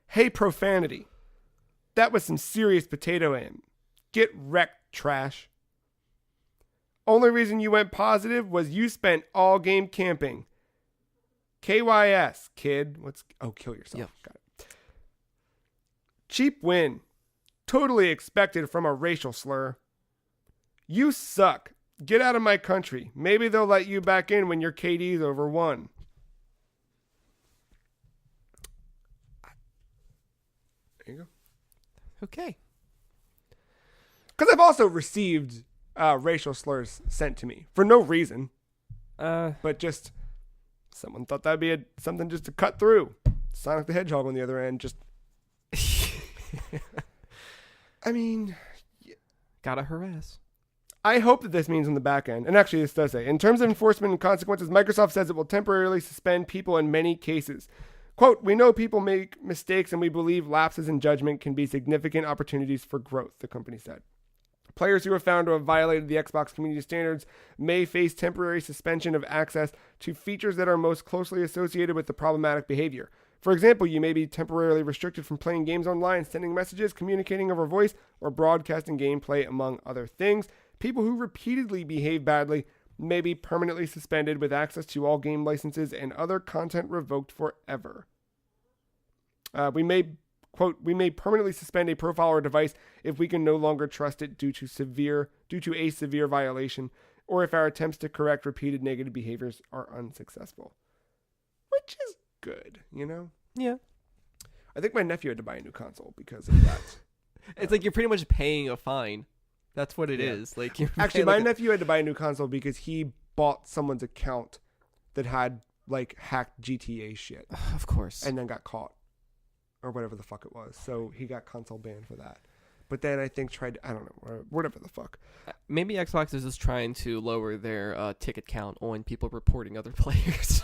Hey, profanity. That was some serious potato aim. Get wrecked, trash. Only reason you went positive was you spent all game camping. KYS, kid. Kill yourself. Yep. Got it. Cheap win. Totally expected from a racial slur. You suck. Get out of my country. Maybe they'll let you back in when your KD's over 1. There you go. Okay. Because I've also received racial slurs sent to me for no reason. But just someone thought that'd be something just to cut through. Sonic the Hedgehog on the other end just... I mean... Gotta harass. I hope that this means on the back end, and actually this does say, in terms of enforcement and consequences, Microsoft says it will temporarily suspend people in many cases. Quote, we know people make mistakes and we believe lapses in judgment can be significant opportunities for growth, the company said. Players who are found to have violated the Xbox community standards may face temporary suspension of access to features that are most closely associated with the problematic behavior. For example, you may be temporarily restricted from playing games online, sending messages, communicating over voice, or broadcasting gameplay, among other things. People who repeatedly behave badly may be permanently suspended with access to all game licenses and other content revoked forever. We may permanently suspend a profile or device if we can no longer trust it due to a severe violation, or if our attempts to correct repeated negative behaviors are unsuccessful. Which is good, you know? Yeah. I think my nephew had to buy a new console because of that. It's like you're pretty much paying a fine. That's what it is. Like actually, my nephew had to buy a new console because he bought someone's account that had like hacked GTA shit. Of course. And then got caught. or whatever the fuck it was. So he got console banned for that. But then I think I don't know, whatever the fuck. Maybe Xbox is just trying to lower their ticket count on people reporting other players.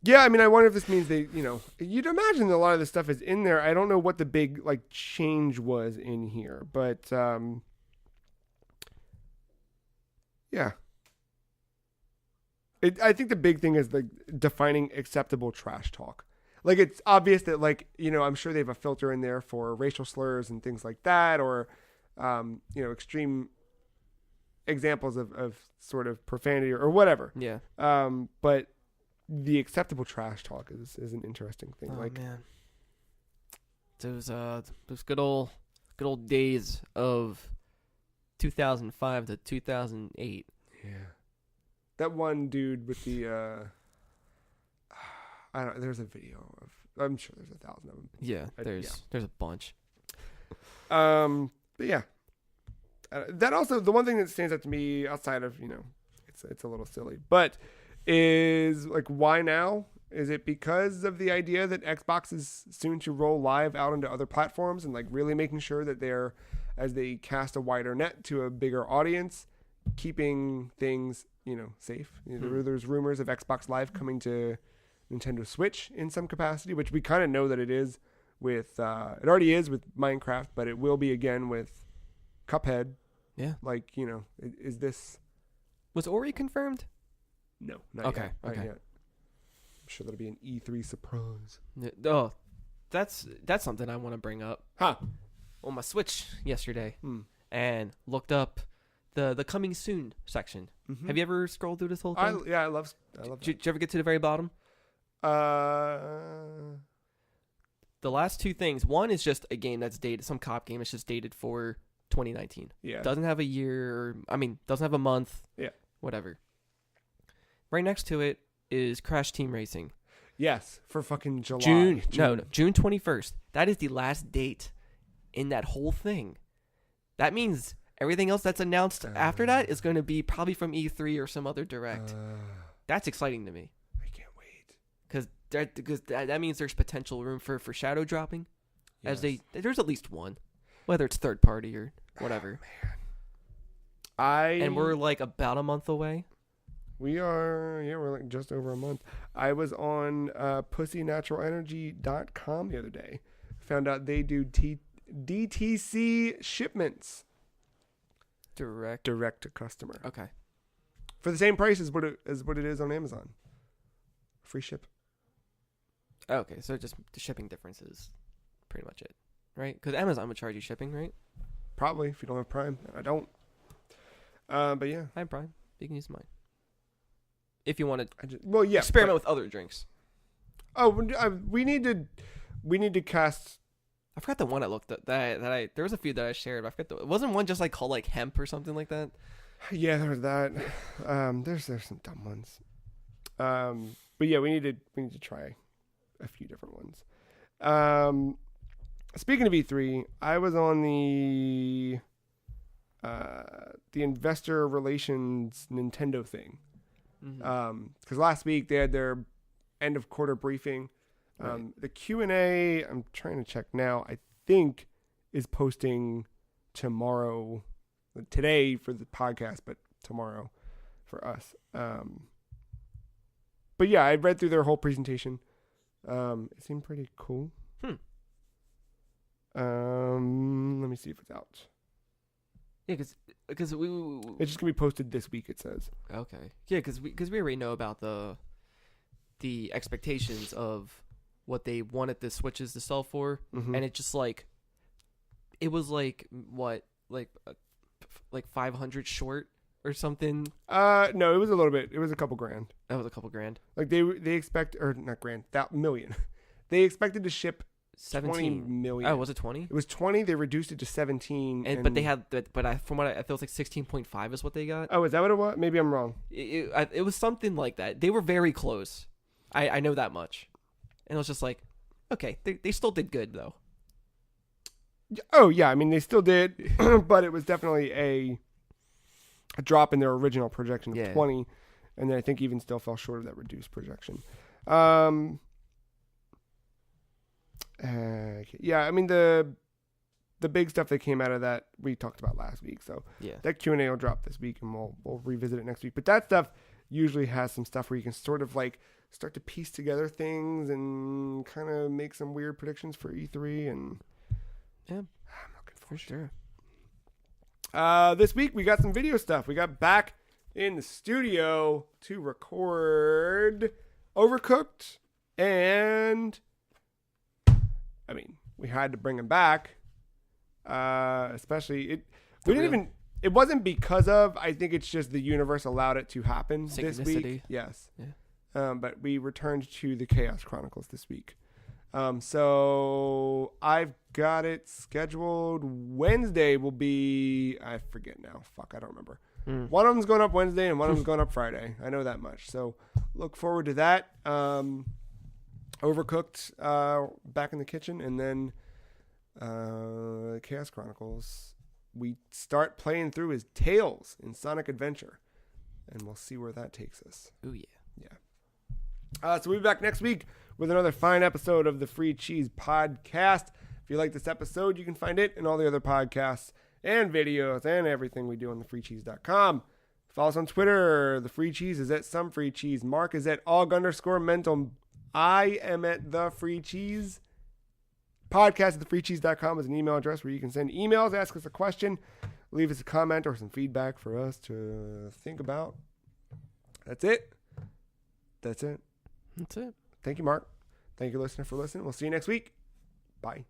Yeah, I mean, I wonder if this means they, you'd imagine that a lot of this stuff is in there. I don't know what the big like change was in here, but yeah. I think the big thing is like defining acceptable trash talk. Like, it's obvious that, like, I'm sure they have a filter in there for racial slurs and things like that, or, extreme examples of sort of profanity or whatever. Yeah. But the acceptable trash talk is an interesting thing. Oh, like, man. Those good old days of 2005 to 2008. Yeah. That one dude with the, there's a video of, I'm sure there's 1,000 of them. Yeah, there's a bunch. But yeah, that also, the one thing that stands out to me outside of, it's a little silly, but is like, why now? Is it because of the idea that Xbox is soon to roll live out into other platforms and like really making sure that they're, as they cast a wider net to a bigger audience, keeping things, safe? There's rumors of Xbox Live coming to Nintendo Switch in some capacity, which we kind of know that it is with, it already is with Minecraft, but it will be again with Cuphead. Yeah. Like, is this... Was Ori confirmed? No, not okay, yet. okay. Not yet. I'm sure that'll be an E3 surprise. Oh, that's something I want to bring up. Huh. On my Switch yesterday, and looked up the coming soon section. Mm-hmm. Have you ever scrolled through this whole thing? I love that. Did you ever get to the very bottom? The last two things. One is just a game that's dated, some cop game. It's just dated for 2019. Yeah. Doesn't have a year. Doesn't have a month. Yeah. Whatever. Right next to it is Crash Team Racing. Yes, for fucking July. June 21st. That is the last date in that whole thing. That means everything else that's announced after that is going to be probably from E3 or some other direct. That's exciting to me. I can't wait. Because that means there's potential room for shadow dropping. Yes. There's at least one, whether it's third party or whatever. Oh, man. And we're like about a month away. We're like just over a month. I was on pussynaturalenерgy.com the other day. Found out they do DTC shipments. Direct to customer. Okay. For the same price as what it is on Amazon. Free ship. Okay, so just the shipping difference is pretty much it, right? Because Amazon would charge you shipping, right? Probably, if you don't have Prime. I don't. But yeah. I have Prime. You can use mine. If you want to experiment with other drinks. Oh, we need to cast... I forgot the one I looked at. There was a few that I shared. I forgot it wasn't one just like called like hemp or something like that. Yeah, there's that. There's some dumb ones. But yeah, we need to try a few different ones. Speaking of E3, I was on the investor relations Nintendo thing. Because last week they had their end of quarter briefing. Right. The Q&A, I'm trying to check now, I think is posting tomorrow, today for the podcast, but tomorrow for us. But yeah, I read through their whole presentation. It seemed pretty cool. Let me see if it's out. Yeah, because we it's just gonna be posted this week. It says. Okay. Yeah, because we already know about the expectations of what they wanted the Switches to sell for, and it just like it was like what like 500 short or something. No, it was a little bit. It was a couple grand. That was a couple grand. Like they expect, or not grand, that million. They expected to ship 17 20 million. Oh, was it 20? It was 20. They reduced it to 17. But they had, from what I feel, it's like 16.5 is what they got. Oh, is that what it was? Maybe I'm wrong. It was something like that. They were very close. I know that much. And it was just like, okay, they still did good though. Oh yeah, I mean they still did, but it was definitely a drop in their original projection of 20, and then I think even still fell short of that reduced projection. Yeah, I mean the big stuff that came out of that we talked about last week. So Yeah. that Q&A will drop this week, and we'll revisit it next week. But that stuff usually has some stuff where you can sort of like start to piece together things and kind of make some weird predictions for E3. And yeah, I'm looking forward for sure. This week we got some video stuff. We got back in the studio to record Overcooked, and I mean we had to bring him back. Especially it wasn't because of, I think it's just the universe allowed it to happen this week. Yes. Yeah. But we returned to the Chaos Chronicles this week. So I've got it scheduled. Wednesday will be, I forget now. Fuck, I don't remember. One of them's going up Wednesday and one of them's going up Friday. I know that much. So look forward to that. Overcooked, back in the kitchen, and then Chaos Chronicles, we start playing through his Tails in Sonic Adventure, and we'll see where that takes us. Oh yeah. So we'll be back next week with another fine episode of the Free Cheese Podcast. If you like this episode, you can find it and all the other podcasts and videos and everything we do on thefreecheese.com. Follow us on Twitter. The Free Cheese is at some Free Cheese. Mark is at aug_mental. I am at the Free Cheese. Podcast at thefreecheese.com is an email address where you can send emails, ask us a question, leave us a comment or some feedback for us to think about. That's it. That's it. Thank you, Mark. Thank you, listener, for listening. We'll see you next week. Bye.